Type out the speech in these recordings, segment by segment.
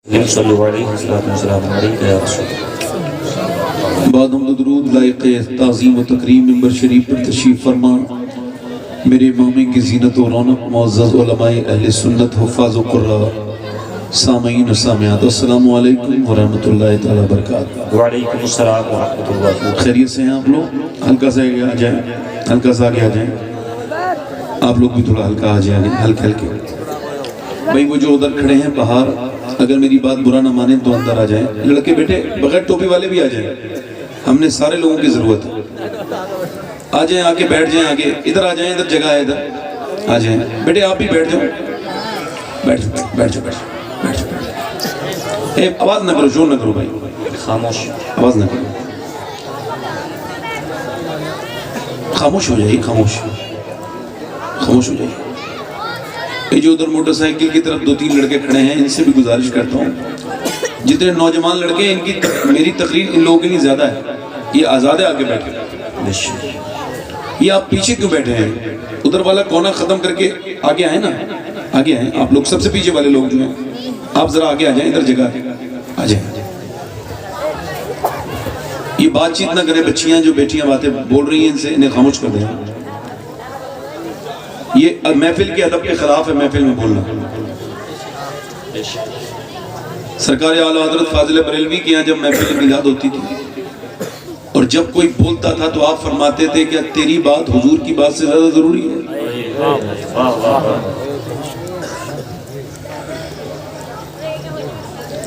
بعد ہم درود لائق تعظیم و تکریم ممبر شریف پر تشریف فرما میرے امام کی زینت و رونق معزز علماء اہل سنت حفاظ و قرآ سامعین و سامعات السلام علیکم ورحمۃ اللہ تعالی وبرکاتہ۔ وعلیکم السلام ورحمۃ اللہ۔ خیریت سے ہیں آپ لوگ؟ ہلکا سا آگے آ جائیں، ہلکا سا آگے آ جائیں، آپ لوگ بھی تھوڑا ہلکا آ جائیں، ہلکے ہلکے۔ بھائی وہ جو ادھر کھڑے ہیں باہر، اگر میری بات برا نہ مانیں تو اندر آ جائیں۔ لڑکے بیٹے بغیر ٹوپی والے بھی آ جائیں، ہم نے سارے لوگوں کی ضرورت ہے۔ آ جائیں، آ کے بیٹھ جائیں، آگے ادھر آ جائیں، ادھر جگہ ہے، ادھر آ جائیں۔ بیٹے آپ بھی بیٹھ جاؤ، بیٹھ جاؤ، بیٹھ جاؤ، بیٹھ جاؤ، بیٹھ جاؤ۔ آواز نہ کرو، شور نہ کرو بھائی، خاموش، آواز نہ کرو، خاموش ہو جائیے، خاموش خاموش ہو جائیے۔ یہ جو ادھر موٹر سائیکل کی طرف 2-3 لڑکے کھڑے ہیں، ان سے بھی گزارش کرتا ہوں، جتنے نوجوان لڑکے ہیں ان کی میری تقریر ان لوگوں کے لیے زیادہ ہے، یہ آزاد ہے، آگے بیٹھے۔ یہ آپ پیچھے کیوں بیٹھے ہیں؟ ادھر والا کونا ختم کر کے آگے آئیں نا، آگے آئیں۔ آپ لوگ سب سے پیچھے والے لوگ جو ہیں آپ ذرا آگے آ جائیں، ادھر جگہ آ جائیں۔ یہ بات چیت نہ کریں، بچیاں جو بیٹیاں باتیں بول رہی ہیں ان سے انہیں خاموش کر دیں۔ یہ محفل کے ادب کے خلاف ہے محفل میں بولنا۔ سرکار اعلیٰ حضرت فاضل بریلوی کے یہاں جب محفل میلاد ہوتی تھی اور جب کوئی بولتا تھا تو آپ فرماتے تھے کہ تیری بات حضور کی بات سے زیادہ ضروری ہے۔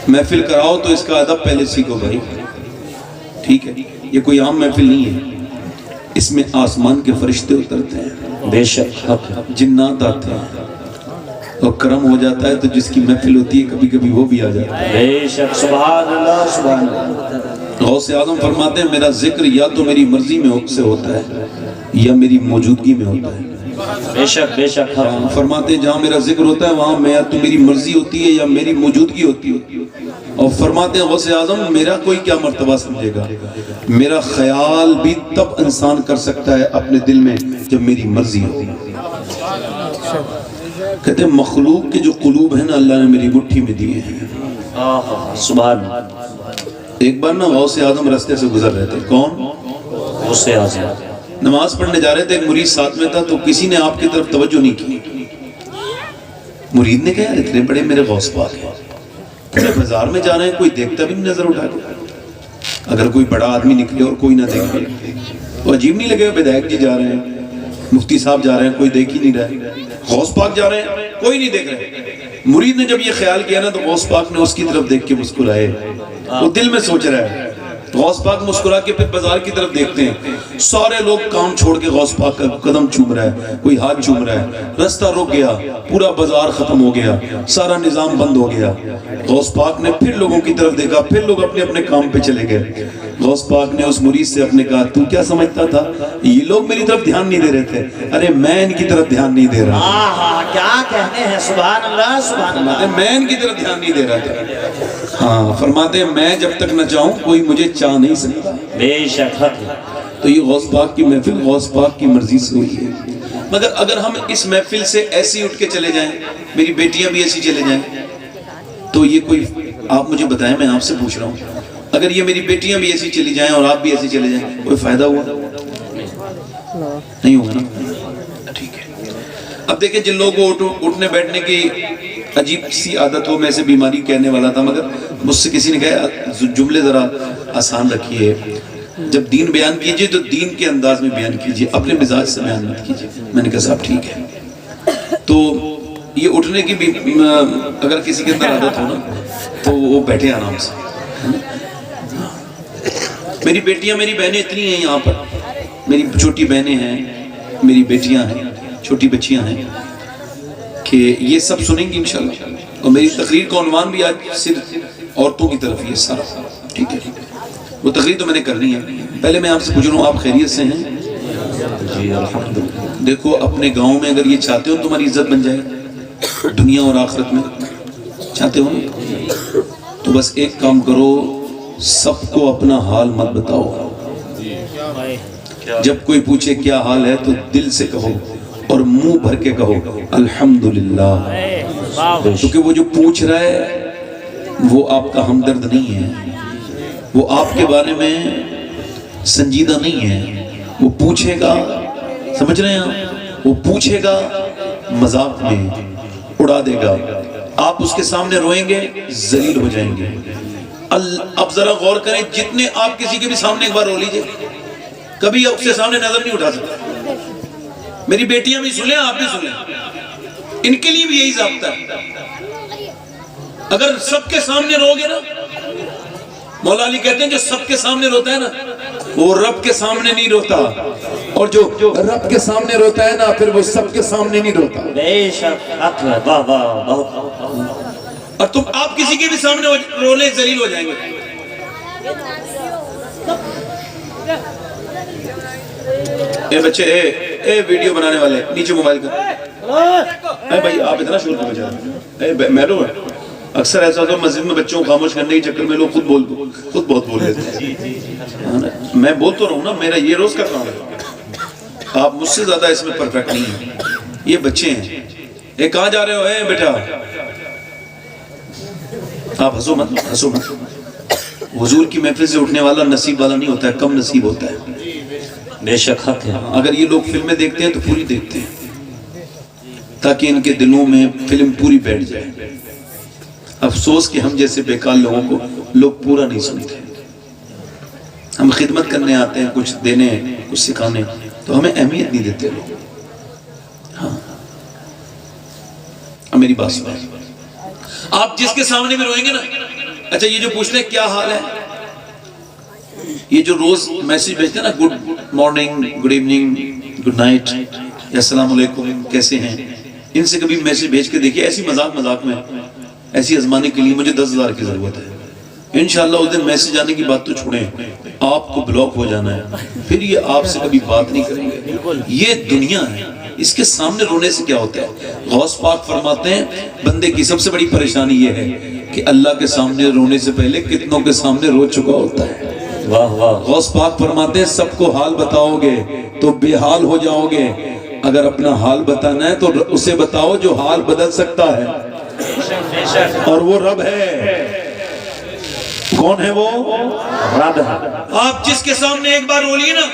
محفل کراؤ تو اس کا ادب پہلے سیکھو بھائی، ٹھیک ہے؟ یہ کوئی عام محفل نہیں ہے، اس میں آسمان کے فرشتے اترتے ہیں، بے شک حق، جنات آتے ہیں، اور کرم ہو جاتا ہے تو جس کی محفل ہوتی ہے کبھی کبھی وہ بھی آ جاتا ہے۔ بے شک، سبحان اللہ سبحان اللہ۔ غوث اعظم فرماتے ہیں میرا ذکر یا تو میری مرضی میں سے ہوتا ہے یا میری موجودگی میں ہوتا ہے۔ بے شک بے شک حق۔ فرماتے ہیں جہاں میرا ذکر ہوتا ہے وہاں میں یا تو میری مرضی ہوتی ہے یا میری موجودگی ہوتی ہے۔ اور فرماتے ہیں غوث اعظم میرا کوئی کیا مرتبہ سمجھے گا، میرا خیال بھی تب انسان کر سکتا ہے اپنے دل میں جب میری مرضی ہوتی ہے۔ کہتے ہیں مخلوق کے جو قلوب ہیں نا اللہ نے میری مٹھی میں دیے ہیں۔ سبحان اللہ۔ ایک بار نا غوث اعظم رستے سے گزر رہے تھے، کون؟ غوث اعظم نماز پڑھنے جا رہے تھے، ایک مرید ساتھ میں تھا تو کسی نے آپ کی طرف توجہ نہیں کی۔ مرید نے کہا یار اتنے بڑے میرے غوث پاک ہیں، پورے بازار میں جا رہے ہیں کوئی دیکھتا بھی نہیں نظر اٹھا کے، اگر کوئی بڑا آدمی نکلے اور کوئی نہ دیکھے تو عجیب نہیں لگے؟ بدائق جی جا رہے ہیں، مفتی صاحب جا رہے ہیں، کوئی دیکھ ہی نہیں رہا ہے، غوث پاک جا رہے ہیں کوئی نہیں دیکھ رہے۔ مرید نے جب یہ خیال کیا نا تو غوث پاک نے اس کی طرف دیکھ کے مسکرائے، وہ دل میں سوچ رہا ہے۔ غوث پاک مسکرا کے پھر بازار کی طرف دیکھتے ہیں، سارے لوگ کام چھوڑ کے غوث پاک کا قدم چوم رہا ہے، کوئی ہاتھ چوم رہا ہے، رستہ رک گیا، پورا بازار ختم ہو گیا، سارا نظام بند ہو گیا۔ غوث پاک نے پھر لوگوں کی طرف دیکھا، پھر لوگ اپنے اپنے کام پہ چلے گئے۔ غوث پاک نے اس مرید سے اپنے کہا تو کیا سمجھتا تھا یہ لوگ میری طرف دھیان نہیں دے رہے تھے؟ ارے میں ان کی طرف دھیان نہیں دے رہا، کیا کہتے ہیں، سبحان اللہ سبحان اللہ۔ میں ان کی طرف دھیان نہیں دے رہا تھا۔ ہاں فرماتے ہیں میں جب تک نہ چاہوں کوئی مجھے چاہ نہیں سکتا۔ بے شک حق۔ تو یہ غوث پاک کی محفل غوث پاک کی مرضی سے ہوئی ہے۔ مگر اگر ہم اس محفل سے ایسی اٹھ کے چلے جائیں، میری بیٹیاں بھی ایسی چلے جائیں، تو یہ کوئی آپ مجھے بتائیں، میں آپ سے پوچھ رہا ہوں، اگر یہ میری بیٹیاں بھی ایسی چلی جائیں اور آپ بھی ایسی چلے جائیں کوئی فائدہ ہوا؟ نہیں ہوگا نا؟ ٹھیک ہے۔ اب دیکھیں جن لوگوں کو اٹھنے بیٹھنے کی عجیب سی عادت ہو، میں اسے بیماری کہنے والا تھا، مگر مجھ سے کسی نے کہا جملے ذرا آسان رکھیے، جب دین بیان کیجئے تو دین کے انداز میں بیان کیجئے، اپنے مزاج سے بیان مت کیجئے۔ میں نے کہا صاحب ٹھیک ہے۔ تو یہ اٹھنے کی بھی اگر کسی کے اندر عادت ہو نا تو وہ بیٹھے آرام سے۔ میری بیٹیاں میری بہنیں اتنی ہیں یہاں پر، میری چھوٹی بہنیں ہیں، میری بیٹیاں ہیں، چھوٹی بچیاں ہیں کہ یہ سب سنیں گی انشاءاللہ، اور میری تقریر کا عنوان بھی آج صرف عورتوں کی طرف یہ سارا، ٹھیک ہے؟ وہ تقریر تو میں نے کرنی ہے۔ پہلے میں آپ سے پوچھ رہا ہوں آپ خیریت سے ہیں؟ جی الحمدللہ۔ دیکھو اپنے گاؤں میں اگر یہ چاہتے ہو تمہاری عزت بن جائے دنیا اور آخرت میں، چاہتے ہو تو بس ایک کام کرو، سب کو اپنا حال مت بتاؤ، جب کوئی پوچھے کیا حال ہے تو دل سے کہو اور منہ بھر کے کہو الحمدللہ، کیونکہ وہ جو پوچھ رہا ہے وہ آپ کا ہمدرد نہیں ہے، وہ آپ کے بارے میں سنجیدہ نہیں ہے، وہ پوچھے گا، سمجھ رہے ہیں آپ، وہ پوچھے گا مذاق میں، اڑا دے گا، آپ اس کے سامنے روئیں گے ذلیل ہو جائیں گے۔ اب ذرا غور کریں، جتنے آپ کسی کے بھی سامنے ایک بار رو لیجئے، کبھی اس کے سامنے نظر نہیں اٹھا سکتے۔ میری بیٹیاں بھی سنیں، آپ بھی سنیں، ان کے لیے بھی یہی ضابطہ ہے۔ اگر سب کے سامنے رو گے نا، مولا علی کہتے ہیں جو سب کے سامنے روتا ہے نا وہ رب کے سامنے نہیں روتا، اور جو رب کے سامنے روتا ہے نا پھر وہ سب کے سامنے نہیں روتا۔ بے شک حق ہے، واہ واہ، بہت۔ اور تم آپ کسی کے بھی سامنے رونے ذلیل ہو جائیں گے۔ اے بچے، اے ویڈیو بنانے والے، نیچے موبائل کا، اے بھائی آپ اتنا شور کیوں بجا رہے ہیں؟ اے میرو ہے، اکثر ایسا ہوتا ہے مسجد میں بچوں کو خاموش کرنے کے چکر میں لوگ خود بہت بول لیتے ہیں۔ میں بول تو رہا ہوں نا، میرا یہ روز کا کام ہے، آپ مجھ سے زیادہ اس میں پرفیکٹ نہیں ہیں، یہ بچے ہیں۔ اے کہاں جا رہے ہو؟ اے بیٹا آپ ہنسو مت، ہنسو مت۔ حضور کی محفل سے اٹھنے والا نصیب والا نہیں ہوتا ہے، کم نصیب ہوتا ہے۔ بے شک حق ہے۔ اگر یہ لوگ فلمیں دیکھتے ہیں تو پوری دیکھتے ہیں تاکہ ان کے دلوں میں فلم پوری بیٹھ جائے۔ افسوس کہ ہم جیسے بیکار لوگوں کو لوگ پورا نہیں سنتے۔ ہم خدمت کرنے آتے ہیں، کچھ دینے، کچھ سکھانے، تو ہمیں اہمیت نہیں دیتے لوگ۔ ہاں اب میری بات سنیں، آپ جس کے سامنے میں روئیں گے نا، اچھا یہ جو پوچھتے ہیں کیا حال ہے، یہ جو روز میسیج بھیجتے ہیں نا، good morning, good evening, good night, یا السلام علیکم، کیسے ہیں، ان سے کبھی میسیج بھیج کے دیکھیے، ایسی مذاق میں، ایسی آزمانے کے لیے مجھے 10,000 کی ضرورت ہے، انشاءاللہ اس دن میسیج آنے کی بات تو چھوڑیں، آپ کو بلاک ہو جانا ہے، پھر یہ آپ سے کبھی بات نہیں کریں گے۔ یہ دنیا ہے، اس کے سامنے رونے سے کیا ہوتا ہے؟ غوث پاک فرماتے ہیں بندے کی سب سے بڑی پریشانی یہ ہے کہ اللہ کے سامنے رونے سے پہلے کتنوں کے سامنے رو چکا ہوتا ہے۔ واہ واہ۔ غوث پاک فرماتے ہیں سب کو حال بتاؤ گے تو بے حال ہو جاؤ گے، اگر اپنا حال بتانا ہے تو اسے بتاؤ جو حال بدل سکتا ہے، اور وہ رب ہے۔ کون ہے وہ؟ رب ہے۔ آپ جس کے سامنے ایک بار رو لیے نا،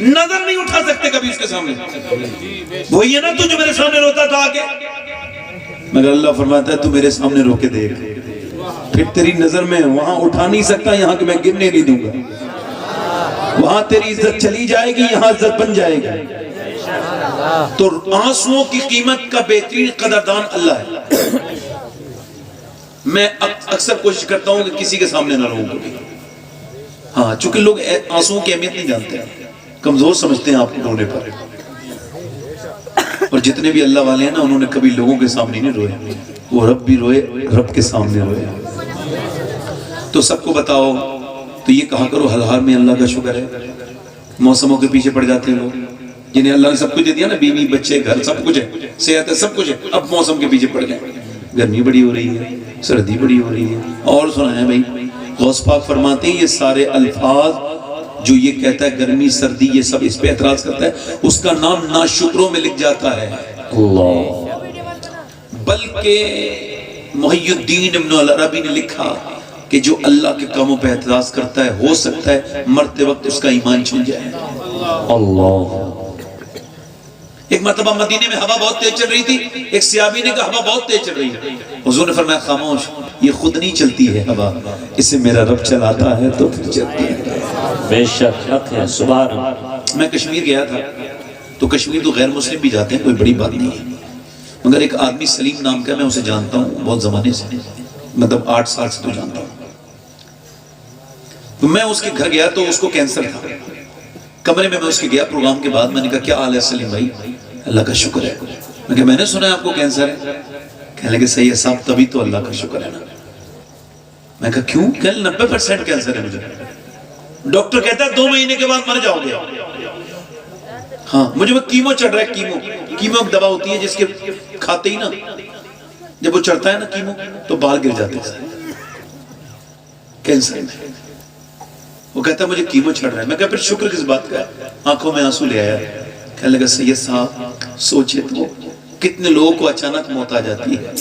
نظر نہیں اٹھا سکتے کبھی اس کے سامنے۔ وہی ہے نا تو جو میرے سامنے روتا تھا آگے، مگر اللہ فرماتا ہے تو میرے سامنے رو کے دیکھ، پھر تیری نظر میں وہاں اٹھا نہیں سکتا یہاں کہ میں گرنے نہیں دوں گا، وہاں تیری عزت چلی جائے گی، یہاں عزت بن جائے گی۔ تو آنسوؤں کی قیمت کا بہترین قدردان اللہ ہے۔ میں اکثر کوشش کرتا ہوں کہ کسی کے سامنے نہ رہوں کبھی، ہاں چونکہ لوگ آنسوؤں کی اہمیت نہیں جانتے، کمزور سمجھتے ہیں آپ کو رونے پر، اور جتنے بھی اللہ والے ہیں نا انہوں نے کبھی لوگوں کے سامنے نہیں روئے، وہ رب بھی روئے، رب کے سامنے روئے۔ تو سب کو بتاؤ، تو یہ کہا کرو ہر حال میں اللہ کا شکر ہے۔ موسموں کے پیچھے پڑ جاتے ہیں لوگ، جنہیں اللہ نے سب کچھ دیا نا، بیوی بچے گھر سب کچھ ہے، صحت ہے سب کچھ ہے، اب موسم کے پیچھے پڑ گئے، گرمی بڑی ہو رہی ہے، سردی بڑی ہو رہی ہے، اور سنا ہے بھائی غوث پاک فرماتے ہیں یہ سارے الفاظ جو یہ کہتا ہے گرمی سردی یہ سب اس پہ اعتراض کرتا ہے، اس کا نام ناشکروں میں لکھ جاتا ہے۔ اللہ۔ بلکہ محی الدین ابن العربی نے لکھا کہ جو اللہ کے کاموں پہ اعتراض کرتا ہے ہو سکتا ہے مرتے وقت اس کا ایمان چھن جائے۔ اللہ۔ ایک مرتبہ مدینے میں ہوا بہت تیز چل رہی تھی، ایک صحابی نے کہا ہوا بہت تیز چل رہی ہے، حضور نے فرمایا خاموش، یہ خود نہیں چلتی ہے ہوا، اسے میرا رب چلاتا ہے تو پھر چلتی ہے۔ بے شک حق ہے، سبحان اللہ۔ میں کشمیر گیا تھا، تو کشمیر تو غیر مسلم بھی جاتے ہیں، کوئی بڑی بات نہیں ہے، مگر ایک آدمی سلیم نام کا، میں اسے جانتا ہوں بہت زمانے سے، مطلب 8 سال سے تو جانتا ہوں۔ تو میں اس کے گھر گیا تو اس کو کینسر تھا، کمرے میں اس کے گیا پروگرام کے بعد، میں نے کہا کیا حال ہے سلیم بھائی؟ اللہ کا شکر ہے۔ میں کہا میں نے سنا ہے آپ کو کینسر ہے، کہنے لگے صحیح ہے صاحب، تبھی تو اللہ کا شکر ہے نا۔ میں کہا کیوں؟ کہنے 90% کینسر ہے مجھے، ڈاکٹر کہتا ہے 2 مہینے کے بعد مر جاؤ گے۔ ہاں مجھے وہ کیمو چڑھ رہا ہے، کیمو ایک دوا ہوتی ہے جس کے کھاتے ہی نا جب وہ چڑھتا ہے نا کیمو تو بال گر جاتے ہیں کینسر میں۔ وہ کہتا ہے مجھے کیمو چڑھ رہا ہے، میں کہا پھر شکر کس بات کا ہے؟ آنکھوں میں آنسو لے آیا، کہنے لگا سید صاحب سوچے تو کتنے لوگوں کو اچانک موت آ جاتی ہے،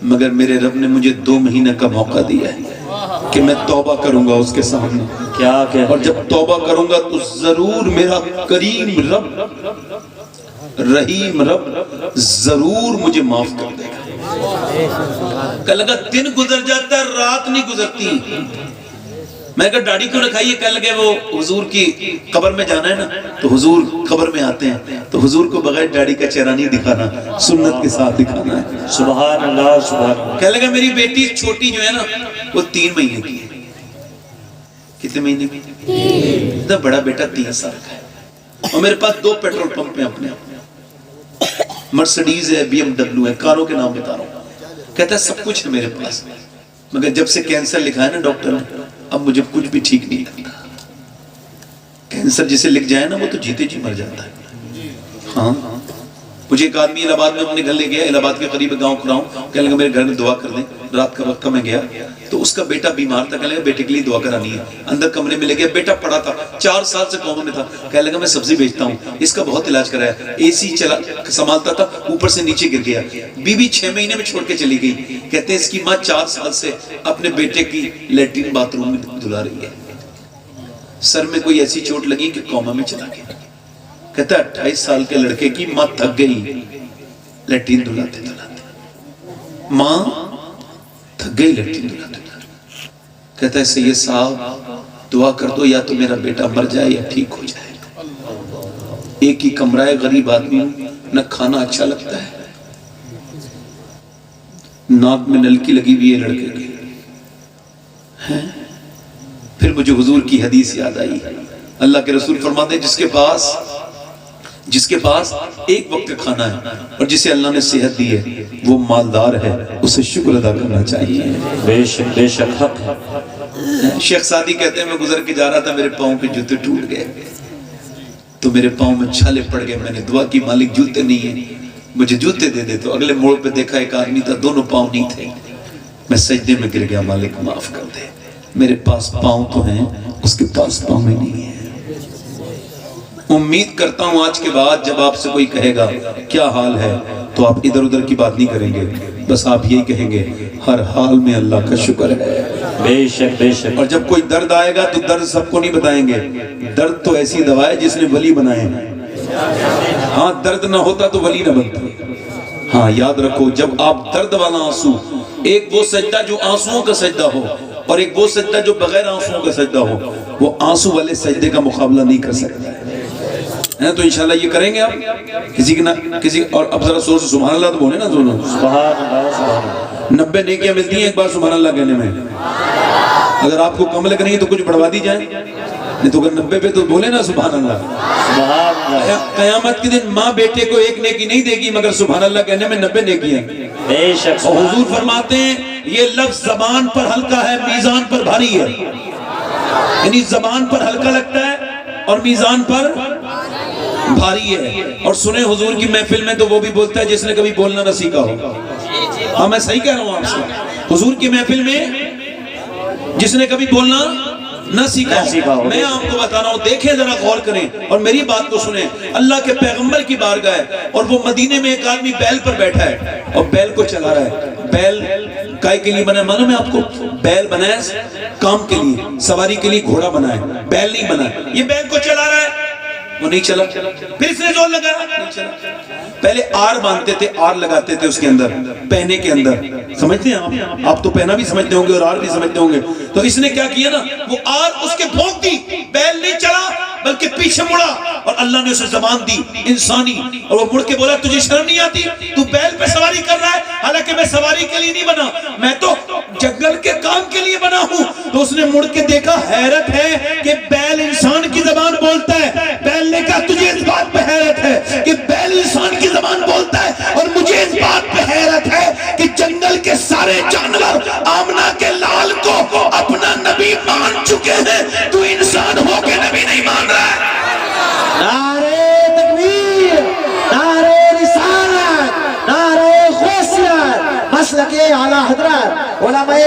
مگر میرے رب نے مجھے 2 مہینے کا موقع دیا ہے کہ میں توبہ کروں گا اس کے سامنے. کیا کہتے اور جب توبہ کروں گا تو ضرور میرا کریم رب رحیم رب ضرور مجھے معاف کر دے گا. کہ لگا دن گزر جاتا ہے رات نہیں گزرتی. میں کہا ڈاڑی کیوں رکھائیے؟ کہنے لگے وہ حضور کی قبر میں جانا ہے نا تو حضور قبر میں آتے ہیں تو حضور کو بغیر ڈاڑی کا چہرہ نہیں دکھانا، سنت کے ساتھ دکھانا ہے. سبحان اللہ سبحان اللہ. کہنے لگا میری بیٹی چھوٹی جو ہے نا وہ 3 مہینے کی ہے. کتنے مہینے کی؟ 3. بڑا بیٹا 3 سال کا ہے اور میرے پاس 2 پیٹرول پمپ ہیں اپنے. مرسڈیز ہے، بی ایم ڈبلیو ہے، کاروں کے نام بتا رہا ہوں. کہتا ہے سب کچھ ہے میرے پاس مگر جب سے کینسر لکھا ہے نا ڈاکٹر نے اب مجھے کچھ بھی ٹھیک نہیں لگتا. کینسر جسے لکھ جائے نا وہ تو جیتے جی مر جاتا ہے. ہاں مجھے ایک آدمی الہ آباد میں اپنے گھر لے گیا، الہ آباد کے قریب گاؤں کھراؤں. کہنے لگا میرے گھر میں دعا کر دیں. رات کا وقت میں گیا تو اس کا بیٹا بیمار تھا. کہنے لگا بیٹے کے لیے دعا کرانی ہے. اندر کمرے میں لے گیا، بیٹا پڑا تھا 4 سال سے کوما میں تھا. کہنے لگا میں سبزی بیچتا ہوں، اس کا بہت علاج کرایا، اے سی چلا سنبھالتا تھا، اوپر سے نیچے گر گیا. بیوی 6 مہینے میں چھوڑ کے چلی گئی. کہتے ہیں اس کی ماں 4 سال سے اپنے بیٹے کی لیٹرین باتھ روم میں دھلا رہی ہے. سر میں کوئی ایسی چوٹ لگی کہ کوما میں چلا گیا. کہتا ہے 28 سال کے لڑکے کی ماں تھک گئی لیٹرین دھلاتے دھلاتے. ماں تھک گئی لیٹرین دھلاتے دھلاتے. کہتا ہے سید صاحب دعا کر دو یا تو میرا بیٹا مر جائے یا ٹھیک ہو جائے. ایک ہی کمرہ ہے، غریب آدمی نہ کھانا اچھا لگتا ہے، ناک میں نلکی لگی ہوئی ہے لڑکے کے. پھر مجھے حضور کی حدیث یاد آئی. اللہ کے رسول فرماتے ہیں جس کے پاس ایک وقت کا کھانا ہے اور جسے اللہ نے صحت دی ہے وہ مالدار ہے، اسے شکر ادا کرنا چاہیے. بے شک حق ہے. شیخ سعدی کہتے ہیں میں گزر کے جا رہا تھا، میرے پاؤں کے جوتے ٹوٹ گئے تو میرے پاؤں میں چھالے پڑ گئے. میں نے دعا کی مالک جوتے نہیں ہیں مجھے جوتے دے دے. تو اگلے موڑ پہ دیکھا ایک آدمی تھا، دونوں پاؤں نہیں تھے. میں سجدے میں گر گیا، مالک معاف کر دے، میرے پاس پاؤں تو ہیں اس کے پاس پاؤں ہی نہیں ہیں. امید کرتا ہوں آج کے بعد جب آپ سے کوئی کہے گا کیا حال ہے تو آپ ادھر ادھر کی بات نہیں کریں گے، بس آپ یہی کہیں گے ہر حال میں اللہ کا شکر ہے. بے شک بے شک. اور جب کوئی درد آئے گا تو درد سب کو نہیں بتائیں گے. درد تو ایسی دوا ہے جس نے ولی بنائے ہیں. ہاں درد نہ ہوتا تو ولی نہ بنتا. ہاں یاد رکھو جب آپ درد والا آنسو، ایک وہ سجدہ جو آنسوؤں کا سجدہ ہو اور ایک وہ سجدہ جو بغیر آنسوؤں کا سجدہ ہو، وہ آنسو والے سجدے کا مقابلہ نہیں کر سکتا ہے. تو انشاءاللہ یہ کریں گے آپ کسی اور اب ذرا زور سے سبحان اللہ تو بولے نا دونوں. سبحان اللہ سبحان اللہ. 90 نیکیاں ملتی ہیں ایک بار سبحان اللہ کہنے میں. اگر آپ کو کم لگ رہی ہے تو کچھ بڑھوا دی جائیں، نہیں تو اگر 90 پہ تو بولے نا سبحان اللہ. سبحان اللہ. قیامت کے دن ماں بیٹے کو 1 نیکی نہیں دے گی مگر سبحان اللہ کہنے میں 90 نیکیاں. بے شک. اور حضور فرماتے ہیں یہ لفظ زبان پر ہلکا ہے میزان پر بھاری ہے. یعنی زبان پر ہلکا لگتا ہے اور میزان پر بھاری ہے. اور سنیں حضور کی محفل میں تو وہ بھی بولتا ہے جس نے کبھی بولنا نہ سیکھا ہو. ہاں میں صحیح کہہ رہا ہوں آپ سے. حضور کی محفل میں جس نے کبھی بولنا نہ سیکھا ہو. میں آپ کو بتا رہا ہوں، دیکھیں ذرا غور کریں اور میری بات کو سنیں. اللہ کے پیغمبر کی بارگاہ ہے اور وہ مدینے میں ایک آدمی بیل پر بیٹھا ہے اور بیل کو چلا رہا ہے. بیل کائے کے لیے بنا ہے معلوم ہے آپ کو؟ بیل بنا ہے کام کے لیے، سواری کے لیے گھوڑا بنا ہے، بیل نہیں بنا ہے. یہ بیل کو چلا رہا ہے، وہ نہیں چلا. پھر اس نے زور لگایا، نہیں چلا. پہلے آر باندھتے تھے، آر لگاتے تھے اس کے اندر، پہنے کے اندر. سمجھتے ہیں آپ تو پہنا بھی سمجھتے ہوں گے اور آر بھی سمجھتے ہوں گے. تو اس نے کیا کیا نا، وہ آر اس کے بھونک دی، بیل نہیں چلا بلکہ پیچھے مڑا اور اللہ نے اسے زبان دی انسانی. اور وہ مڑ کے بولا تجھے شرم نہیں آتی؟ تو بیل پہ سواری کر رہا ہے، حالانکہ میں سواری کے لیے نہیں بنا، میں تو جنگل کے کام کے لیے بنا ہوں. تو اس نے مڑ کے دیکھا، حیرت ہے کہ بیل انسان کی زبان بولتا ہے. بیل نے کہا تجھے اس بات پہ حیرت ہے کہ بیل انسان کی زبان بولتا ہے اور مجھے اس بات پہ حیرت ہے کہ جنگل کے سارے جانور آمنہ کے لال کو اپنا نبی مان چکے ہیں، تو انسان ہو کے نبی نہیں مان رہا ہے. نعرہ تکبیر، نعرہ رسالت، نعرہ غوثیت، مسلک اعلی حضرت علماء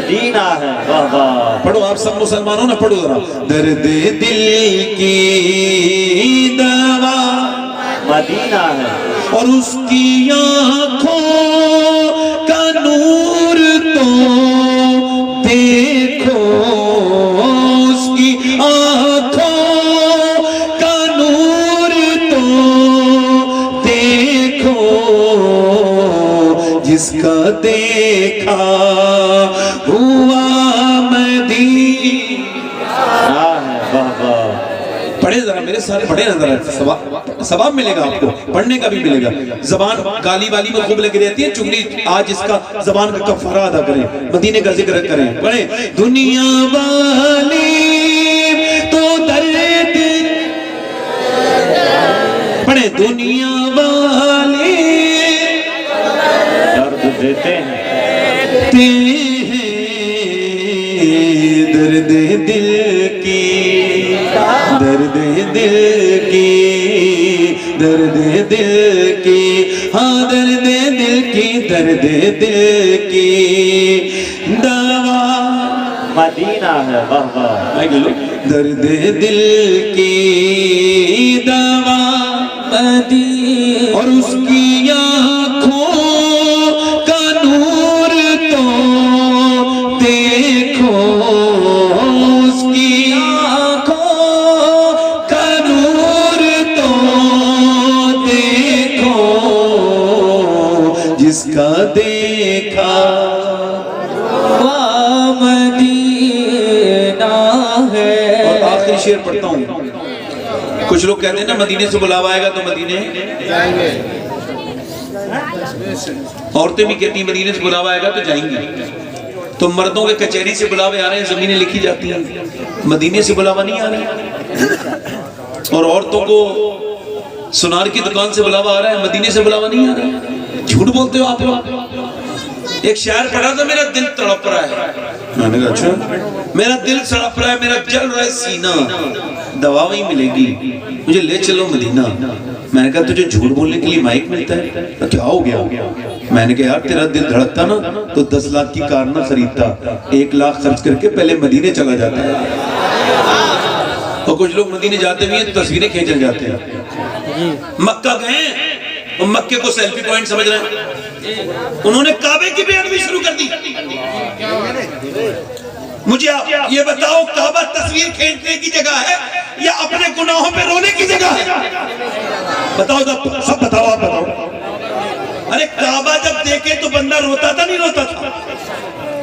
مدینہ ہے واہ واہ پڑھو آپ سب مسلمانوں نے پڑھو ذرا درد دل کی دوا مدینہ ہے اور اس کی آنکھوں کا نور تو دیکھو اس کی آنکھوں کا نور تو دیکھو جس کا دیکھا ہوا مدینہ ہے واہ واہ پڑھیں ذرا میرے سارے پڑھیں نا ذرا ثواب ملے گا آپ کو پڑھنے کا بھی ملے گا زبان گالی والی میں خوب لگی رہتی ہے چگلی آج اس کا زبان کا کفارہ ادا کریں مدینے کا ذکر کریں پڑھیں دنیا والی تو درد پڑھیں دنیا والی درد دیتے ہیں درد دل کی درد دل کی درد دل کی ہاں درد دل کی درد دل کی دوا مدینہ ہے واہ واہ درد دل کی دوا مدینہ اور اس کی آنکھوں کا نور تو دیکھو اس کی آنکھوں کا نور تو دیکھو جس کا دیکھا ہوا مدینہ ہے اور آخری شعر پڑھتا ہوں کچھ لوگ کہتے ہیں نا مدینے سے بلاوا آئے گا تو مدینے جائیں گے عورتیں بھی کہتی ہیں مدینے سے بلاوا آئے گا تو جائیں گے تو مردوں کے کچہری سے بلاوے آ رہے ہیں زمینیں لکھی جاتی ہیں مدینے سے بلاوا نہیں آ رہا اور عورتوں کو سنار کی دکان سے بلاوا آ رہا ہے مدینے سے بلاوا نہیں آ رہا جھوٹ بولتے ہو آپ لوگ ایک شعر پڑھا تھا میرا دل تڑپ رہا ہے میں نے کہا اچھا میرا دل تڑپ رہا ہے میرا جل رہا ہے سینہ دوا وہی ملے گی مجھے لے چلو مدینہ میں نے کہا تجھے جھوٹ بولنے کے لیے مائک ملتا ہے کیا ہو گیا میں نے کہا یار تیرا دل دھڑکتا نا تو 10 لاکھ کی کار نہ خریدتا 1 لاکھ خرچ کر کے پہلے مدینے چلا جاتا ہے اور کچھ لوگ مدینے جاتے بھی ہیں تصویریں کھینچنے جاتے ہیں مکہ گئے اور مکے کو سیلفی پوائنٹ سمجھ رہے ہیں انہوں نے کعبے کی بیعت بھی شروع کر دی مجھے یہ بتاؤ کعبہ تصویر کھینچنے کی جگہ ہے یا اپنے گناہوں پہ رونے کی جگہ ہے بتاؤ سب بتاؤ آپ بتاؤ ارے کعبہ جب دیکھے تو بندہ روتا تھا نہیں روتا تھا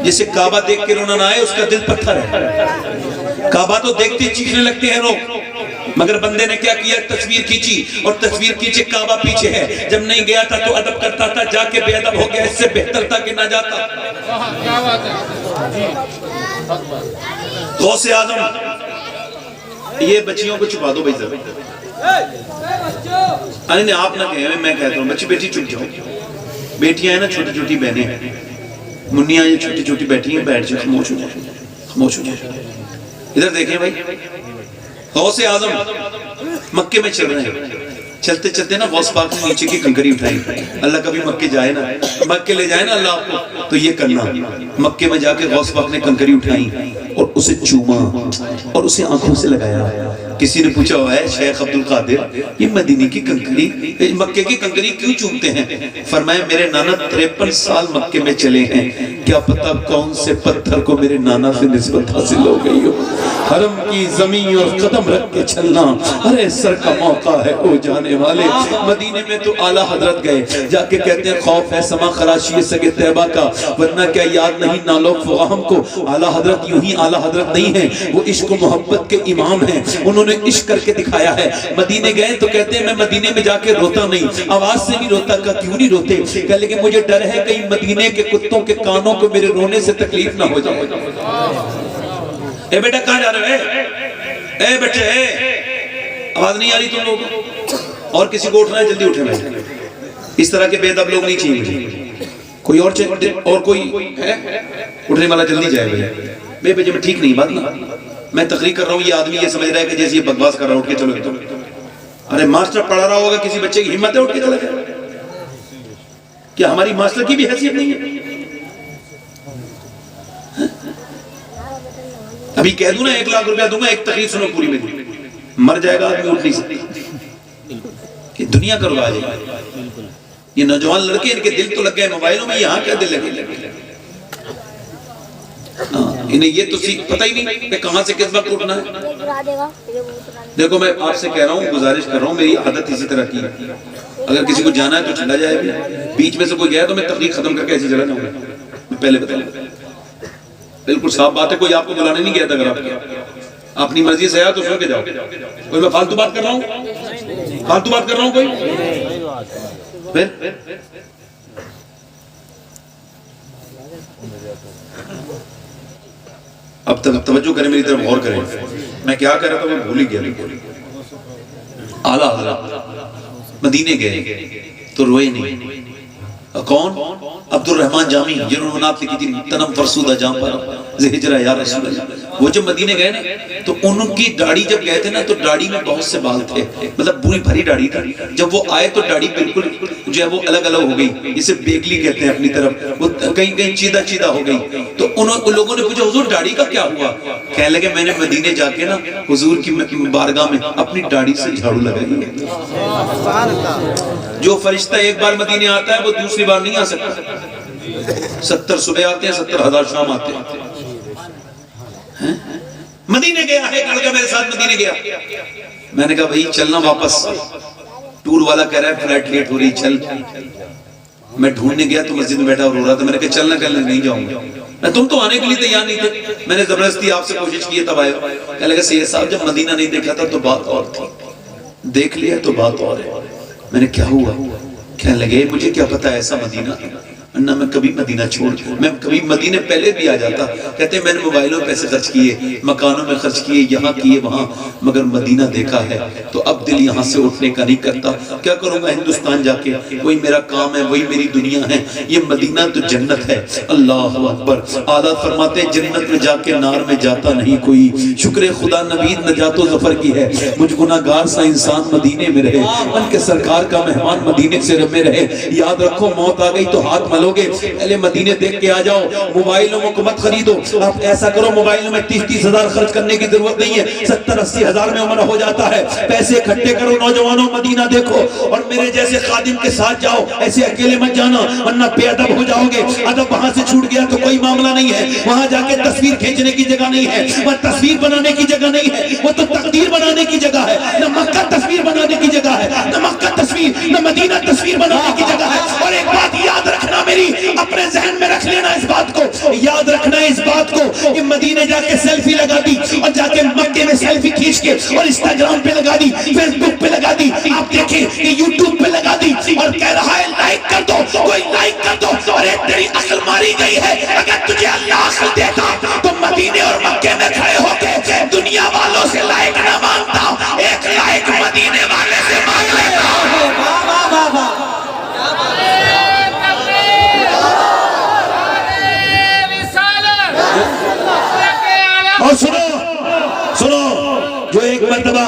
جسے کعبہ دیکھ کے رونا نہ آئے اس کا دل پتھر ہے کعبہ تو دیکھتے چیخنے لگتے ہیں لوگ مگر بندے نے کیا کیا تصویر کھینچی اور تصویر کھینچے کعبہ پیچھے ہے جب نہیں گیا تھا تو ادب کرتا تھا جا کے بے ادب ہو گیا اس سے بہتر تھا کہ نہ جاتا غوث اعظم یہ بچیوں کو چھپا دو بھائی ذرا نہیں آپ نہ کہیں میں کہتا ہوں بچی بیٹی چپ جاؤ بیٹیاں ہیں نا چھوٹی چھوٹی بہنیں منیاں یہ چھوٹی چھوٹی بیٹھی ہیں بیٹھ جائیں خاموش ہو جائیں خاموش ہو جائیں ادھر دیکھیں بھائی غوث اعظم مکے میں چل رہے ہیں چلتے چلتے نا غوث پاک نے نیچے کی کنکری اٹھائی اللہ کبھی مکے جائے نا مکے لے جائے نا اللہ آپ کو تو یہ کرنا مکے میں جا کے غوث پاک نے کنکری اٹھائی اور اسے چوما اور اسے آنکھوں سے لگایا کسی نے پوچھا ہے شیخ عبد القادر یہ مدینے کی کنکری مکے کی کنکری کیوں چومتے ہیں فرمایا میرے نانا 53 سال مکے میں چلے ہیں کیا پتہ کون سے پتھر کو میرے نانا سے نسبت حاصل ہو گئی ہو حرم کی زمین اور قدم رکھ کے چلنا ارے سر کا موقع ہے او جانے والے مدینے میں تو اعلیٰ حضرت گئے جا کے کہتے ہیں خوف ہے سما خراشی سگے طیبہ کا ورنہ کیا یاد نہیں نالوک فغاہم کو اعلیٰ حضرت یوں ہی اعلیٰ حضرت نہیں ہیں وہ عشق و محبت کے امام ہیں انہوں نے عشق کر کے دکھایا ہے مدینے گئے تو کہتے ہیں میں مدینے میں جا کے روتا نہیں آواز سے نہیں روتا کہ کیوں نہیں روتے کہ لیکن مجھے ڈر ہے کہیں مدینے کے کتوں کے کانوں کو میرے رونے سے تکلیف نہ ہو جائے اے بیٹا کہاں جا رہے ہو اے بیٹے آواز نہیں آ رہی تم لوگوں اور کسی کو اٹھنا ہے جلدی اٹھے میں اس طرح کے بے ادب لوگ نہیں چاہیے کوئی اور کوئی ہے اٹھنے والا جلدی جائے بھائی بے میں ٹھیک نہیں بات نا میں تقریر کر رہا ہوں یہ آدمی یہ سمجھ رہا ہے کہ جیسے یہ بکواس کر رہا ہے اٹھ کے چلو ارے ماسٹر پڑھا رہا ہوگا کسی بچے کی ہمت ہے اٹھ کے چلا جائے کیا ہماری ماسٹر کی بھی حیثیت نہیں ہے ابھی کہہ دوں نا 1 لاکھ روپیہ دوں گا، ایک تقریر سنو پوری میری، مر جائے گا آدمی اٹھ نہیں سکتا، یہ دنیا کا رواج ہے۔ یہ نوجوان لڑکے ان کے دل تو لگ گئے موبائلوں میں، یہاں کیا دل لگے؟ انہیں یہ تو پتہ ہی نہیں کہ کہاں سے کس وقت اٹھنا ہے۔ دیکھو میں آپ سے کہہ رہا ہوں، گزارش کر رہا ہوں، میری عادت اسی طرح کی ہے، اگر کسی کو جانا ہے تو چلا جائے بھی، بیچ میں سے کوئی گیا تو میں تقریر ختم کر کے ایسی جگہ جاؤں گا، میں پہلے بتا لوں، بالکل صاف بات ہے، کوئی آپ کو بلانے نہیں گیا تھا، اگر آپ کیا اپنی مرضی سے آیا تو سن کے جاؤ۔ کوئی میں فالتو بات کر رہا ہوں؟ فالتو بات کر رہا ہوں کوئی؟ پھر اب تک توجہ کریں، میری طرف غور کریں، میں کیا کہہ رہا تھا میں بھول ہی گیا۔ اعلیٰ حضرت مدینے گئے تو روئے نہیں۔ کون؟ عبد الرحمن جامی، جنہوں نے نعت لکھی تھی تنم فرسودہ جہاں پر زہجرہ یا رسول اللہ۔ وہ جب مدینے گئے نا تو ان کی داڑھی جب گئے تھے نا تو داڑھی میں بہت سے بال تھے، مطلب پوری بھری داڑھی تھی۔ جب وہ آئے تو داڑھی بالکل جو ہے وہ الگ الگ ہو گئی، اسے بیگلی کہتے ہیں اپنی طرف، وہ کہیں کہیں چیدہ چیدہ ہو گئی۔ تو ان لوگوں نے پوچھا حضور داڑھی کا کیا ہوا؟ کہنے لگے میں نے مدینے جا کے نا حضور کی بارگاہ میں اپنی داڑھی سے جھاڑو لگائی ہے۔ جو فرشتہ ایک بار مدینے آتا ہے وہ دوسری بار نہیں آ سکتا۔ 70 صبح آتے ہیں، 70,000 شام آتے ہیں۔ مدینے گیا ہے، لڑکا میرے ساتھ مدینے گیا، میں نے کہا بھائی چلنا واپس، ٹور والا کہہ رہا ہے فلائٹ لیٹ ہو رہی چل۔ میں ڈھونڈنے گیا تو مسجد میں بیٹھا اور رو رہا تھا، میں نے کہا چلنا کل نہیں جاؤں گا، تم تو آنے کے لیے تیار نہیں تھے، میں نے زبردستی آپ سے کوشش کی ہے تب آئے۔ کہنے لگا سید صاحب جب مدینہ نہیں دیکھا تھا تو بات اور تھی، دیکھ لیا تو بات اور ہے۔ میں نے کیا ہوا؟ کہنے لگے مجھے کیا پتا ایسا مدینہ نہ میں کبھی مدینہ چھوڑ، میں کبھی مدینہ پہلے بھی آ جاتا۔ کہتے ہیں میں نے موبائلوں پیسے خرچ کیے، مکانوں میں خرچ کیے، یہاں کیے وہاں، مگر مدینہ دیکھا ہے تو اب دل یہاں سے اٹھنے کا نہیں کرتا۔ کیا کروں گا ہندوستان جا کے، وہی میرا کام ہے، وہی میری دنیا ہے، یہ مدینہ تو جنت ہے۔ اللہ اکبر۔ اعلیٰ فرماتے جنت میں جا کے نار میں جاتا نہیں کوئی، شکر خدا نوید نجات و ظفر کی ہے، مجھ گناہگار سا انسان مدینے میں رہے، ان کے سرکار کا مہمان مدینے سے میں رہے۔ یاد رکھو موت آ گئی تو ہاتھ ملو گے، پہلے مدینے دیکھ کے آ جاؤ۔ موبائلوں کو مت خریدو، آپ ایسا کرو موبائلوں میں 30 ہزار خرچ کرنے کی ضرورت نہیں ہے، 70-80 ہزار میں عمر ہو جاتا ہے۔ پیسے اکٹھے کرو نوجوانوں، مدینہ دیکھو اور میرے جیسے خادم کے ساتھ جاؤ، ایسے اکیلے مت جانا ورنہ بے ادب ہو جاؤ گے۔ ادب وہاں سے چھوٹ گیا تو کوئی معاملہ نہیں ہے، وہاں جا کے تصویر کھینچنے کی جگہ نہیں ہے، وہ تصویر بنانے کی جگہ نہیں ہے، وہ تو تقدیر بنانے کی جگہ ہے۔ نہ مکہ تصویر بنانے کی جگہ ہے، نہ مکہ تصویر، نہ مدینہ تصویر بنانے کی جگہ ہے۔ اور ایک بات یاد رکھنا، میری اپنے ذہن میں رکھ لینا، اس بات کو یاد رکھنا، اس بات کو کہ مدینے جا کے سیلفی لگا دی اور جا کے مکے میں سیلفی کھینچ کے اور انسٹاگرام پہ لگا دی، فیس بک پہ لگا دی، آپ دیکھیں کہ یوٹیوب پہ لگا دی اور کہہ رہا ہے لائک کر دو، کوئی لائک کر دو۔ ارے تیری عقل ماری گئی ہے، اگر تجھے اللہ عقل دیتا تو مدینے اور مکے میں کھڑے ہو کے دنیا والوں سے لائک نہ مانگتا، ایک لائک مدینے والے سے مانگ لیتا۔ اور سنو جو ایک مرتبہ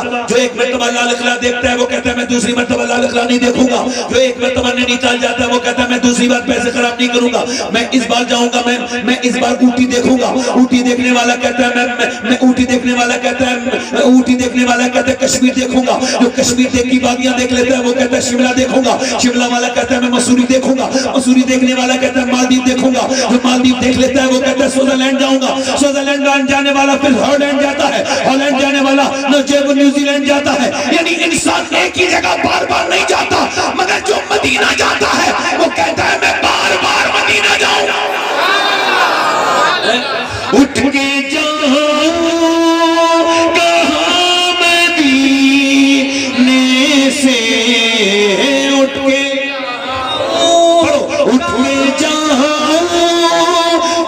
لال قلعہ دیکھتا ہے وہ کہتا ہے میں دوسری مرتبہ لال قلعہ نہیں دیکھوں گا، جو ایک مرتبہ نینی تال جاتا ہے وہ کہتا ہے میں دوسری بار پیسے خراب نہیں کروں گا، میں اس بار جاؤں گا، میں اس بار اوٹی دیکھوں گا۔ اوٹی دیکھنے والا کہتا ہے میں اوٹی دیکھنے والا کہتا ہے اوٹی دیکھنے والا کہتا ہے کشمیر دیکھوں گا، جو کشمیر دیکھ کی وادیاں دیکھ لیتا ہے وہ کہتا ہے شملہ دیکھوں گا، شملہ والا کہتا ہے میں مسوری دیکھوں گا، مسوری دیکھنے والا کہتا ہے مالدیپ دیکھوں گا، جو مالدیپ دیکھ لیتا ہے وہ کہتا ہے سوئٹزرلینڈ جاؤں گا، سوئٹزرلینڈ جانے والا پھر ہالینڈ جاتا ہے، ہالینڈ جانے والا نیوزی لینڈ جاتا ہے۔ یعنی انسان ایک ہی جگہ بار بار نہیں جاتا، مگر جو مدینہ جاتا ہے وہ کہتا ہے میں بار بار مدینہ جاؤں۔ اٹھ کے جاؤں کہاں مدینے سے، اٹھ کے اٹھ کے جاؤں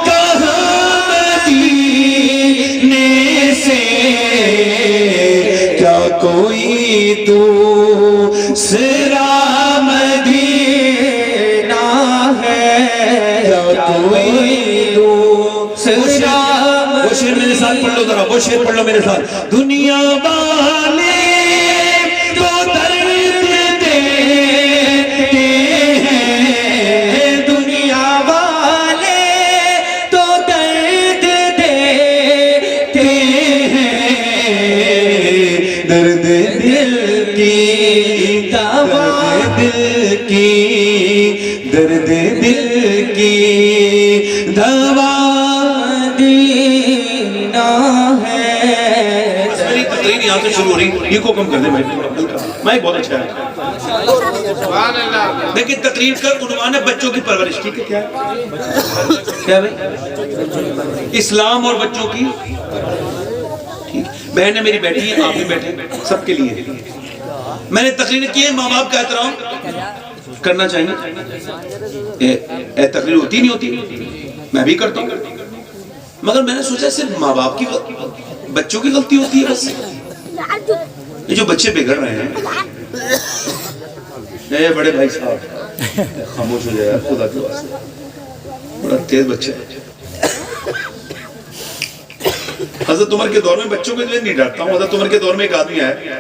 کہاں مدینے سے، کیا کوئی دوسرا مدینہ ہے، کیا کوئی دوسرا۔ وہ شعر میرے ساتھ پڑھ لو ذرا، وہ شعر پڑھ لو میرے ساتھ۔ دنیا والے تو درد دیتے ہیں، دنیا والے تو درد دیتے درد دل کی دوا، دل کی درد دل کی دوا دینا ہے. بس میری تقریر یہاں سے شروع ہو رہی، یہ کو کم کر دیں میں بہت اچھا ہے. لیکن تقریر کا عنوان ہے بچوں کی پرورش. ٹھیک ہے، کیا ہے کیا بھائی؟ اسلام اور بچوں کی. بہنیں میری بیٹھی ہیں، آپ بھی بیٹھے، سب کے لیے میں نے تقریر کی ہے. ماں باپ کا احترام کرنا چاہیے. تقریر ہوتی نہیں ہوتی، میں بھی کرتا ہوں، مگر میں نے سوچا صرف ماں باپ کی بچوں کی غلطی ہوتی ہے بس. یہ جو بچے بگڑ رہے ہیں، اے بڑے بھائی صاحب خاموش ہو جائے خدا کے واسطے، بڑا تیز بچہ ہے. حضرت عمر کے دور میں بچوں کے لیے نہیں ڈانٹتا ہوں. حضرت عمر کے دور میں ایک آدمی آیا،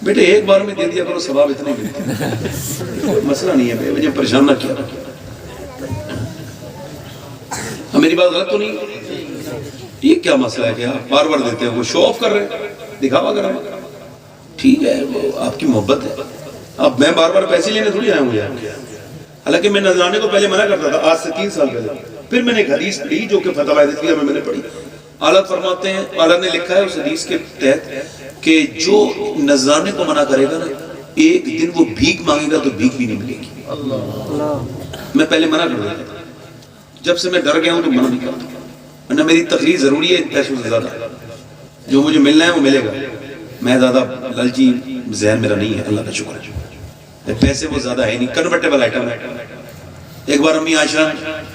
بیٹے ایک بار میں دے دیا کرو ثواب اتنے ملتے، مسئلہ نہیں ہے، مجھے پریشان نہ کیا. میری بات غلط تو نہیں؟ یہ کیا مسئلہ ہے کہ آپ بار بار دیتے ہیں؟ وہ شو آف کر رہے ہیں، دکھاوا کر رہے ہیں. ٹھیک ہے، وہ آپ کی محبت ہے. اب میں بار بار پیسے لینے تھوڑی آیا ہوں. حالانکہ میں نذرانے کو پہلے منع کرتا تھا، آج سے 3 سال پہلے. پھر میں نے ایک حدیث پڑھی جو کہ فتح حدیثیہ میں نے پڑھی. اعلیٰ فرماتے ہیں، اعلیٰ نے لکھا ہے اس حدیث کے تحت کہ جو نذرانے کو منع کرے گا نا، ایک دن وہ بھیک مانگے گا تو بھیک بھی نہیں ملے گی. میں پہلے منع کر دیتا تھا، جب سے میں ڈر گیا ہوں تو منع نہیں کرتا. ورنہ میری تقریر ضروری ہے پیسوں سے زیادہ. جو مجھے ملنا ہے وہ ملے گا. میں زیادہ لالچی ذہن میرا نہیں ہے، اللہ کا شکر ہے. پیسے وہ زیادہ ہے نہیں، کنورٹیبل آئٹم ہے. ایک بار امی عائشہ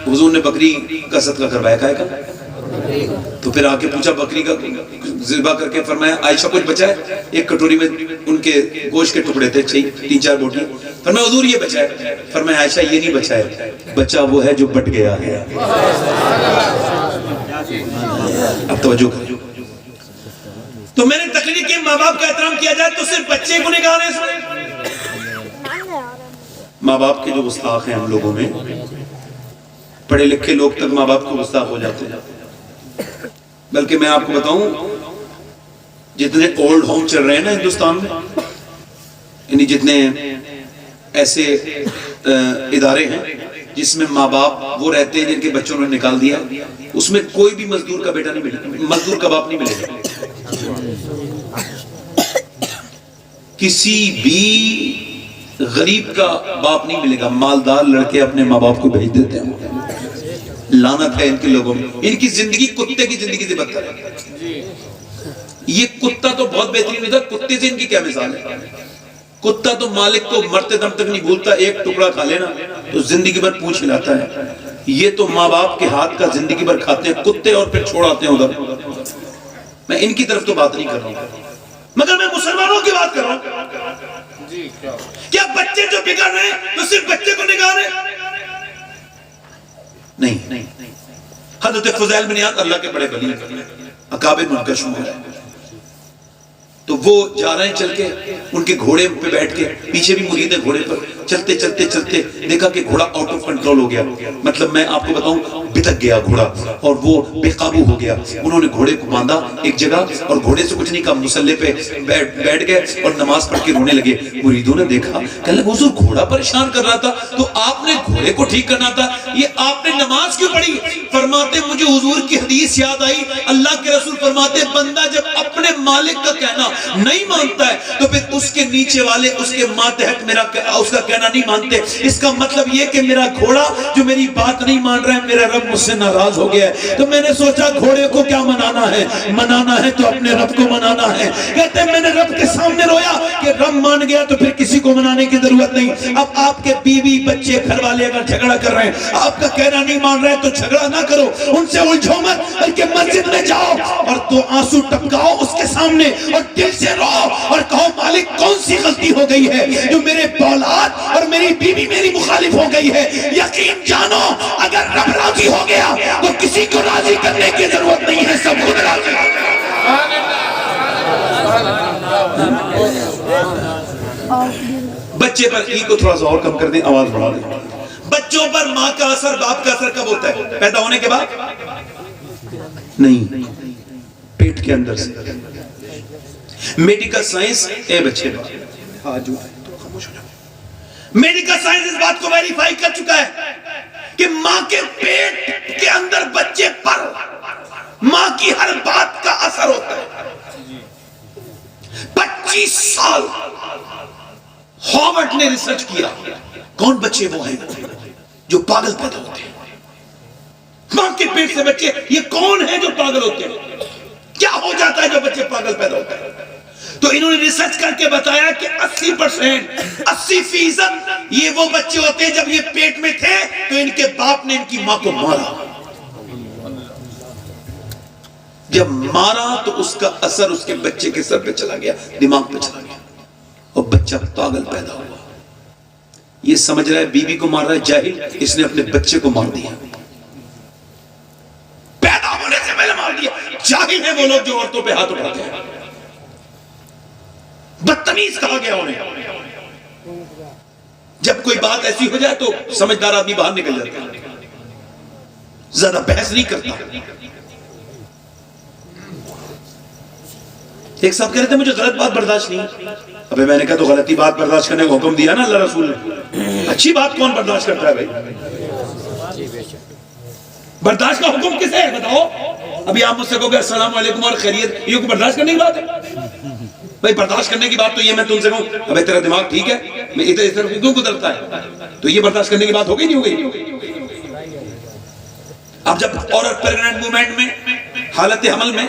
حضور نے بکری کا صدقہ کروایا، کہا کا تو پھر آ کے پوچھا بکری کا ذبح کر کے، فرمایا عائشہ کچھ بچا ہے؟ ایک کٹوری میں ان کے گوشت کے ٹکڑے تھے 3-4 بوٹی. فرمایا حضور یہ بچا ہے. فرمایا عائشہ یہ نہیں بچا ہے، بچہ وہ ہے جو بٹ گیا ہے. اب توجہ کریں. تو میں نے تقریر کی ماں باپ کا احترام کیا جائے تو صرف بچے کو نگاہ رہے اس میں. ماں باپ کے جو گستاخ ہیں ہم لوگوں میں، پڑھے لکھے لوگ تک ماں باپ کو گستاخ ہو جاتے ہیں. بلکہ میں آپ کو بتاؤں، جتنے اولڈ ہوم چل رہے ہیں نا ہندوستان میں، یعنی جتنے ایسے ادارے ہیں جس میں ماں باپ وہ رہتے ہیں جن کے بچوں نے نکال دیا، اس میں کوئی بھی مزدور کا بیٹا نہیں ملے گا، مزدور کا باپ نہیں ملے گا. کسی بھی غریب کا باپ نہیں ملے گا. مالدار لڑکے اپنے ماں باپ کو بھیج دیتے ہیں. لعنت ہے ان کے لوگوں میں. ان کی زندگی کتے کی زندگی سے بدتر ہے. یہ کتا تو بہت بہترین ہوتا ہے، کتے سے ان کی کیا مثال ہے. کتا تو مالک کو مرتے دم تک نہیں بھولتا، ایک ٹکڑا کھا لینا تو زندگی بھر پوچھ ہلاتا ہے. یہ تو ماں باپ کے ہاتھ کا زندگی بھر کھاتے ہیں کتے اور پھر چھوڑ آتے ہیں ادھر. میں ان کی طرف تو بات نہیں کر رہا ہوں، مگر میں مسلمانوں کی بات کر رہا ہوں. کیا بچے جو بگڑ رہے ہیں تو صرف بچے کو نگاہ رہے ہیں؟ نہیں. حضرت فضیل بن عیاض اللہ کے بڑے ولی اکابر ان کا شمار ہے. تو وہ جا رہے ہیں چل کے، ان کے گھوڑے پہ بیٹھ کے، پیچھے بھی مرید ہے گھوڑے پر، چلتے چلتے چلتے دیکھا کہ گھوڑا آؤٹ آف کنٹرول ہو گیا. مطلب میں آپ کو بتاؤں بتک گیا گھوڑا اور وہ بے قابو ہو گیا. انہوں نے گھوڑے کو باندھا ایک جگہ اور گھوڑے سے کچھ نہیں کہا، مصلی پہ بیٹھ گئے اور نماز پڑھ کے رونے لگے. مریدوں نے دیکھا، کہنے لگے حضور گھوڑا پریشان کر رہا تھا تو آپ نے گھوڑے کو ٹھیک کرنا تھا، یہ آپ نے نماز کیوں پڑھی؟ فرماتے مجھے حضور کی حدیث یاد آئی، اللہ کے رسول فرماتے بندہ جب اپنے مالک کا کہنا نہیں مانتا ہے تو پھر اس کے نیچے والے اس کے ماتحت میرا اس کا کہنا نہیں مانتے. اس کا مطلب یہ کہ میرا گھوڑا جو میری بات نہیں مان رہا ہے، میرا رب مجھ سے ناراض ہو گیا ہے. تو میں نے سوچا گھوڑے کو کیا منانا ہے، منانا ہے تو اپنے رب کو منانا ہے. کہتے ہیں میں نے رب کے سامنے رویا کہ رب مان گیا تو پھر کسی کو منانے کی ضرورت نہیں. اب آپ کے بیوی بچے گھر والے اگر جھگڑا کر رہے ہیں، آپ کا کہنا نہیں مان رہے تو جھگڑا نہ کرو، ان سے الجھو مت، بلکہ مسجد میں جاؤ اور 2 آنسو ٹپکاؤ اس کے سامنے اور دل سے رو اور کہو مالک کون سی غلطی ہو گئی ہے جو میرے اولاد اور میری بیوی میری مخالف ہو گئی ہے. یقین جانو اگر رب راضی ہو گیا تو کسی کو راضی کرنے کی ضرورت نہیں ہے، سب خود راضی ہو گیا. بچے پر ای کو تھوڑا سا اور کم کر دیں، آواز بڑھا دیں. بچوں پر ماں کا اثر باپ کا اثر کب ہوتا ہے؟ پیدا ہونے کے بعد نہیں، پیٹ کے اندر سے. میڈیکل سائنس اے بچے میڈیکل سائنس اس بات کو ویریفائی کر چکا ہے کہ ماں کے پیٹ کے اندر بچے پر ماں کی ہر بات کا اثر ہوتا ہے۔ 25 سال ہارورڈ نے ریسرچ کیا کون بچے وہ ہیں جو پاگل پیدا ہوتے ہیں، ماں کے پیٹ سے بچے یہ کون ہیں جو پاگل ہوتے ہیں، کیا ہو جاتا ہے جو بچے پاگل پیدا ہوتے ہیں۔ تو انہوں نے ریسرچ کر کے بتایا کہ 80% یہ وہ بچے ہوتے ہیں جب یہ پیٹ میں تھے تو ان کے باپ نے ان کی ماں کو مارا، جب مارا تو اس کا اثر اس کے بچے کے سر پہ چلا گیا، دماغ پہ چلا گیا اور بچہ پاگل پیدا ہوا۔ یہ سمجھ رہا ہے بیوی کو مار رہا ہے، جاہل، اس نے اپنے بچے کو مار دیا، پیدا ہونے سے پہلے مار دیا۔ جاہل ہیں وہ لوگ جو عورتوں پہ ہاتھ اٹھاتے ہیں، بدتمیز کہا گیا انہیں۔ جب کوئی بات ایسی ہو جائے تو سمجھدار آدمی باہر نکل جاتا ہے، زیادہ بحث نہیں کرتا۔ ایک صاحب کہہ رہے تھے مجھے غلط بات برداشت نہیں، ابھی میں نے کہا تو غلطی بات برداشت کرنے کا حکم دیا نا اللہ رسول نے، اچھی بات کون برداشت کرتا ہے بھائی؟ برداشت کا حکم کسے ہے بتاؤ؟ ابھی آپ مجھ سے کہو گے السلام علیکم اور خیریت، یہ کوئی برداشت کرنے کی بات ہے؟ بھائی برداشت کرنے کی بات تو یہ میں تم سے کہوں ابھی تیرا دماغ ٹھیک ہے، میں ادھر کیوں گزرتا ہے، تو یہ برداشت کرنے کی بات ہو گئی نہیں ہو گئی؟ اب جب عورت پریگننٹ مومنٹ میں حالت حمل میں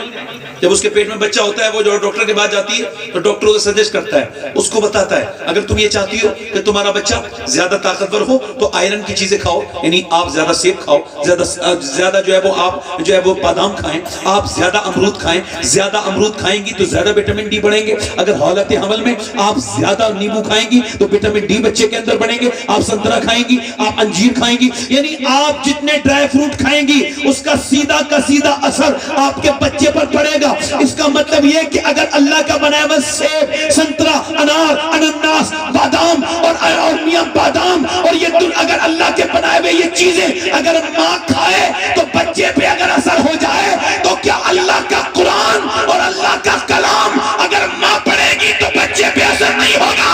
جب اس کے پیٹ میں بچہ ہوتا ہے وہ جو ڈاکٹر کے پاس جاتی ہے تو ڈاکٹر اسے سجیسٹ کرتا ہے، اس کو بتاتا ہے اگر تم یہ چاہتی ہو کہ تمہارا بچہ زیادہ طاقتور ہو تو آئرن کی چیزیں کھاؤ، یعنی آپ زیادہ سیب کھاؤ، زیادہ جو ہے وہ آپ جو ہے وہ بادام کھائیں، آپ زیادہ امرود کھائیں، زیادہ امرود کھائیں گی تو زیادہ وٹامن ڈی بڑھیں گے، اگر حالت حمل میں آپ زیادہ نیمبو کھائیں گی تو وٹامن ڈی بچے کے اندر بڑھیں گے، آپ سنترا کھائیں گی، آپ انجیر کھائیں گی، یعنی آپ جتنے ڈرائی فروٹ کھائیں گی اس کا سیدھا کا سیدھا اثر آپ کے بچے پر پڑے گا۔ اس کا مطلب یہ کہ اگر اللہ کا بنایا ہوا سیب، سنترا، انار، انناس، بادام اور میاں بادام اور یہ اگر اللہ کے بنائے ہوئے یہ چیزیں اگر ماں کھائے تو بچے پہ اگر اثر ہو جائے تو کیا اللہ کا قرآن اور اللہ کا کلام اگر ماں پڑھے گی تو بچے پہ اثر نہیں ہوگا؟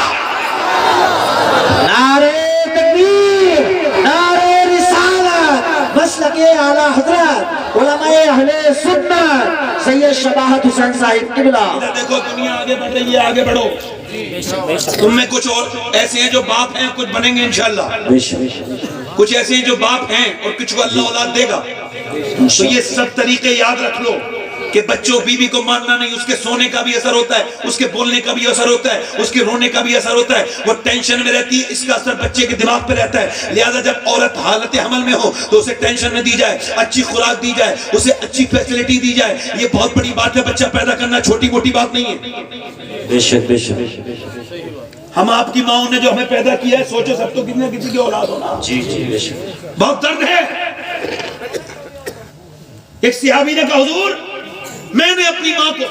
نعرہ تکبیر، نعرہ رسالت، مسلک اعلیٰ حضرت علماء اہل سنت سید شباہت حسین صاحب قبلہ۔ ادھر دیکھو دنیا آگے بڑھ رہی ہے، آگے بڑھو۔ تم میں کچھ اور ایسے ہیں جو باپ ہیں، کچھ بنیں گے انشاءاللہ، کچھ ایسے ہیں جو باپ ہیں اور کچھ کو اللہ اولاد دے گا۔ تو یہ سب طریقے یاد رکھ لو کہ بچوں بیوی کو ماننا نہیں، اس کے سونے کا بھی اثر ہوتا ہے، اس کے بولنے کا بھی اثر ہوتا ہے، اس کے رونے کا بھی اثر ہوتا ہے، وہ ٹینشن میں رہتی ہے، اس کا اثر بچے کے دماغ پہ رہتا ہے۔ لہذا جب عورت حالت حمل میں ہو تو اسے ٹینشن نہ دی جائے، اچھی خوراک دی جائے، اسے اچھی فیسلٹی دی جائے، یہ بہت بڑی بات ہے۔ بچہ پیدا کرنا چھوٹی موٹی بات نہیں ہے۔ بے شک بے شک ہم آپ کی ماں نے جو ہمیں پیدا کیا ہے، سوچو سب تو کتنے کسی کی اولاد ہونا، جی جی بے شک بہت درد ہے۔ ایک صحابی نے کہا حضور میں نے اپنی ماں کو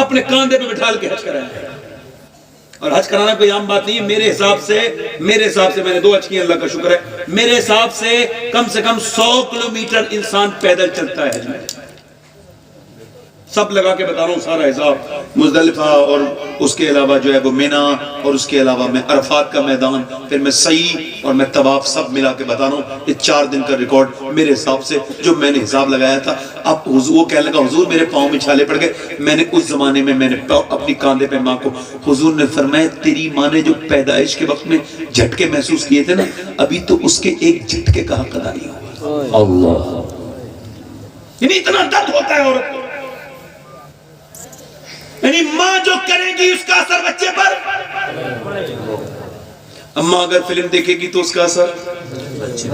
اپنے کاندھے پہ بٹھا کے حج کرایا، اور حج کرانا کوئی عام بات نہیں ہے۔ میرے حساب سے میں نے 2 حج کیے، اللہ کا شکر ہے، میرے حساب سے کم 100 کلومیٹر انسان پیدل چلتا ہے حج میں، سب لگا کے بتا رہا ہوں سارا حساب، مزدلفہ اور اس کے علاوہ جو ہے وہ مینا اور اس کے علاوہ میں عرفات کا میدان، پھر میں سعی اور میں طواف، سب ملا کے بتا رہا ہوں۔ یہ 4 دن کا ریکارڈ میرے حساب سے جو میں نے حساب لگایا تھا۔ اب وہ کہنے لگا حضور میرے پاؤں میں چھالے پڑ گئے، میں نے اس زمانے میں میں نے اپنی کاندھے پہ ماں کو، حضور نے فرمایا تیری ماں نے جو پیدائش کے وقت میں جھٹکے محسوس کیے تھے نا، ابھی تو اس کے ایک جھٹکے کا حق ادا نہیں ہوا۔ اللہ، یعنی اتنا درد ہوتا ہے عورت کو، یعنی ماں جو کرے گی اس کا اثر بچے پر۔ اماں اگر فلم دیکھے گی تو اس کا اثر،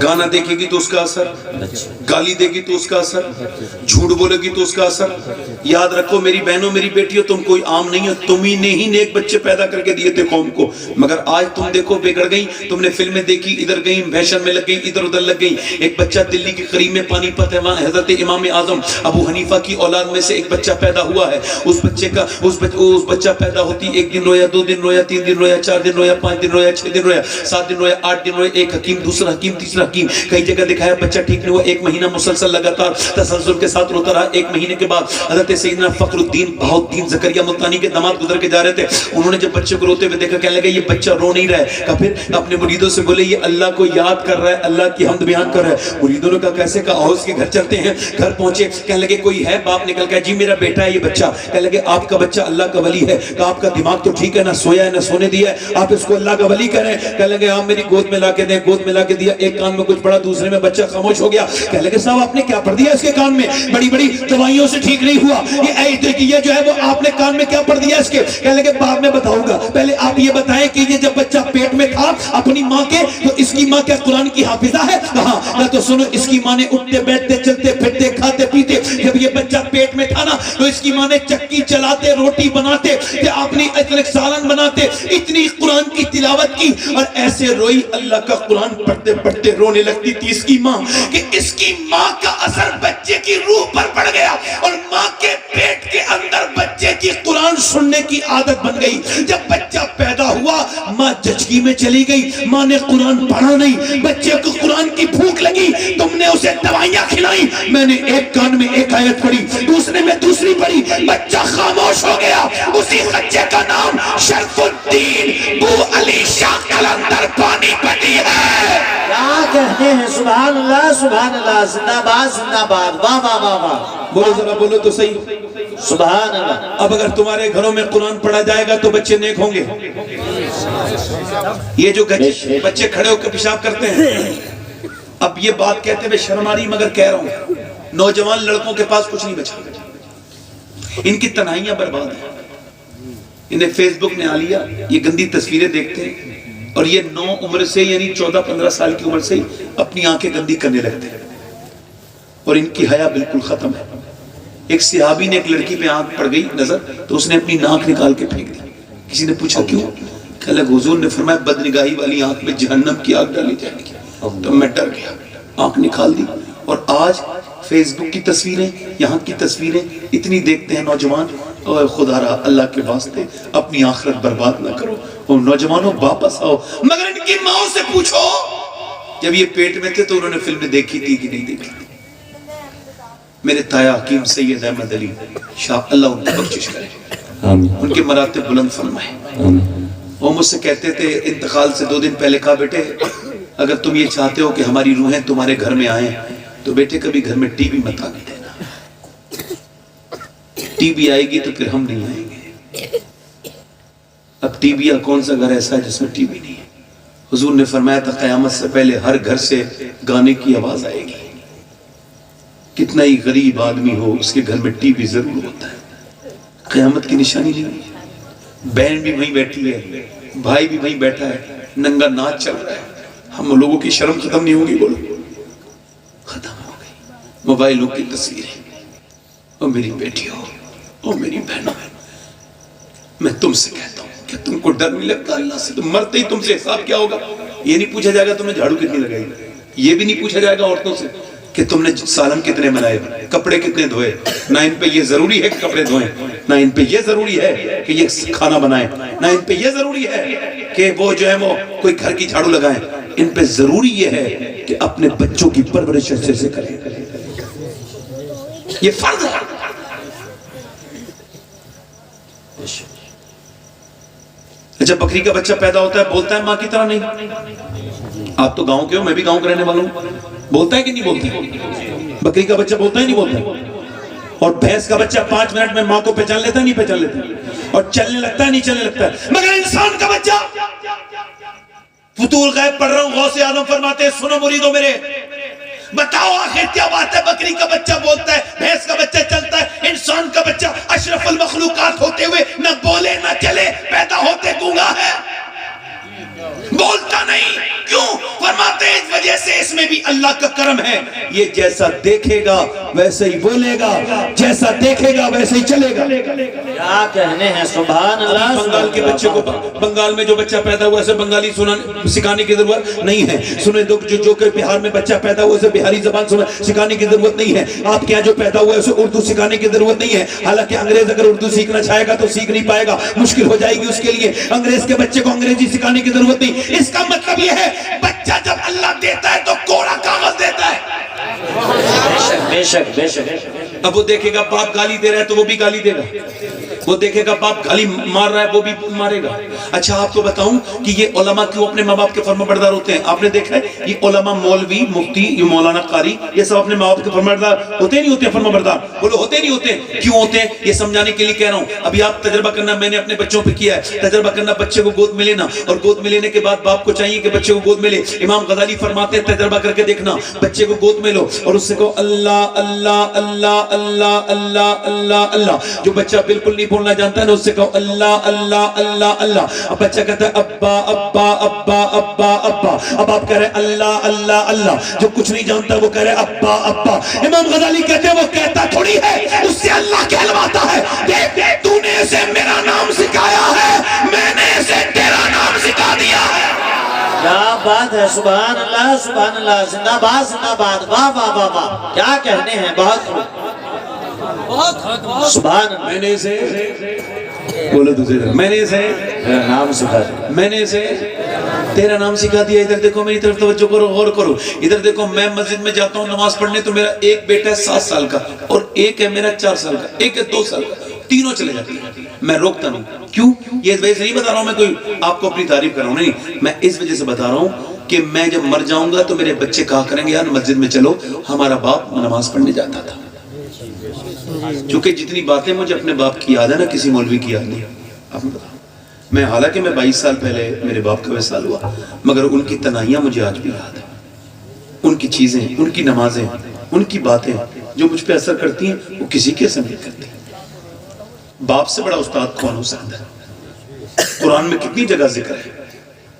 گانا دیکھے گی تو اس کا اثر، گالی دے گی تو اس کا اثر، جھوٹ بولے گی تو اس کا اثر۔ یاد رکھو میری بہنوں میری بیٹیوں، تم کوئی عام نہیں ہو، تم ہی نے ہی نیک بچے پیدا کر کے دیے تھے قوم کو، مگر آج تم دیکھو بگڑ گئی، تم نے فلمیں دیکھی، ادھر گئی فیشن میں لگ گئی، ادھر ادھر لگ گئی۔ ایک بچہ دلی کے قریب میں پانی پت ہے، وہاں حضرت امام اعظم ابو حنیفہ کی اولاد میں سے ایک بچہ پیدا ہوا ہے۔ اس بچہ پیدا ہوتی 1 دن رویا، 2 دن رویا، 3 دن رویا، 4 دن رویا، 5 دن رویا، 6 دن رویا، 7 دن رویا، 8 دن رویا۔ ایک حکیم دوسرا حکیم حکیم تیسرا حکیم. کئی جگہ دکھایا بچہ ٹھیک نہیں ہوا, 1 مہینہ مسلسل لگاتار تسلسل کے ساتھ روتا رہا. 1 مہینے کے بعد حضرت سیدنا فخر الدین بہاؤالدین زکریا ملتانی کے داماد گزر کے جا رہے تھے. انہوں نے جب بچے کو روتے ہوئے دیکھا, کہنے لگے یہ بچہ رو نہیں رہا ہے. کہا پھر اپنے مریدوں سے بولے یہ اللہ کو یاد کر رہا ہے, اللہ کی حمد بیان کر رہا ہے. مریدوں نے کہا کیسے؟ کہا آؤ اس کے گھر چلتے ہیں. گھر پہنچے, کہنے لگے کوئی ہے؟ باپ نکل گیا, جی میرا بیٹا ہے یہ بچہ. کہنے لگے آپ کا بچہ اللہ کا ولی ہے. کہا آپ کا دماغ تو ٹھیک ہے, نہ سویا ہے نہ سونے دیا ہے, آپ اس کو اللہ کا ولی کریں. کہنے لگے آپ میری گود میں لا کے دیں. گود میں لا کے دیا, ایک کان میں کچھ پڑا, دوسرے میں بچہ خاموش ہو گیا. کہنے لگے صاحب آپ نے کیا پڑھ دیا اس کے کان میں؟ بڑی بڑی دوائیوں سے ٹھیک نہیں ہوا, یہ جو ہے وہ آپ نے کان میں کیا پڑھ دیا اس کے؟ کہنے لگے بعد میں بتاؤں گا, پہلے آپ یہ بتائیں کہ یہ جب بچہ پیٹ میں تھا اپنی ماں کے, تو اس کی ماں کیا قرآن کی حافظہ ہے؟ کہاں. نہ تو سنو, اس کی ماں نے اٹھتے بیٹھتے چلتے پھرتے کھاتے پیتے, جب یہ بچہ پیٹ میں تھا نا تو اس کی ماں نے چکی چلاتے روٹی بناتے اپنی سالن بناتے, اتنی قرآن کی تلاوت کی اور ایسے روئی. اللہ کا قرآن پڑھتے پڑھتے رونے لگتی تھی اس کی ماں, کہ اس کی ماں کا اثر بچے کی روح پر پڑ گیا اور ماں کے پیٹ کے اندر بچے کی قرآن سننے کی عادت بن گئی. جب بچہ پیدا ہوا ماں جچگی میں چلی گئی, ماں نے قرآن پڑھا نہیں. بچے کو قرآن کی بھوک لگی, تم نے اسے دوائیاں کھلائی, میں نے ایک کان میں ایک آیت پڑھی, دوسرے میں دوسری پڑھی, بچہ خاموش ہو گیا. اسی بچے کا نام شرف الدین بو علی شاہ قلندر پانی پتی ہے. کیا کہتے ہیں؟ سبحان اللہ سبحان اللہ, زندہ باد زندہ باد, واہ واہ واہ واہ. بولو ذرا, بولو تو صحیح. سبحان اللہ. اب اگر تمہارے گھروں میں قرآن پڑھا جائے گا تو بچے نیک ہوں گے. یہ جو بچے کھڑے ہو کے پیشاب کرتے ہیں, اب یہ بات کہتے ہوئے شرم آ رہی, مگر کہہ رہا ہوں, نوجوان لڑکوں کے پاس کچھ نہیں بچا, ان کی تنہائیاں برباد ہیں. انہیں فیس بک نے آ لیا, یہ گندی تصویریں دیکھتے ہیں اور یہ 9 عمر سے یعنی 14-15 سال کی عمر سے اپنی آنکھیں گندی کرنے لگتے ہیں اور ان کی حیا بالکل ختم ہے. ایک صحابی نے ایک لڑکی پہ آنکھ پڑ گئی نظر, تو اس نے اپنی ناک نکال کے پھینک دی. کسی نے پوچھا کیوں؟ کہنے لگا حضور نے فرمایا بدنگاہی والی آنکھ میں جہنم کی آگ ڈالی جائے گی. تو میں ڈر گیا, آنکھ نکال دی. اور آج فیس بک کی تصویریں, یہاں کی تصویریں اتنی دیکھتے ہیں نوجوان. اور خدا رہا اللہ کے واسطے اپنی آخرت برباد نہ کرو, اور نوجوانوں واپس آؤ. مگر ان کی ماں سے پوچھو, جب یہ پیٹ میں تھے تو انہوں نے فلمیں دیکھی تھی کہ نہیں دیکھی تھی؟ میرے تایا حکیم سید احمد علی شاہ, اللہ ان کو بخشش کرے, ان کے مراتب بلند فرمائے. وہ مجھ سے کہتے تھے انتقال سے 2 دن پہلے, کہا بیٹے اگر تم یہ چاہتے ہو کہ ہماری روحیں تمہارے گھر میں آئیں تو بیٹے کبھی گھر میں ٹی وی مت آنے دینا. ٹی وی آئے گی تو پھر ہم نہیں آئیں گے. اب ٹی وی کون سا گھر ایسا ہے جس میں ٹی وی نہیں ہے؟ حضور نے فرمایا تھا قیامت سے پہلے ہر گھر سے گانے کی آواز آئے گی. کتنا ہی غریب آدمی ہو اس کے گھر میں ٹی وی ضرور ہوتا ہے. قیامت کی نشانی نہیں ہے. بہن بھی وہیں بیٹھی ہے, بھائی بھی وہیں بیٹھا ہے, ننگا ناچ چل رہا ہے. ہم لوگوں کی شرم ختم نہیں ہوگی؟ بولو, ختم ہو گئی. موبائلوں کی تصویریں. اور میری بیٹیوں اور میری بہنوں, میں تم سے کہتا ہوں کہ تم کو ڈر نہیں لگتا اللہ سے؟ تم مرتے ہی تم سے حساب کیا ہوگا؟ یہ نہیں پوچھا جائے گا تم نے جھاڑو کتنی لگائی, یہ بھی نہیں پوچھا جائے گا عورتوں سے کہ تم نے سالن کتنے بنائے, کپڑے کتنے دھوئے. نہ ان پہ یہ ضروری ہے کہ کپڑے دھوئیں, نہ ان پہ یہ ضروری ہے کہ یہ کھانا بنائیں, نہ ان پہ یہ ضروری ہے کہ وہ جو ہے وہ کوئی گھر کی جھاڑو لگائیں. ان پہ ضروری یہ ہے کہ اپنے بچوں کی پرورش اچھے سے کریں. یہ فرض ہے. جب بکری کا بچہ پیدا ہوتا ہے بولتا ہے ماں کی طرح نہیں؟ آپ تو گاؤں کے ہو, میں بھی گاؤں کا رہنے والا ہوں. بولتا ہے کہ نہیں بولتا؟ بکری کا بچہ بولتا ہے نہیں بولتا؟ اور بھینس کا بچہ 5 منٹ میں ماں کو پہچان لیتا ہے نہیں پہچان لیتا؟ اور چلنے لگتا ہے نہیں چلنے لگتا ہے؟ مگر انسان کا بچہ, فتور غیب پڑھ رہا ہوں, غوث اعظم فرماتے ہیں سنو مریدوں میرے, بتاؤ آخر کیا بات ہے؟ بکری کا بچہ بولتا ہے, بھینس کا بچہ چلتا ہے, انسان کا بچہ اشرف المخلوقات ہوتے ہوئے نہ بولے نہ چلے, پیدا ہوتے گونگا ہے, بولتا نہیں. کیوں؟ فرماتے ہیں اس وجہ سے اس میں بھی اللہ کا کرم ہے. یہ جیسا دیکھے گا ویسے ہی بولے گا, جیسا دیکھے گا ویسے ہی چلے گا. کیا کہنے ہیں, سبحان اللہ. بنگال کے بچے کو, بنگال میں جو بچہ پیدا ہوا اسے بنگالی سکھانے کی ضرورت نہیں ہے. سنیں جو کہ بہار میں بچہ پیدا ہوا اسے بہاری زبان سکھانے کی ضرورت نہیں ہے. آپ کے یہاں جو پیدا ہوا ہے اسے اردو سکھانے کی ضرورت نہیں ہے. حالانکہ انگریز اگر اردو سیکھنا چاہے گا تو سیکھ نہیں پائے گا, مشکل ہو جائے گی اس کے لیے. انگریز کے بچے کو انگریزی سکھانے کی ضرورت نہیں. اس کا مطلب یہ ہے جب اللہ دیتا ہے تو کوڑا کاغذ دیتا ہے. بے شک بے شک. اب وہ دیکھے گا باپ گالی دے رہا ہے تو وہ بھی گالی دے گا, وہ دیکھے گا باپ گالی مار رہا ہے وہ بھی مارے گا. اچھا آپ کو بتاؤں کہ یہ علماء کیوں اپنے ماں باپ کے فرمانبردار ہوتے ہیں؟ آپ نے دیکھا ہے یہ علماء, مولوی, مفتی, یہ مولانا, قاری, یہ سب اپنے ماں باپ کے فرمانبردار ہوتے نہیں ہوتے؟ فرمانبردار بولو ہوتے نہیں ہوتے. کیوں ہوتے ہیں یہ سمجھانے کے لیے کہہ رہا ہوں. ابھی آپ تجربہ کرنا, میں نے اپنے بچوں پہ کیا ہے تجربہ کرنا, بچے کو گود میں لینا, اور گود میں لینے کے بعد باپ کو چاہیے کہ بچے کو گود میں لے. امام غزالی فرماتے ہیں تجربہ کر کے دیکھنا, بچے کو گود میں لو اور اس سے کہو اللہ اللہ اللہ اللہ اللہ اللہ اللہ. جو بچہ بالکل نہیں بولنا جانتا ہے نا اس سے کہو اللہ اللہ اللہ اللہ. اب بچہ کہتا ہے ابا ابا ابا ابا ابا. اب آپ کہہ رہے اللہ اللہ اللہ. جو کچھ نہیں جانتا وہ کہہ رہے ابا ابا. امام غزالی کہتے ہیں وہ کہتا تھوڑی ہے, اس سے اللہ کہلواتا ہے. دیکھ تو نے اسے میرا نام سکھایا ہے, میں نے اسے تیرا نام سکھا دیا ہے. کیا بات ہے, سبحان اللہ سبحان اللہ, زندہ باد زندہ باد, واہ واہ واہ واہ, کیا کہنے ہیں, بہت سبحان اللہ. میں نے اسے بولو دوسری طرف, میں نے اسے میرا نام سکھا دیا. میں نے اسے تیرا نام سکھا دیا. ادھر دیکھو میری طرف توجہ کرو, غور کرو. ادھر دیکھو میں مسجد میں جاتا ہوں نماز پڑھنے تو میرا ایک بیٹا ہے 7 سال کا اور ایک ہے میرا 4 سال کا, ایک ہے 2 سال کا, تینوں چلے جاتے ہیں. میں روکتا نہیں. کیوں؟ یہ اس وجہ سے نہیں بتا رہا ہوں میں کوئی آپ کو اپنی تعریف کر رہا ہوں, نہیں, میں اس وجہ سے بتا رہا ہوں کہ میں جب مر جاؤں گا تو میرے بچے کہا کریں گے یار مسجد میں چلو, ہمارا باپ نماز پڑھنے جاتا تھا. چونکہ جتنی باتیں مجھے اپنے باپ کی یاد ہے نا کسی مولوی کی یاد نہیں. آپ بتاؤ, میں حالانکہ میں 22 سال پہلے میرے باپ کا وصال ہوا, مگر ان کی تنہائیاں مجھے آج بھی یاد ہیں. ان کی چیزیں, ان کی نمازیں, ان کی باتیں جو مجھ پہ اثر کرتی ہیں وہ کسی کے اثر نہیں کرتی. باپ سے بڑا استاد کون ہو سکتا ہے؟ قرآن میں کتنی جگہ ذکر ہے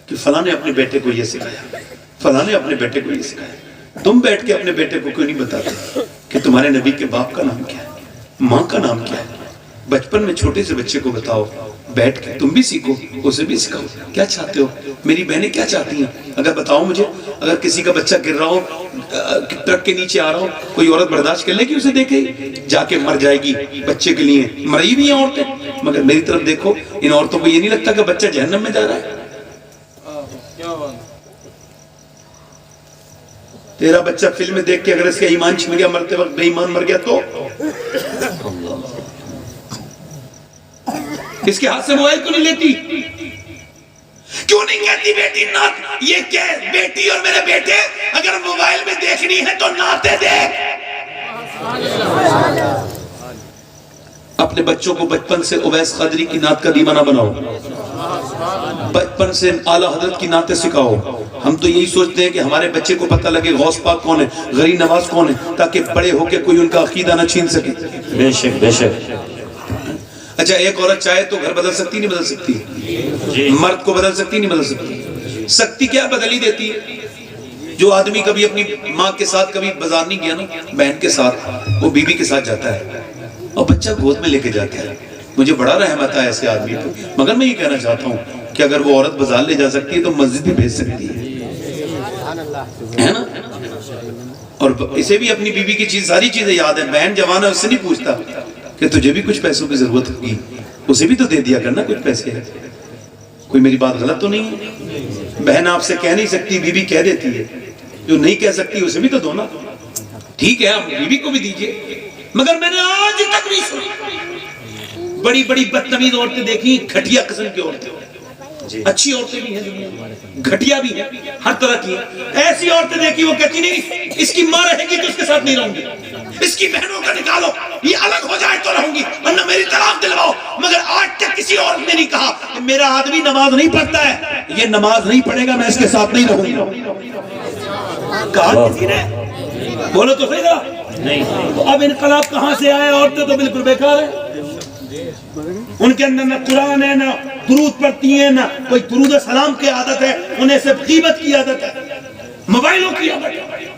کہ فلاں نے اپنے بیٹے کو یہ سکھایا, فلاں نے اپنے بیٹے کو یہ سکھایا. تم بیٹھ کے اپنے بیٹے کو کیوں نہیں بتاتے کہ تمہارے نبی کے باپ کا نام کیا ہے, ماں کا نام کیا ہے؟ بچپن میں چھوٹے سے بچے کو بتاؤ, بیٹھ کے تم بھی سیکھو, اسے بھی سکھاؤ. کیا چاہتے ہو؟ میری بہنیں کیا چاہتی ہیں؟ اگر بتاؤ مجھے, اگر کسی کا بچہ گر رہا ہو, ٹرک کے نیچے آ رہا ہو, کوئی عورت برداشت کر لے گی اسے دیکھے جا کے مر جائے گی بچے کے لیے؟ مری بھی ہیں عورتیں, مگر میری طرف دیکھو, ان عورتوں کو یہ نہیں لگتا کہ بچہ جہنم میں جا رہا ہے. تیرا بچہ فلم میں دیکھ کے اگر اس کا ایمان چھن گیا مرتے وقت بے ایمان مر گیا تو اس کے ہاتھ سے موبائل کیوں نہیں لیتی؟ کیوں نہیں کہتی بیٹی نعت یہ کہ بیٹی اور میرے بیٹے اگر موبائل میں دیکھنی ہے تو نعتیں دیکھ. اپنے بچوں کو بچپن سے اویس قادری کی نعت کا دیوانہ بناؤ, بچپن سے اعلیٰ حضرت کی نعتیں سکھاؤ. ہم تو یہی سوچتے ہیں کہ ہمارے بچے کو پتہ لگے غوث پاک کون ہے, غریب نواز کون ہے, تاکہ بڑے ہو کے کوئی ان کا عقیدہ نہ چھین سکے. بے شک بے شک. اچھا ایک عورت چاہے تو گھر بدل سکتی نہیں بدل سکتی؟ مرد کو بدل سکتی نہیں بدل سکتی؟ سکتی کیا بدل ہی دیتی ہے. جو آدمی کبھی اپنی ماں کے ساتھ کبھی بازار نہیں گیا نا, بہن کے ساتھ, وہ بیوی کے ساتھ جاتا ہے اور بچہ گود میں لے کے جاتا ہے. مجھے بڑا رحم آتا ہے ایسے آدمی کو. مگر میں یہ کہنا چاہتا ہوں کہ اگر وہ عورت بازار لے جا سکتی ہے تو مسجد بھی بھیج سکتی ہے نا. اور اسے بھی اپنی بیوی کی ساری چیزیں یاد ہیں. بہن جوان ہے, اس سے نہیں پوچھتا کہ تجھے بھی کچھ پیسوں کی ضرورت ہوگی, اسے بھی تو دے دیا کرنا کچھ پیسے. کوئی میری بات غلط تو نہیں ہے؟ بہن آپ سے کہہ نہیں سکتی, بیوی کہہ دیتی ہے. جو نہیں کہہ سکتی اسے بھی تو دو نا. ٹھیک ہے آپ بیوی کو بھی دیجئے, مگر میں نے آج تک نہیں سنی. بڑی بڑی بدتمیز عورتیں دیکھی, گھٹیا قسم کی عورتیں. اچھی عورتیں بھی ہیں دنیا میں, گھٹیا بھی ہیں, ہر طرح کی. ایسی عورتیں دیکھی وہ کہتی نہیں اس کی ماں رہے گی تو اس کے ساتھ نہیں رہوں گی, اس کی بہنوں کا نکالو, یہ الگ ہو جائے تو رہوں گی, ورنہ میری طلاق دلواؤ. مگر آج تک کسی عورت نے نہیں کہا کہ میرا آدمی نماز نہیں پڑھتا ہے, یہ نماز نہیں پڑھے گا, میں اس کے ساتھ نہیں رہوں گی. کہا کسی نے؟ بولو تو صحیح نہیں. تو اب انقلاب کہاں سے آئے؟ عورتیں تو بالکل بیکار ہیں. ان کے اندر نہ قرآن ہے, نہ درود پڑھتی ہیں, نہ کوئی درود سلام کی عادت ہے, انہیں صرف غیبت کی عادت ہے, موبائلوں کی عادت ہے.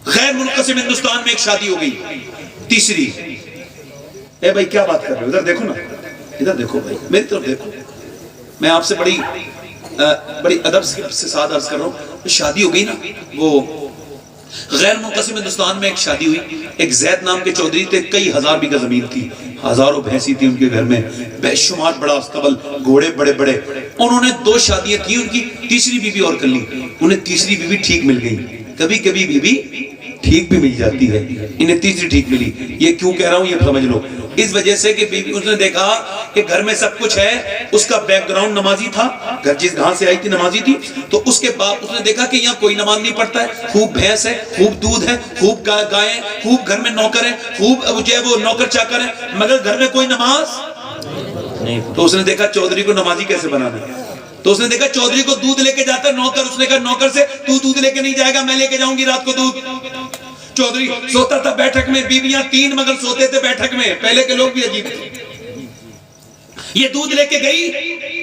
غیر منقسم ہندوستان میں ایک شادی ہو گئی, تیسری. اے بھائی کیا بات کر رہے ہو؟ ادھر دیکھو نا, ادھر دیکھو بھائی, میری طرف دیکھو. میں آپ سے بڑی ادب سے ساتھ عرض کر رہا ہوں. شادی ہو گئی نا, وہ غیر منقسم ہندوستان میں ایک شادی ہوئی. ایک زید نام کے چودھری تھے, کئی ہزار بیگھہ زمین تھی, ہزاروں بھینسی تھی ان کے گھر میں, بے شمار بڑا استبل, گھوڑے بڑے بڑے, انہوں نے 2 شادیاں کی, ان کی تیسری بیوی اور کر لی, انہیں تیسری بیوی ٹھیک مل گئی. کبھی کبھی بیوی ٹھیک بھی مل جاتی ہے, انہیں تیسری ٹھیک ملی. یہ کیوں کہہ رہا ہوں یہ سمجھ لو, اس وجہ سے کہ بیوی اس نے دیکھا کہ گھر میں سب کچھ ہے, اس کا بیک گراؤنڈ نمازی تھا, گھر جس گھر سے آئی تھی نمازی تھی, تو اس کے بعد اس نے دیکھا کہ یہاں کوئی نماز نہیں پڑھتا ہے, خوب بھینس ہے, خوب دودھ ہے, خوب گائے, خوب گھر میں نوکر ہے, خوب جو ہے وہ نوکر چاکر ہے, مگر گھر میں کوئی نماز نہیں. تو اس نے دیکھا چودھری کو نمازی کیسے بنانا ہے, تو اس نے دیکھا چودھری کو دودھ لے کے جاتا ہے نوکر, اس نے کہا نوکر سے تو دودھ لے کے نہیں جائے گا, میں لے کے جاؤں گی رات کو دودھ. چودھری سوتا تھا بیٹھک میں, بیویاں 3 مگر سوتے تھے بیٹھک میں, پہلے کے لوگ بھی عجیب تھے. یہ دودھ لے کے گئی,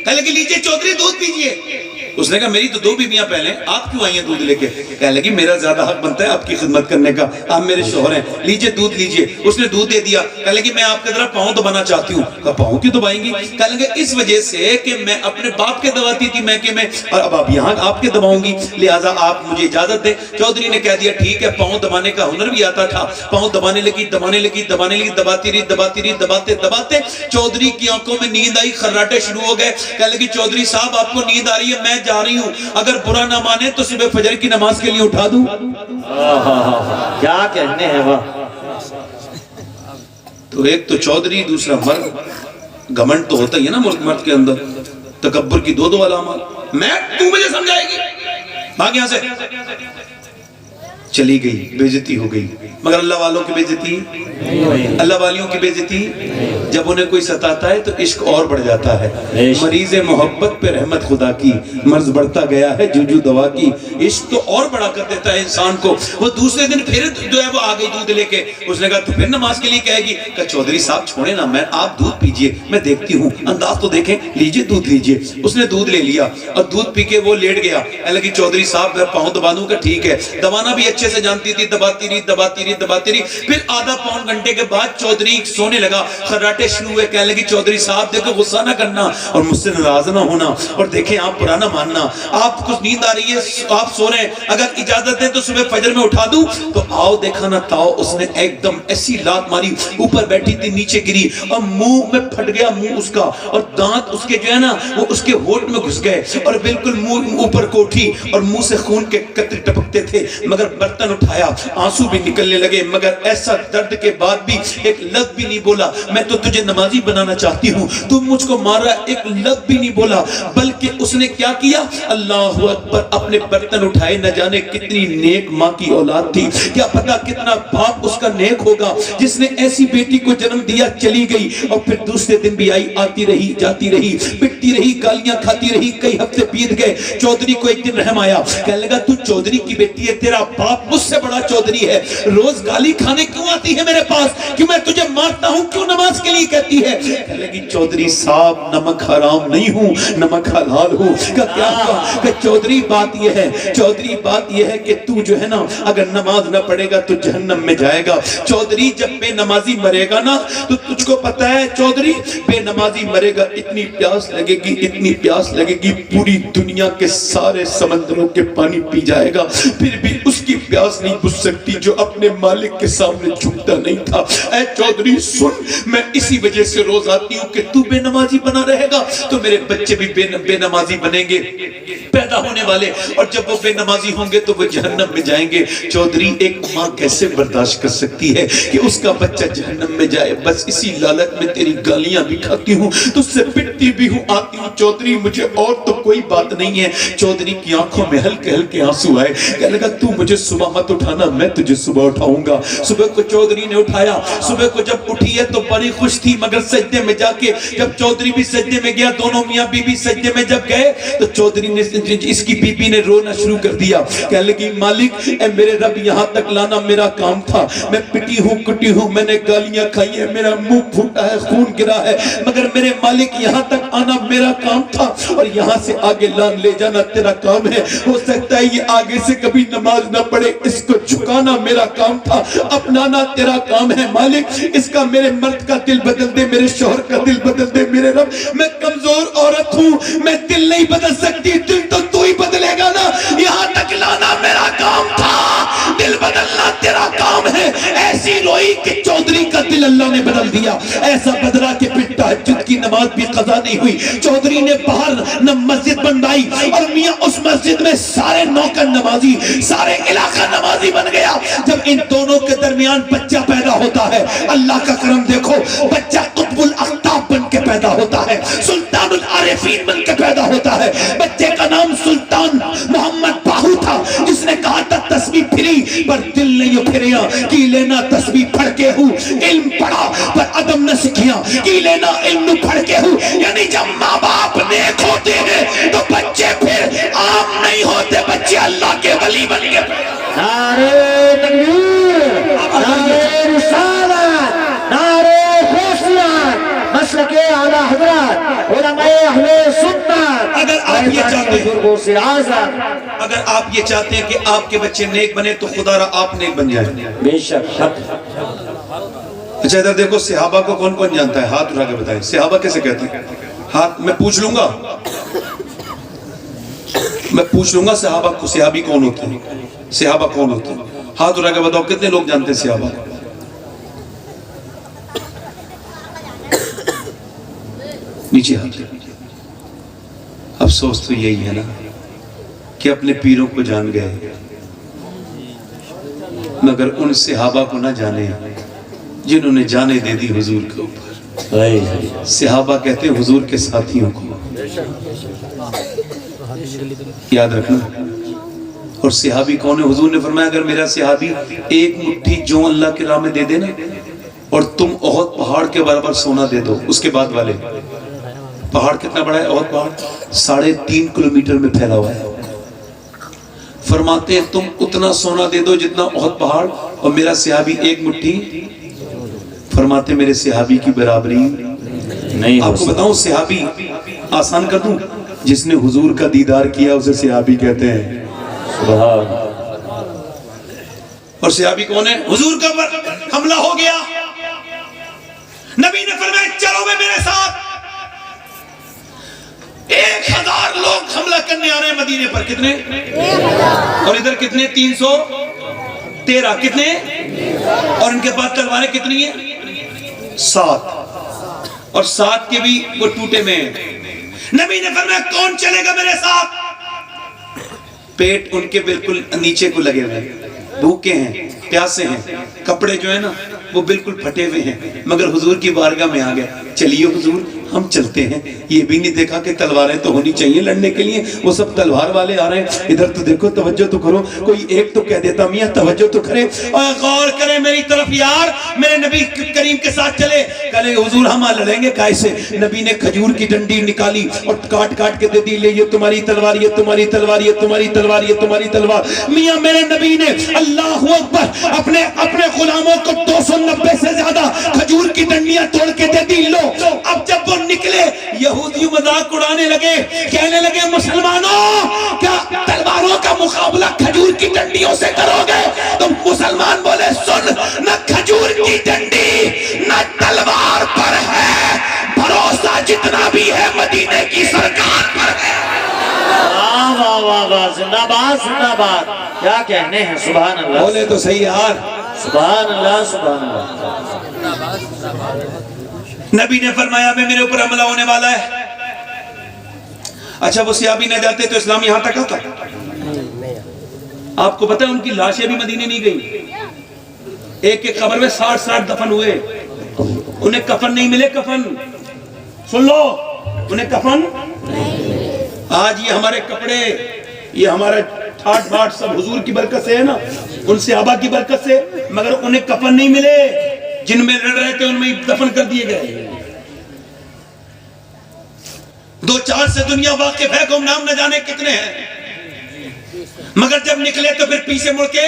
کہنے لگی لیجئے چودھری دودھ پیجئے. اس نے کہا میری تو 2 بیویاں پہلے, آپ کیوں آئی ہیں دودھ لے کے؟ کہنے لگی میرا زیادہ حق بنتا ہے آپ کی خدمت کرنے کا, آپ میرے شوہر ہیں, لیجئے دودھ لیجئے. اس نے دودھ دے دیا. کہنے لگی میں آپ کے ذرا پاؤں دبانا چاہتی ہوں. کہا پاؤں کیوں دبائیں گی؟ کہنے لگے اس وجہ سے کہ میں اپنے باپ کے دباتی تھی میکے میں, اور اب آپ یہاں آپ کے دباؤں گی, لہٰذا آپ مجھے اجازت دیں. چودھری نے کہہ دیا ٹھیک ہے, پاؤں دبانے کا ہنر بھی آتا تھا, پاؤں دبانے لگی, دباتی رہی, دباتے چودھری کی آنکھوں میں نیند آئی, خراٹے شروع ہو گئے. کہنے لگی چودھری صاحب آپ کو نیند آ رہی ہے, میں جا رہی ہوں, اگر برا نہ مانے تو صبح فجر کی نماز کے لیے اٹھا دوں. کیا کہنے ہیں واہ. تو ایک تو چودھری, دوسرا مرد. گھمنڈ تو ہوتا ہی ہے نا مرد کے اندر, تکبر کی 2 علامات. میں تو مجھے سمجھائے گی, بھاگ یہاں سے. چلی گئی, بے عزتی ہو گئی. مگر اللہ والوں کی بے عزتی, اللہ والیوں کی بے عزتی. جب انہیں کوئی ستاتا ہے تو عشق اور بڑھ جاتا ہے. مریض محبت پہ رحمت خدا کی, مرض بڑھتا گیا ہے جو دوا کی. عشق تو اور بڑا کر دیتا ہے انسان کو. وہ دوسرے دن پھر جو ہے وہ آ گئی دودھ لے کے. اس نے کہا تو پھر نماز کے لیے کہے گی. کہا چودھری صاحب چھوڑے نا, میں آپ دودھ پیجئے, میں دیکھتی ہوں, انداز تو دیکھیں, لیجئے دودھ لیجئے. اس نے دودھ لے لیا اور دودھ پی کے وہ لیٹ گیا. کہنے لگی چودھری صاحب میں پاؤں دبا دوں. کہ ٹھیک ہے. دبانا بھی اچھے سے جانتی تھی, دباتی رہی. پھر آدھا پون گھنٹے کے بعد چودھری سونے لگا, خراٹے شروع ہوئے. کہنے لگی چودھری صاحب دیکھو غصہ نہ کرنا اور مجھ سے ناراض نہ ہونا, اور دیکھیں آپ برا نہ ماننا, آپ کو نیند آ رہی ہے, آپ سو رہے ہیں, اگر اجازت دیں تو صبح فجر میں اٹھا دوں. تو آؤ دیکھا نہ تاؤ, اس نے ایک دم ایسی لات ماری, اوپر بیٹھی تھی نیچے گری, اور منہ میں پھٹ گیا منہ اس کا, اور دانت اس کے جو ہے نا وہ اس کے ہونٹ میں گھس گئے, اور بالکل منہ اوپر کو اٹھی, اور منہ سے خون کے قطرے ٹپکتے تھے. مگر برتن اٹھایا, آنسو بھی نکلنے لگے, مگر ایسا درد کے بعد بھی ایک لفظ بھی نہیں بولا. میں تو تجھے نمازی بنانا چاہتی ہوں, تم مجھ کو مار رہا, ایک لفظ بھی نہیں بولا. بلکہ اس نے کیا کیا, اللہ اکبر, اپنے برتن اٹھائے. نہ جانے کتنی نیک ماں کی اولاد تھی, کیا پتا کتنا باپ اس کا نیک ہوگا جس نے ایسی بیٹی کو جنم دیا. چلی گئی اور پھر دوسرے دن بھی آئی, آتی رہی, جاتی رہی, پٹتی رہی, گالیاں کھاتی رہی. کئی ہفتے بیت گئے. چودھری کو ایک دن رحم آیا, کہنے لگا تو چودھری کی بیٹی ہے, تیرا باپ مجھ سے بڑا چودھری ہے, روز گالی کھانے کیوں آتی ہے میرے پاس, کہ میں تجھے مارتا ہوں, کیوں نماز کے لیے کہتی ہے. کہنے لگی چودھری صاحب نمک حرام نہیں ہوں, نمک حلال ہوں. کہ کیا کہا, کہ چودھری بات یہ ہے, چودھری بات یہ ہے کہ تو جو ہے نا اگر نماز نہ پڑھے گا تو جہنم میں جائے گا. چودھری جب بے نمازی مرے گا نا تو تجھ کو پتہ ہے چودھری بے نمازی مرے گا, اتنی پیاس لگے گی, اتنی پیاس لگے گی, پوری دنیا کے سارے سمندروں کے پانی پی جائے گا, پھر بھی اس کی پیاس نہیں بجھ سکتی جو اپنے مالک کے سامنے جھکتا نہیں تھا. اے چودھری سن, میں اسی وجہ سے روز آتی ہوں کہ تو بے نمازی بنا رہے گا تو میرے بچے بھی بے نمازی بنیں گے پیدا ہونے والے, اور جب وہ بے نمازی ہوں گے تو وہ جہنم میں جائیں گے. چودھری ایک ماں کیسے برداشت کر سکتی ہے کہ اس کا بچہ جہنم میں جائے. بس اسی لالچ میں تیری گالیاں بھی کھاتی ہوں, تجھ سے پٹتی بھی ہوں, آتی ہوں. چودھری مجھے اور تو کوئی بات نہیں ہے. چودھری کی آنکھوں میں ہلکے ہلکے آنسو آئے. کہنے لگا تو مجھے صبح مت اٹھانا, میں تجھے صبح اٹھاؤں گا. صبح کو چودھری نے اٹھایا. صبح کو جب اٹھی ہے تو بڑی خوش تھی, مگر سجدے میں جا کے جب چودھری بھی سجدے میں گیا, دونوں میاں بی بی سجدے میں جب گئے تو چودھری نے, اس کی بی بی نے رونا شروع کر دیا. کہنے لگی مالک اے میرے رب, یہاں تک لانا میرا کام تھا, میں پٹی ہوں, کٹی ہوں, میں نے گالیاں کھائی ہیں, میرا منہ پھوٹا ہے, خون گرا ہے, مگر میرے مالک یہاں تک آنا میرا کام تھا, اور یہاں سے آگے لے جانا تیرا کام ہے. ہو سکتا ہے یہ آگے سے کبھی نماز نہ پڑھے, اس کو جھکانا میرا کام تھا, اپنانا تیرا کام ہے. مالک اس کا میرے مرد کا دل بدل دے, میرے شوہر کا دل بدل دے. میرے رب میں کمزور عورت ہوں, میں دل نہیں بدل سکتی, دل تو تو ہی بدلے گا نا. یہاں تک لانا میرا کام تھا, دل بدلنا تیرا کام ہے. ایسی روئی کہ چودھری کا دل اللہ نے بدل دیا. ایسا بدلا کہ پھر تہجد کی نماز بھی قضا نہیں ہوئی. چودھری نے باہر نہ مسجد بنوائی, اور میاں اس مسجد میں سارے نوکر نمازی, سارے علاقہ نمازی بن گیا. جب ان دونوں کے درمیان بچہ پیدا ہوتا ہے, اللہ کا کرم دیکھو, بچہ قطب الاقطاب بن کے پیدا ہوتا ہے, سلطان العارفین بن کے پیدا ہوتا ہے. بچے کا نام سلطان محمد باہو تھا, جس نے کہا تھا تسبیح پھری پر دل نہیں پھریا, کی لینا تسبیح پڑھ کے ہوں, علم پڑھا پر ادب نہ سکھیا, کی لینا علم نہ پڑھ کے ہوں. یعنی جب ماں باپ نیک ہوتے ہیں تو بچے پھر عام نہیں ہوتے, بچے اللہ کے ولی بن کے. نعرہ تکبیر, نعرہ رسالت, نعرہ خصوصیت, مسلک اعلیٰ حضرت علماء اہل سنت. اگر آپ یہ چاہتے ہیں, بزرگوں سے اعظم, اگر آپ یہ چاہتے ہیں کہ آپ کے بچے نیک بنے تو خدا را آپ نیک بن جائیں. بے شک. اچھا ادھر دیکھو, صحابہ کو کون کون جانتا ہے؟ ہاتھ اٹھا کے بتائیں, صحابہ کیسے کہتے ہیں؟ ہاتھ میں پوچھ لوں گا, میں پوچھ لوں گا صحابہ کو, صحابی کون ہوتے ہیں, صحابہ کون ہوتے ہیں؟ ہاتھ اٹھا کے بتاؤ کتنے لوگ جانتے ہیں صحابہ؟ نیچے ہاتھ. افسوس تو یہی ہے نا کہ اپنے پیروں کو جان گئے مگر ان صحابہ کو نہ جانے جنہوں نے جانے دے دی حضور کے اوپر. صحابہ کہتے ہیں حضور کے ساتھیوں کو, یاد رکھنا. اور صحابی کون ہے؟ حضور نے فرمایا اگر میرا صحابی ایک مٹھی جو اللہ کی راہ میں دے دے نا, اور تم احد پہاڑ کے برابر سونا دے دو. اس کے بعد والے پہاڑ کتنا بڑا ہے؟ احد پہاڑ 3.5 کلومیٹر میں پھیلا ہوا ہے. فرماتے ہیں تم اتنا سونا دے دو جتنا احد پہاڑ, اور میرا صحابی ایک مٹھی. فرماتے میرے صحابی کی برابری نہیں. آپ کو بتاؤں صحابی آسان کر دوں, جس نے حضور کا دیدار کیا اسے صحابی کہتے ہیں. سبحان. اور صحابی کون ہے؟ حضور کا حملہ ہو گیا, نبی نے فرمایا چلو میرے ساتھ. 1000 لوگ حملہ کرنے آ رہے ہیں مدینے پر. کتنے؟ اور ادھر کتنے؟ 313. کتنے؟ اور ان کے پاس تلواریں کتنی ہیں؟ 7. اور 7 کے بھی وہ ٹوٹے میں ہیں. نبی نے فرمایا کون چلے گا میرے ساتھ؟ پیٹ ان کے بالکل نیچے کو لگے ہوئے, بھوکے ہیں, پیاسے ہیں, کپڑے جو ہیں نا وہ بالکل پھٹے ہوئے ہیں, مگر حضور کی بارگاہ میں آ گئے. چلیے حضور ہم چلتے ہیں. یہ بھی نہیں دیکھا کہ تلواریں تو ہونی چاہیے لڑنے کے لیے, وہ سب تلوار والے آ رہے ہیں. ادھر تو دیکھو, توجہ تو کرو, کوئی ایک تو کہہ دیتا میاں توجہ تو کرے, اور غور کرے میری طرف یار. میرے نبی کریم کے ساتھ چلے, کہنے حضور ہم لڑیں گے کیسے؟ نبی نے کھجور کی ڈنڈی نکالی اور کاٹ کاٹ کے دے دی, لے یہ تمہاری تلوار, یہ تمہاری تلوار, یہ تمہاری تلوار, یہ تمہاری تلوار. میاں میرے نبی نے اللہ اکبر اپنے غلاموں کو 290 سے زیادہ کھجور کی ڈنڈیاں توڑ کے دے دی. لو اب جب وہ نکلے یہودی مذاق اڑانے لگے, کہنے لگے مسلمانوں کیا تلواروں کا مقابلہ کھجور کی ڈنڈیوں سے کرو گے؟ تو مسلمان بولے سن, نہ کھجور کی ڈنڈی نہ تلوار پر ہے, بھروسہ جتنا بھی ہے مدینے کی سرکار پر ہے. واہ واہ واہ واہ, زندہ باد زندہ باد, کیا کہنے ہیں. سبحان اللہ. بولے تو صحیح یار. سبحان اللہ سبحان اللہ. نبی نے فرمایا میں میرے اوپر حملہ ہونے والا ہے. اچھا وہ صحابی نہ جاتے تو اسلام یہاں تک آتا؟ آپ کو پتہ ہے ان کی لاشیں بھی مدینے نہیں گئی. ایک ایک قبر میں 60 دفن ہوئے, انہیں کفن نہیں ملے. کفن سن لو, انہیں کفن. آج یہ ہمارے کپڑے, یہ ہمارا ٹھاٹ باٹ سب حضور کی برکت سے ہے نا, ان صحابہ کی برکت سے, مگر انہیں کفن نہیں ملے. جن میں لڑ رہے تھے ان میں دفن کر دیے گئے. 2-4 سے دنیا واقف ہے, گم نام نہ جانے کتنے ہیں, مگر جب نکلے تو پھر پیچھے مڑ کے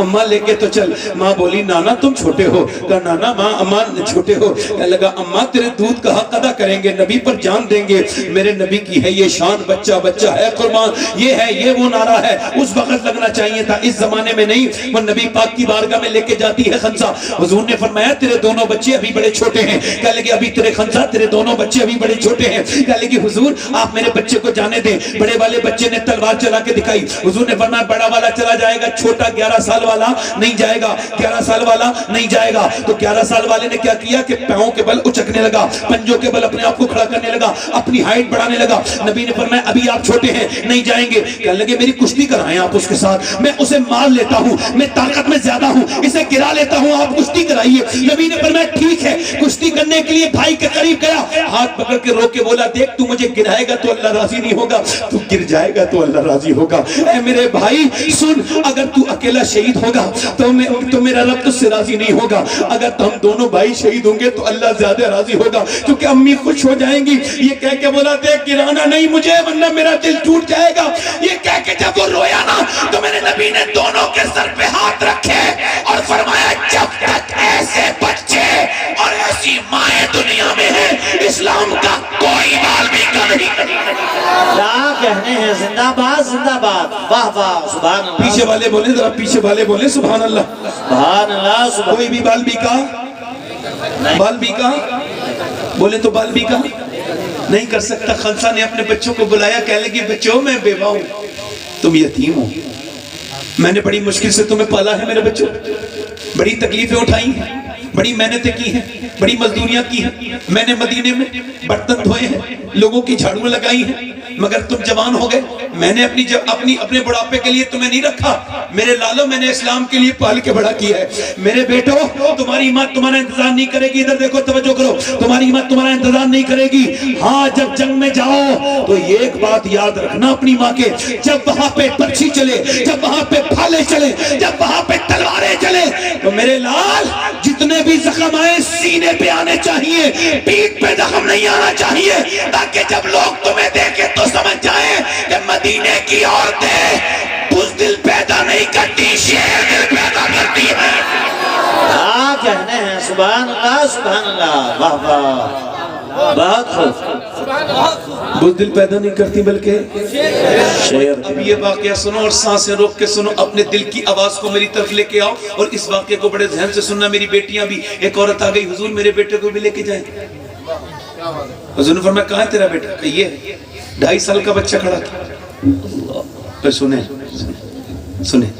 اماں لے کے تو چل۔ ماں بولی نانا تم چھوٹے ہو، کہا نانا ماں اماں چھوٹے ہو، کہنے لگا اماں تیرے دودھ کا حق ادا کریں گے، نبی پر جان دیں گے، میرے نبی کی ہے یہ شان، بچہ بچہ ہے قربان، یہ ہے یہ وہ نعرہ ہے۔ اس وقت لگنا چاہیے تھا، اس زمانے میں نہیں۔ وہ نبی پاک کی بارگاہ میں لے کے جاتی ہے خنسا، حضور نے فرمایا تیرے دونوں بچے ابھی بڑے چھوٹے ہیں، کہنے لگے ابھی تیرے خنسا تیرے دونوں بچے ابھی بڑے چھوٹے ہیں، کہنے لگے حضور آپ میرے بچے کو جانے دیں۔ بڑے والے بچے نے تلوار چلا کے دکھائی، حضور نے فرمایا بڑا والا چلا جائے گا، چھوٹا 11 سال والا نہیں جائے گا، 11 سال والا نہیں جائے گا۔ تو 11 سال والے نے کیا کیا کہ پاؤں کے بل اچکنے لگا، پنجوں کے بل اپنے آپ کو کھڑا کرنے لگا، اپنی ہائٹ بڑھانے لگا۔ نبی نے فرمایا ابھی آپ چھوٹے ہیں نہیں جائیں گے، کہنے لگے میری کشتی کرائیں آپ اس کے ساتھ، میں اسے مار لیتا ہوں، میں طاقت میں زیادہ ہوں، اسے گرا لیتا ہوں، آپ کشتی کرائیے۔ نبی نے فرمایا ٹھیک ہے۔ کشتی کرنے کے لیے بھائی کے قریب گیا، ہاتھ پکڑ کے روک کے بولا دیکھ تو مجھے گرائے گا تو اللہ راضی نہیں ہوگا، تو گر جائے گا تو اللہ راضی ہوگا۔ اے میرے بھائی سن، اگر تو اکیلا شہید ہوگا تو میرا رب تجھ سے راضی نہیں ہوگا، اگر ہم دونوں بھائی شہید ہوں گے تو اللہ زیادہ راضی ہوگا، کیونکہ امی خوش ہو جائیں گی۔ یہ کہہ کے بولا دیکھ گرانا نہیں مجھے ورنہ میرا دل ٹوٹ جائے گا۔ یہ کہہ کے جب وہ رویا نا تو میرے نبی نے دونوں کے سر پہ ہاتھ رکھے اور فرمایا جب تک ایسے بچے اور ایسی مائیں دنیا میں ہیں اسلام کا کوئی بال بھی نہیں کرے گا۔ کیا کہنے ہیں، زندہ باد زندہ باد، واہ واہ سبحان اللہ۔ پیچھے والے بولے ذرا، پیچھے والے بولے سبحان اللہ، سبحان اللہ سبحان کوئی بھی بال بھی کا بال بھی کا بولے تو بال بھی کا نہیں کر سکتا۔ خنسا نے اپنے بچوں کو بلایا، کہنے لگی بچوں میں بیوہ ہوں، تم یتیم ہو، میں نے بڑی مشکل سے تمہیں پالا ہے میرے بچوں، بڑی تکلیفیں اٹھائی ہیں، بڑی محنتیں کی ہیں، بڑی مزدوریاں کی ہیں، میں نے مدینے میں برتن دھوئے ہیں، لوگوں کی جھاڑو لگائی ہیں، مگر تم جوان ہو گئے، میں نے اپنے بڑھاپے کے لیے تمہیں نہیں رکھا، میرے لالوں میں نے اسلام کے لیے پال کے بڑا کیا ہے۔ میرے بیٹو تمہاری ماں تمہارا انتظار نہیں کرے گی، ادھر دیکھو توجہ کرو، تمہاری ماں تمہارا انتظار نہیں کرے گی، ہاں جب جنگ میں جاؤ تو یہ ایک بات یاد رکھنا اپنی ماں کے، جب وہاں پہ برچھی چلے، جب وہاں پہ بھالے چلے، جب وہاں پہ تلواریں چلے تو میرے لال جتنے بھی زخم آئے سینے پہ آنے چاہیے، پیٹ پہ زخم نہیں آنا چاہیے، تاکہ جب لوگ تمہیں دیکھیں تو سمجھ جائیں کہ مدینے کی عورتیں بزدل پیدا نہیں کرتی، شیر دل پیدا کرتی ہیں۔ کیا کہنے ہیں، سبحان اللہ سبحان اللہ، واہ واہ بہت خوب۔ بزدل پیدا نہیں کرتی بلکہ شیر۔ اب یہ واقعہ سنو اور سانسیں روک کے سنو، اپنے دل کی آواز کو میری طرف لے کے آؤ اور اس واقعے کو بڑے ذہن سے سننا۔ میری بیٹیاں بھی، ایک عورت آ گئی حضور میرے بیٹے کو بھی لے کے جائیں۔ حضور نے فرمایا کہاں ہے تیرا بیٹا؟ کہ یہ 2.5 سال کا بچہ کھڑا تھا۔ پھر سنیں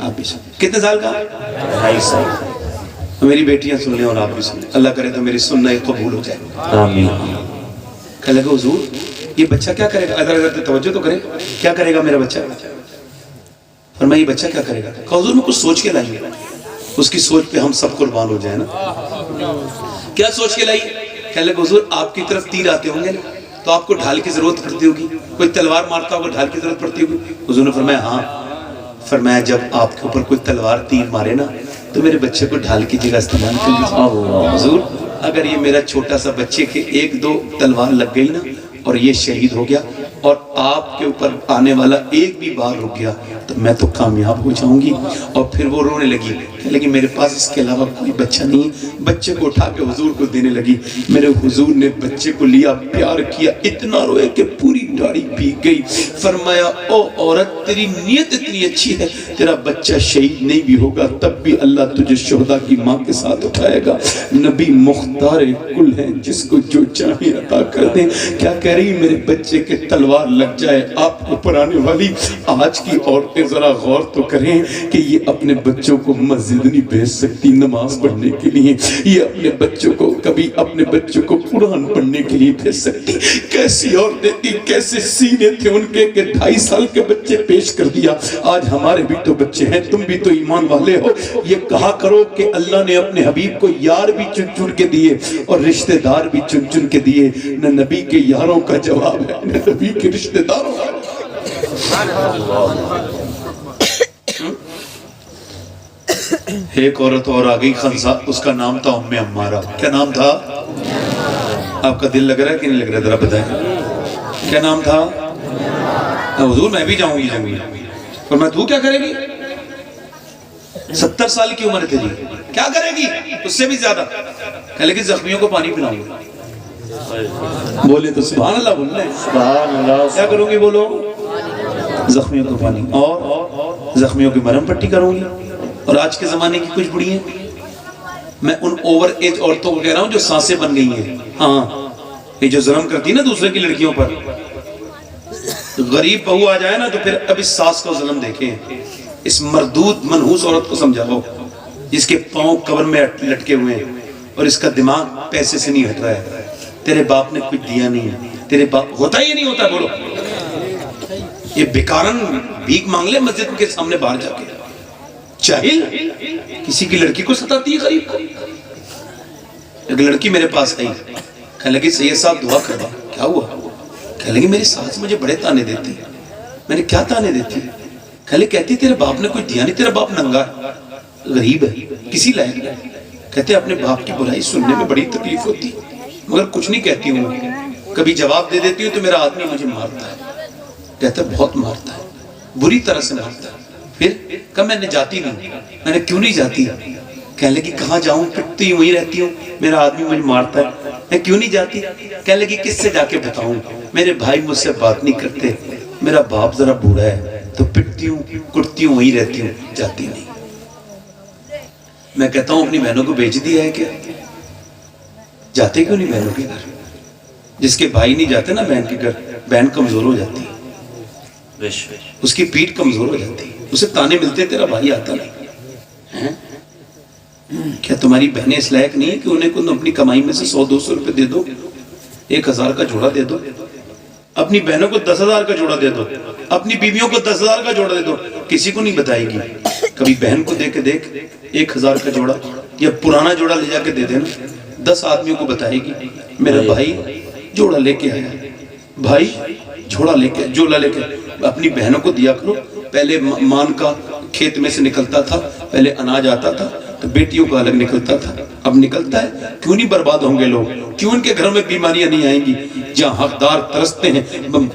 آپ بھی سنیں، کتنے سال کا؟ 2.5 سال۔ میری بیٹیاں سن لیں اور آپ بھی سنیں، اللہ کرے تو میری سننا قبول ہو جائے۔ آمین۔ کہنے لگا حضور یہ بچہ کیا کرے گا؟ ادھر توجہ تو کرے، کیا کرے گا میرا بچہ؟ فرمایا یہ بچہ کیا کرے گا؟ کہا حضور میں کچھ سوچ کے لائیں گے، اس کی سوچ پہ ہم سب قربان ہو جائیں نا۔ کیا سوچ کے لائی؟ کہنے لگا حضور آپ کی طرف تیر آتے ہوں گے نا تو آپ کو ڈھال کی ضرورت پڑتی ہوگی، کوئی تلوار مارتا ہوگا ڈھال کی ضرورت پڑتی ہوگی۔ حضور نے فرمایا ہاں۔ فرمایا جب آپ کے اوپر کوئی تلوار تیر مارے نا تو میرے بچے کو ڈھال کی جگہ استعمال کر لیجیے۔ حضور اگر یہ میرا چھوٹا سا بچے کے 1-2 تلوار لگ گئی نا اور یہ شہید ہو گیا اور آپ کے اوپر آنے والا ایک بھی بار رک گیا تو میں تو کامیاب ہو جاؤں گی۔ اور پھر وہ رونے لگی، کہنے لگی میرے پاس اس کے علاوہ کوئی بچہ نہیں۔ بچے کو اٹھا کے حضور کو دینے لگی، میرے حضور نے بچے کو لیا، پیار کیا، اتنا روئے کہ پوری داڑھی بھیگ گئی۔ فرمایا او عورت تیری نیت اتنی اچھی ہے، تیرا بچہ شہید نہیں بھی ہوگا تب بھی اللہ تجھے شہداء کی ماں کے ساتھ اٹھائے گا۔ نبی مختار کل ہیں، جس کو جو چاہے عطا کر دیں۔ کیا کہہ رہی میرے بچے کے تلوار لگ جائے آپ کو پرانے والی؟ آج کی عورتیں ذرا غور تو کریں کہ یہ اپنے بچوں کو مسجد نہیں بھیج سکتی نماز پڑھنے کے لیے، یہ اپنے بچوں کو کبھی اپنے بچوں کو قرآن پڑھنے کے لیے بھیج سکتی؟ کیسی عورتیں تھی، کیسے سینے تھے ان کے کہ 2.5 سال کے بچے پیش کر دیا۔ آج ہمارے بھی تو بچے ہیں، تم بھی تو ایمان والے ہو، یہ کہا کرو کہ اللہ نے اپنے حبیب کو یار بھی چن چن کے دیے اور رشتہ دار بھی چن چن کے دیے۔ نہ نبی کے یاروں کا جواب ہے نہ نبی کے رشتہ داروں کا۔ ایک عورت اور آ گئی خنسا، اس کا نام تھا ام عمارہ۔ کیا نام تھا؟ آپ کا دل لگ رہا ہے کہ نہیں لگ رہا؟ ذرا بتائیں کیا نام تھا؟ حضور میں بھی جاؤں گی جنگ میں۔ اور میں تو کیا کرے گی؟ 70 سال کی عمر ہے تیری، کیا کرے گی؟ اس سے بھی زیادہ. کہنے لگی زخمیوں کو پانی پلاؤں گی. بولے تو سبحان اللہ بول رہے ہیں. سبحان اللہ. کیا کروں گی بولو؟ زخمیوں کو پانی اور زخمیوں کی مرہم پٹی کروں گی. اور آج کے زمانے کی کچھ بڑی ہیں، میں ان اوور ایج عورتوں کو کہہ رہا ہوں جو سانسیں بن گئی ہیں. ہاں یہ جو ظلم کرتی نا دوسرے کی لڑکیوں پر، غریب بہو آ جائے نا تو پھر اب اس ساس کو ظلم دیکھیں. اس مردود منحوس عورت کو سمجھاؤ جس کے پاؤں قبر میں لٹکے ہوئے ہیں اور اس کا دماغ پیسے سے نہیں ہٹ رہا ہے. تیرے باپ نے کچھ دیا نہیں ہے، تیرے باپ ہوتا ہی نہیں ہوتا. بولو یہ بیکارن بھیک مانگ لے مسجد کے سامنے باہر جا کے. جاہل کسی کی لڑکی کو ستاتی ہے غریب کو. ایک لڑکی میرے پاس آئی، کہنے لگی سید صاحب دعا کروا. کیا ہوا؟ کہنے لگی میری ساس مجھے بڑے تانے دیتی. میں نے کیا تانے دیتی؟ کہنے کہتی تیرے باپ نے کچھ دیا نہیں، تیرا باپ ننگا ہے، غریب ہے، کسی لائق نہیں. کہتے اپنے باپ کی برائی سننے میں بڑی تکلیف ہوتی مگر کچھ نہیں کہتی ہوں. کبھی جواب دے دیتی ہوں تو میرا آدمی مجھے مارتا ہے. کہتا ہے بہت مارتا ہے، بری طرح سے مارتا ہے. پھر کہا میں نے جاتی نہیں. میں نے کیوں نہیں جاتی؟ کہنے لگی کہاں جاؤں، پٹتی وہیں رہتی ہوں، میرا آدمی مجھے مارتا ہے. میں کیوں نہیں جاتی؟ کہنے لگی کس سے جا کے بتاؤں، میرے بھائی مجھ سے بات نہیں کرتے، میرا باپ ذرا بوڑھا ہے تو پٹتی ہوں کٹتی ہوں وہیں رہتی ہوں، جاتی نہیں. میں کہتا ہوں اپنی بہنوں کو بیچ دیا ہے کیا؟ جاتے کیوں نہیں بہنوں کے گھر؟ جس کے بھائی نہیں جاتے نا بہن کے گھر، بہن کمزور ہو جاتی ہے، اس کی پیٹھ کمزور ہو جاتی ہے. اسے تانے ملتے تیرا بھائی آتا نہیں. کیا تمہاری بہنیں اس لائق نہیں ہے کہ انہیں کو اپنی کمائی میں سے 100-200 روپے دے دو، 1000 کا جوڑا دے دو؟ اپنی بہنوں کو 10,000 کا جوڑا دے دو، اپنی بیویوں کو 10,000 کا جوڑا دے دو. کسی کو نہیں بتائے گی. کبھی بہن کو دے کے دیکھ 1,000 کا جوڑا یا پرانا جوڑا لے جا کے دے دینا، 10 آدمیوں کو بتائے گی میرا بھائی جوڑا لے کے آیا، بھائی جوڑا لے کے، جوڑا لے کے. اپنی بہنوں کو دیا کرو. پہلے مان کا کھیت میں سے نکلتا تھا، پہلے اناج آتا تھا تو بیٹیوں کا الگ نکلتا تھا، اب نکلتا ہے. کیوں نہیں برباد ہوں گے لوگ؟ کیوں ان کے گھروں میں بیماریاں نہیں آئیں گی؟ جہاں حقدار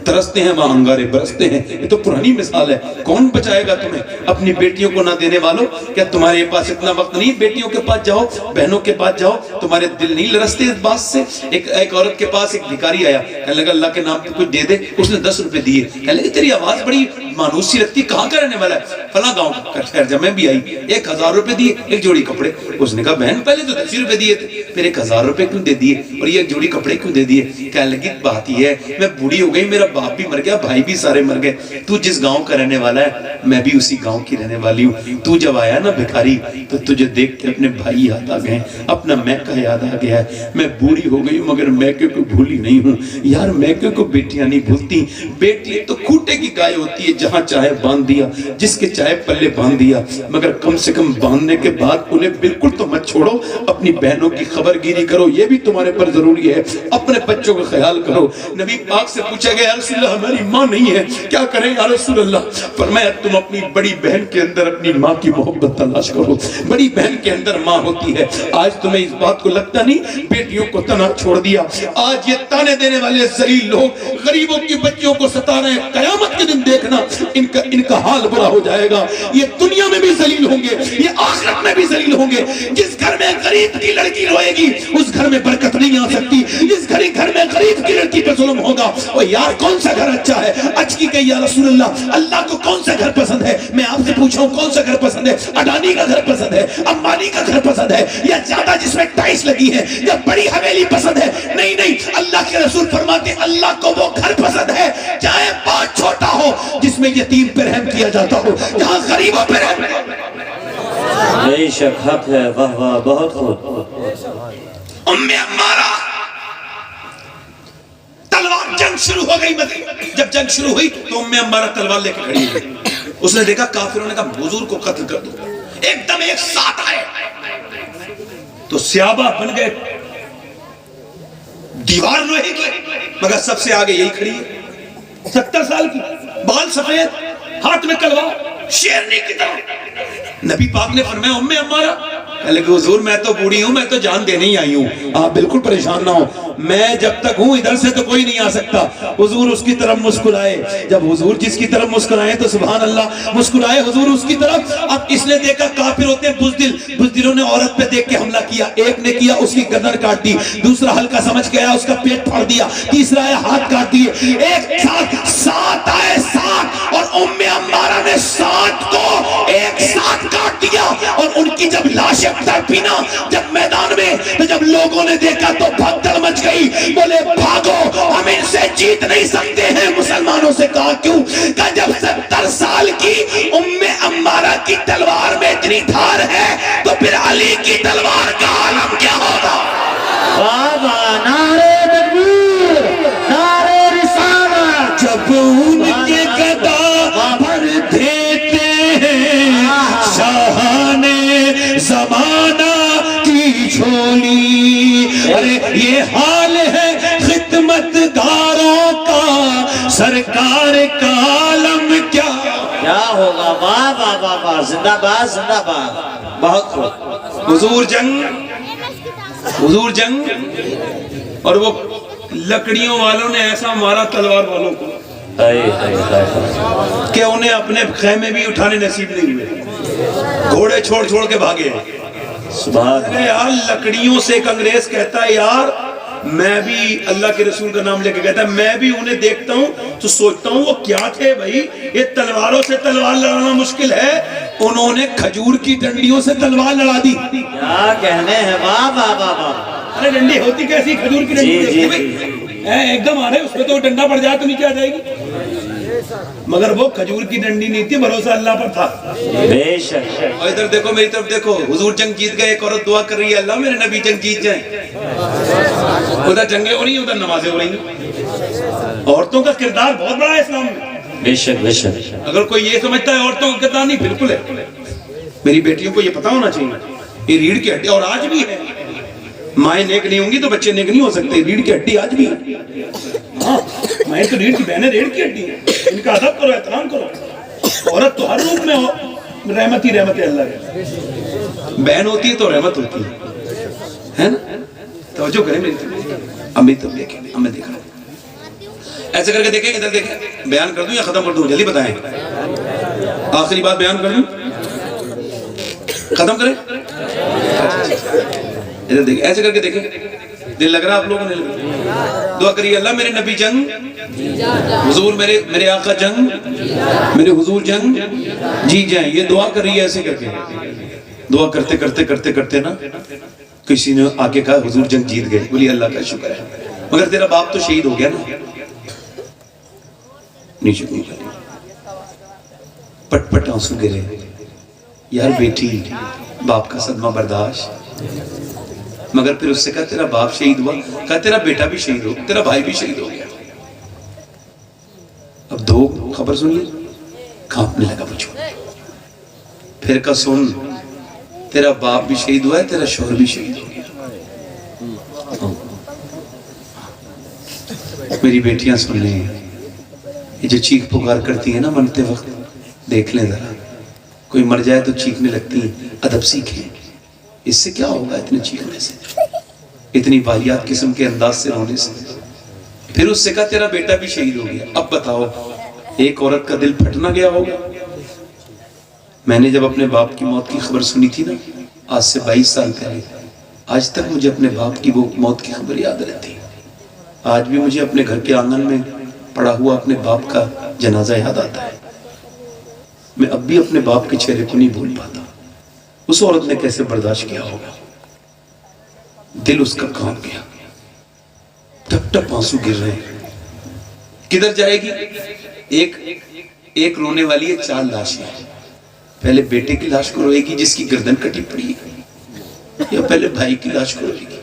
ترستے ہیں وہاں انگارے برستے ہیں. یہ تو پرانی مثال ہے. کون بچائے گا تمہیں اپنی بیٹیوں کو نہ دینے والوں؟ کیا تمہارے پاس اتنا وقت نہیں؟ بیٹیوں کے پاس جاؤ، بہنوں کے پاس جاؤ، تمہارے دل نہیں لرزتے اس بات سے؟ ایک عورت کے پاس ایک بھکاری آیا، کہنے لگا اللہ کے نام پہ کچھ دے دے. اس نے 10 روپے دیے. کہنے لگا تیری آواز بڑی مانوس سی لگتی، کہاں کا رہنے والا ہے؟ فلاں گاؤں کا. خیر جب میں بھی آئی 1,000 روپے دیے، ایک جوڑی کپڑے. اس نے کہا بہن پہلے تو 10 روپے دیے تھے، پھر 1,000 روپے کیوں دے دیے اور یہ ایک جوڑی کپڑے کیوں دے دیے؟ کہنے لگی بات یہ ہے میں بوڑھی ہو گئی، میرا باپ بھی مر گیا، بھائی بھی سارے مر گئے. تو جس گاؤں کا رہنے والا ہے میں بھی اسی گاؤں کی رہنے والی ہوں. تو جب آیا نا بھکاری تو تجھے دیکھ کے اپنے بھائی یاد آ گئے، اپنا میکا یاد آ گیا ہے. میں بوڑھی ہو گئی ہوں مگر میکے کو بھولی نہیں ہوں. یار میکے کو بیٹیاں نہیں بھولتی. بیٹی تو کھوٹے کی گائے ہوتی ہے، جہاں چاہے باندھ دیا، جس کے چاہے پلے باندھ دیا، مگر کم سے کم باندھنے کے بعد انہیں بالکل تو مت چھوڑو. اپنی بہنوں کی خبر گیری کرو، یہ بھی تمہارے پر ضروری ہے. اپنے بچوں کا خیال کرو. نبی پاک سے پوچھا گیا یا رسول اللہ ہماری ماں نہیں ہے، کیا کریں یا رسول اللہ؟ فرمایا تم اپنی بڑی بہن کے اندر اپنی ماں کی محبت تلاش کرو. بڑی بہن کے اندر ماں ہوتی ہے. آج تمہیں اس بات کو لگتا نہیں بیٹیوں کو تنہا چھوڑ دیا. آج یہ تانے دینے والے ذلیل لوگ غریبوں کی بچیوں کو ستا رہے ہیں. قیامت کے دن دیکھنا ان کا حال برا ہو جائے گا. یہ دنیا میں بھی ذلیل ہوں گے، یہ آخرت میں بھی ذلیل ہوں گے. جس گھر میں غریب کی لڑکی روئے گی اس گھر میں برکت نہیں آ سکتی. جس گھر میں غریب کی لڑکی پہ ظلم ہوگا، اور یار کون سا گھر اچھا ہے؟ اچ کی کہ یا رسول اللہ کو کون سا گھر پسند ہے؟ میں آپ سے پوچھا ہوں کون سا گھر پسند ہے؟ اڈانی کا گھر پسند ہے، امبانی کا گھر پسند ہے، یا زیادہ جس میں ٹائلس لگی ہے، یا بڑی حویلی پسند ہے؟ نہیں نہیں، اللہ کے رسول فرماتے ہیں اللہ کو وہ گھر پسند ہے چاہے بہت چھوٹا ہو، جس میں یتیم پہ رحم کیا جاتا ہو، جہاں غریبوں پہ رحم کیا جاتا ہو. بے شک حق ہے. واہ واہ بہت خوب. ام عمارہ تلوار، جنگ شروع ہو گئی. جب جنگ شروع ہوئی تو ام عمارہ تلوار لے کے کھڑی ہوئی. اس نے دیکھا کافروں نے کہا حضور کو قتل کر دو. ایک دم ایک ساتھ آئے تو صحابہ بن گئے دیوار لوہے کی، مگر سب سے آگے یہی کھڑی ہے 70 سال کی، بال سفید، ہاتھ میں تلوار، شیرنی کی طرح. نبی پاک نے فرمایا ام عمارہ. کہنے لگے حضور میں تو بوڑھی ہوں, میں تو جان دینے ہی آئی ہوں, آپ بالکل پریشان نہ ہو, میں جب تک ہوں ادھر سے تو کوئی نہیں آ سکتا. حضور اس کی طرف مسکرائے, جب حضور جس کی طرف مسکرائے تو سبحان اللہ مسکرائے حضور اس کی طرف. اب اس نے دیکھا کافر ہوتے ہیں بزدل, بزدلوں نے عورت پہ دیکھ کے حملہ کیا, ایک نے کیا اس کی گردن کاٹ دی, دوسرا ہلکا سمجھ کے آیا اس کا پیٹ پھاڑ دیا, تیسرا آیا ہاتھ کاٹ دیے, ایک ساتھ 7 آئے 7 اور ام عمارہ نے 7 کو ایک ساتھ کاٹ دیا. اور ان کی جب لاشیں تڑپی نا جب میدان میں, تو جب لوگوں نے دیکھا تو بھگدڑ مچ گئی, بولے بھاگو ہم ان سے جیت نہیں سکتے ہیں. مسلمانوں سے کہا کیوں؟ کہ جب 70 سال کی ام عمارہ کی تلوار میں اتنی دھار ہے تو پھر علی کی تلوار کا عالم کیا ہوگا؟ بابا نعرے تکبیر, نعرے رسالت. جب ان کے گدا بھر دیتے ہیں شاہان زمانہ کی جھولی, ارے یہ حال ہے خدمت گاروں کا, سرکار کا عالم کیا ہوگا؟ واہ واہ واہ واہ, زندہ باد زندہ باد. بہت خوب. حضور جنگ اور وہ لکڑیوں والوں نے ایسا مارا تلوار والوں کو کہ انہیں اپنے خیمے بھی اٹھانے نصیب نہیں ہوئے, گھوڑے چھوڑ چھوڑ کے بھاگے. یار لکڑیوں سے ایک انگریز کہتا ہے یار میں بھی اللہ کے رسول کا نام لے کے کہتا ہے میں بھی انہیں دیکھتا ہوں تو سوچتا ہوں وہ کیا تھے بھائی, یہ تلواروں سے تلوار لڑانا مشکل ہے, انہوں نے کھجور کی ڈنڈیوں سے تلوار لڑا دی. کیا کہنے ہیں, واہ واہ واہ واہ. ارے ڈنڈی ہوتی کیسی کھجور کی ڈنڈی, ایک دم آ رہے اس پہ تو ڈنڈا پڑ جائے تو نیچے آ جائے گی, مگر وہ کھجور کی ڈنڈی نہیں تھی, بھروسہ اللہ پر تھا. بے شک. اور ادھر دیکھو میری طرف دیکھو, حضور جنگ جیت گئے, ایک عورت دعا کر رہی ہے اللہ میرے نبی جنگ جیت جائیں. ادھر جنگیں ہو رہی ہیں ادھر نمازیں ہو رہی ہیں. عورتوں کا کردار بہت بڑا ہے اسلام میں. بے شک بے شک. اگر کوئی یہ سمجھتا ہے عورتوں کا کردار نہیں, بالکل ہے. میری بیٹیوں کو یہ پتا ہونا چاہیے یہ ریڑھ کی ہڈی, اور آج بھی ہے, مائیں نیک نہیں ہوں گی تو بچے نیک نہیں ہو سکتے. ریڑھ کی ہڈی آج بھی ہے. ہاں مائیں تو ریڑھ کی بہنیں ریڑھ کی ہڈی ہے, ان کا ادب کرو, احترام کرو. عورت تو ہر روپ میں ہو, رحمت ہی رحمت ہے اللہ ہے. بہن ہوتی ہے تو رحمت ہوتی ہے نا. توجہ کریں میری طرف, امی تب دیکھیں, ہمیں دیکھا ایسے کر کے دیکھیں, ادھر دیکھیں. بیان کر دوں یا ختم کر دوں, جلدی بتائیں, آخری بات بیان کر دوں, ختم کریں. ادھر دیکھیں, ایسے کر کے دیکھیں, دل لگ رہا آپ لوگوں نے؟ دعا کریے اللہ میرے نبی جنگ, حضور میرے آقا جنگ, میرے حضور جنگ جی جائیں. یہ دعا کر رہی ہے ایسے کر کے. دعا کرتے کرتے کرتے کرتے نا کسی نے آگے کہا حضور جنگ جیت گئے. بولی اللہ کا شکر ہے, مگر تیرا باپ تو شہید ہو گیا نا. نیچے کو پٹ پٹ آنسو گرے. یار بیٹی باپ کا صدمہ برداشت, مگر پھر اس سے کہا تیرا باپ شہید ہوا, کہا تیرا بیٹا بھی شہید ہو, تیرا بھائی بھی شہید ہو گیا. اب دو خبر سن لی, کانپنے لگا بچوں. پھر کہا سن, تیرا باپ بھی شہید ہوا ہے, تیرا شوہر بھی شہید ہو گیا. میری بیٹیاں سن لیں, یہ جو چیخ پکار کرتی ہیں نا مرتے وقت, دیکھ لیں ذرا, کوئی مر جائے تو چیخنے لگتی ہیں, ادب سیکھیں. اس سے کیا ہوگا اتنے چیخنے سے, اتنی واہیات قسم کے انداز سے رونے سے. پھر اس سے کہا تیرا بیٹا بھی شہید ہو گیا. اب بتاؤ ایک عورت کا دل پھٹ نہ گیا ہوگا؟ میں نے جب اپنے باپ کی موت کی خبر سنی تھی نا, آج سے 22 سال پہلے, آج تک مجھے اپنے باپ کی وہ موت کی خبر یاد رہتی. آج بھی مجھے اپنے گھر کے آنگن میں پڑا ہوا اپنے باپ کا جنازہ یاد آتا ہے. میں اب بھی اپنے باپ کے چہرے کو نہیں بھول پاتا. اس عورت نے کیسے برداشت کیا ہوگا, دل اس کا کانپ گیا, ٹپ ٹپ آنسو گر رہے ہیں. کدھر جائے گی؟ ایک رونے والی ہے, 4 لاشیں. پہلے بیٹے کی لاش کو روئے گی جس کی گردن کٹی پڑی ہے, یا پہلے بھائی کی لاش کو روئے گی,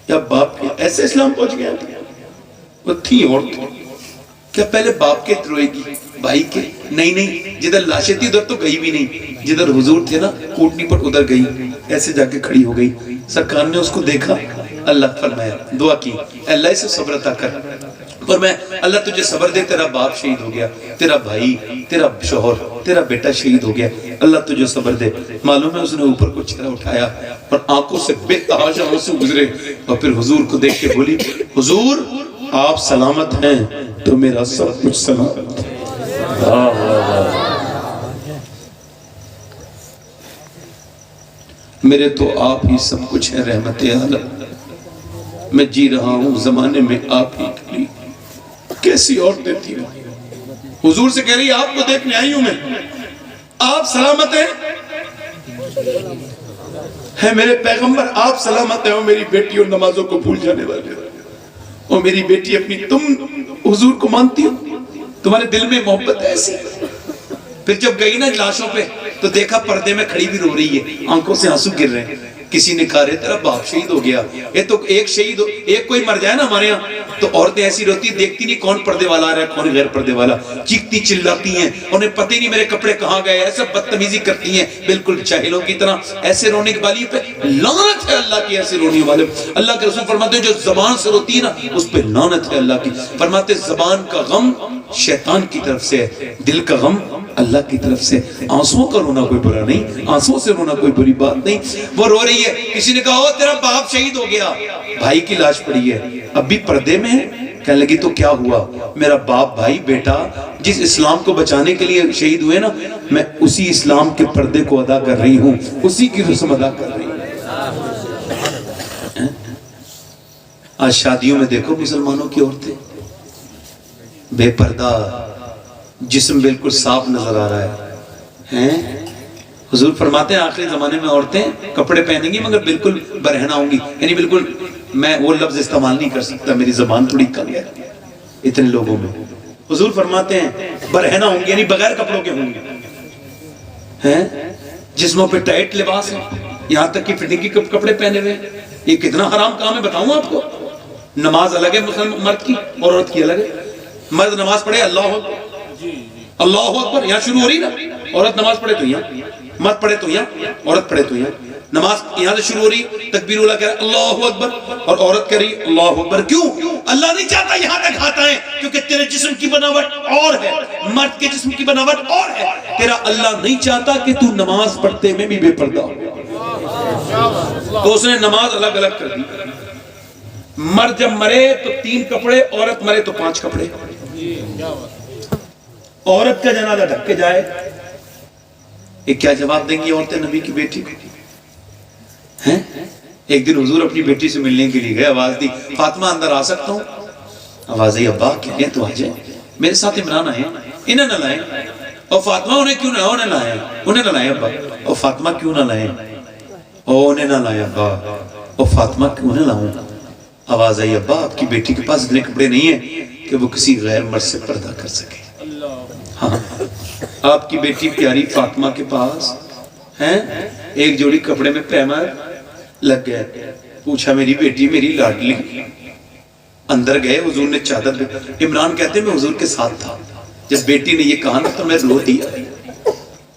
یا باپ کی؟ ایسے اسلام پہنچ گیا. وہ تھی عورت, کیا پہلے باپ کے روئے گی بھائی کے؟ نہیں, جدھر لاشیں تھی ادھر تو گئی بھی نہیں, جدھر حضور تھے نا کوٹنی پر ادھر گئی, ایسے جا کے کھڑی ہو گئی. سرکار نے اس کو دیکھا, اللہ فرمایا, دعا کی, اللہ اسے صبر عطا کر, اور میں اللہ تجھے صبر دے، تیرا باپ شہید ہو گیا، تیرا بھائی، تیرا شوہر، تیرا بیٹا شہید ہو گیا، اللہ تجھے صبر دے۔ معلوم ہے اس نے اوپر کو چہرہ اٹھایا اور آنکھوں سے بے تحاشا آنسو گزرے، اور پھر حضور کو دیکھ کے بولی حضور آپ سلامت ہیں تو میرا سب کچھ سلامت ہے۔ میرے تو آپ ہی سب کچھ ہے رحمت عالم، میں جی رہا ہوں زمانے میں آپ ہی کے لیے۔ کیسی عورتیں تھی حضور سے کہہ رہی آپ کو دیکھنے آئی ہوں میں، آپ سلامت ہیں میرے پیغمبر، آپ سلامت ہیں، اور میری بیٹی اور نمازوں کو بھول جانے والے، اور میری بیٹی اپنی، تم حضور کو مانتی ہو، تمہارے دل میں محبت ایسی۔ پھر جب گئی نا لاشوں پہ تو دیکھا پردے میں کھڑی بھی رو رہی ہے، آنکھوں سے آنسو گر رہے ہیں۔ کسی نے کہا رہے تیرا باپ شہید ہو گیا، یہ تو ایک شہید ہو، ایک کوئی مر جائے نا ہمارے یہاں تو عورتیں ایسی روتی دیکھتی نہیں کون پردے والا آ رہا ہے کون غیر پردے والا، چیختی چلاتی ہیں، انہیں پتہ ہی نہیں میرے کپڑے کہاں گئے، ایسا بدتمیزی کرتی ہیں بالکل جاہلوں کی طرح۔ ایسے رونے والی پہ لعنت ہے اللہ کی، ایسے رونے والے۔ اللہ کے رسول فرماتے ہیں جو زبان سے روتی ہے نا اس پہ لعنت ہے اللہ کی۔ فرماتے زبان کا غم شیطان کی طرف سے ہے، دل کا غم اللہ کی طرف سے۔ آنسوں کا رونا کوئی برا نہیں، آنسوں سے رونا کوئی بری بات نہیں۔ وہ رو رہی ہے، کسی نے کہا او تیرا باپ شہید ہو گیا، بھائی کی لاش پڑی ہے، اب بھی پردے میں ہے۔ کہنے لگی تو کیا ہوا، میرا باپ بھائی بیٹا جس اسلام کو بچانے کے لیے شہید ہوئے نا، میں اسی اسلام کے پردے کو ادا کر رہی ہوں، اسی کی رسم ادا کر رہی ہوں۔ آج شادیوں میں دیکھو مسلمانوں کی عورتیں بے پردہ، جسم بالکل صاف نظر آ رہا ہے۔ حضور فرماتے ہیں آخری زمانے میں عورتیں کپڑے پہنیں گی مگر بالکل برہنہ ہوں گی، یعنی بالکل، میں وہ لفظ استعمال نہیں کر سکتا، میری زبان تھوڑی کم ہے اتنے لوگوں میں۔ حضور فرماتے ہیں برہنہ ہوں گی یعنی بغیر کپڑوں کے ہوں گے، جسموں پہ ٹائٹ لباس ہے، یہاں تک کہ فٹنگ کے کپڑے پہنے ہوئے۔ یہ کتنا حرام کام ہے بتاؤں آپ کو۔ نماز الگ ہے مرد کی اور عورت کی الگ ہے۔ مرد نماز پڑھے اللہ اکبر، اللہ اکبر یہاں شروع ہو رہی نا، عورت نماز پڑھے تو یہاں، مرد پڑھے تو یہاں، عورت پڑھے تو یہاں۔ نماز یہاں سے شروع ہو رہی، تکبیر اولیٰ کہہ رہا اللہ اکبر، اور عورت کہہ رہی اللہ اکبر۔ کیوں؟ اللہ نہیں چاہتا یہاں تک ہاتھ آئے، کیونکہ تیرے جسم کی بناوٹ اور ہے، مرد کے جسم کی بناوٹ اور ہے۔ تیرا اللہ نہیں چاہتا کہ تو نماز پڑھتے میں بھی بے پردہ ہو، تو اس نے نماز الگ الگ کر دی۔ مرد جب مرے تو 3 کپڑے، عورت مرے تو 5 کپڑے۔ عورت کا جنازہ ڈھک کے جائے، یہ کیا جواب دیں گی عورتیں نبی کی بیٹی کو؟ ایک دن حضور اپنی بیٹی سے ملنے کے لیے گئے، آواز دی فاطمہ اندر آ سکتا ہوں؟ آواز آئی ابا کہہ رہے ہیں تو آ جائے، میرے ساتھ عمران آئے، انہیں نہ لائیں۔ اور فاطمہ انہیں کیوں نہ انہیں لائیں، انہیں نہ لائیں ابا۔ اور فاطمہ کیوں نہ لائیں، انہیں نہ لائیں ابا۔ اور فاطمہ کیوں نہ لاؤں؟ آواز آئی ابا آپ کی بیٹی کے پاس اتنے کپڑے نہیں ہیں کہ وہ کسی غیر مرد سے پردہ کر سکے۔ ہاں آپ کی بیٹی پیاری فاطمہ کے پاس ہیں ایک جوڑی کپڑے میں پیمر لگ گئے۔ پوچھا میری بیٹی میری لاڈلی، اندر گئے حضور نے چادر، عمران کہتے ہیں میں حضور کے ساتھ تھا، جب بیٹی نے یہ کہا نا تو میں رو دیا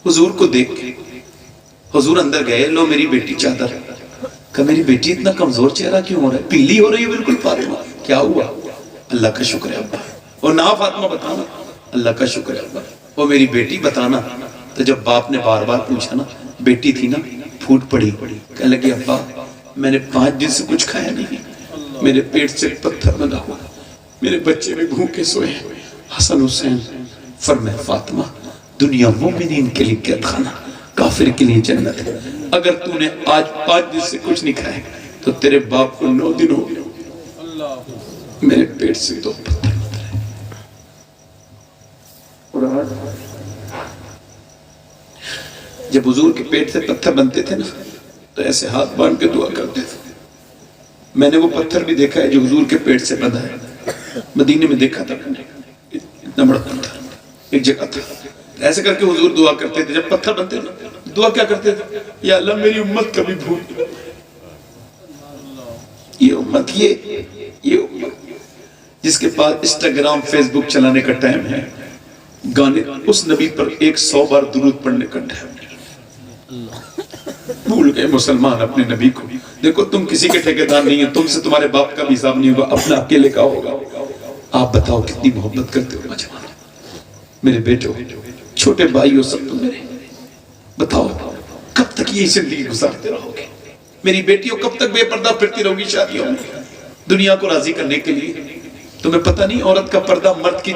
حضور کو دیکھ کے۔ حضور اندر گئے، لو میری بیٹی چادر۔ کہ میری بیٹی اتنا کمزور چہرہ کیوں ہو رہا ہے، پیلی ہو رہی ہے بالکل فاطمہ، کیا ہوا؟ اللہ کا شکر ہے ابا۔ اور نہ فاطمہ بتانا، اللہ کا شکر ہے ابا۔ اور میری بیٹی بتانا۔ تو جب باپ نے بار بار پوچھا نا، بیٹی تھی نا پھوٹ پڑی، کہنے لگی ابا میں نے 5 دن سے کچھ کھایا نہیں، میرے پیٹ سے پتھر بنا ہوا، میرے بچے میں بھوکے سوئے، حسن حسین۔ فرمایا فاطمہ دنیا مومنین کے لیے قید خانہ، کافر کے لیے جنت ہے۔ اگر تو نے آج 5 دن سے کچھ نہیں کھایا تو تیرے باپ کو 9 دن ہو گئے، میرے پیٹ سے 2 پتھر اترے۔ اور آج جب حضور کے پیٹ سے پتھر بنتے تھے نا تو ایسے ہاتھ باندھ کے دعا کرتے تھے۔ میں نے وہ پتھر بھی دیکھا ہے جو حضور کے پیٹ سے بندھا ہے، مدینے میں دیکھا تھا، اتنا بڑا پتھر ایک جگہ تھا۔ ایسے کر کے حضور دعا کرتے تھے، جب پتھر بنتے تھے دعا کیا کرتے تھے؟ یا اللہ میری امت کبھی بھوک، یہ امت جس کے پاس انسٹاگرام فیس بک چلانے کا ٹائم ہے، گانے اس نبی پر 100 بار درود پڑھنے کا ٹائم ہے۔ بھول گئے مسلمان اپنے نبی کو۔ دیکھو تم کسی کے ٹھیکیدار نہیں ہیں، تم سے تمہارے باپ کا بھی حساب نہیں ہوگا، اپنا اکیلے کا ہوگا۔ آپ بتاؤ کتنی محبت کرتے ہو نوجوان، میرے بیٹوں، چھوٹے بھائی ہو سب تم میرے، بتاؤ کب تک یہی زندگی گزارتے رہو گے؟ میری بیٹیوں کب تک بے پردہ پھرتی رہو گی شادیوں میں دنیا کو راضی کرنے کے لیے؟ تمہیں پتہ نہیں عورت کا پردہ مرد کی،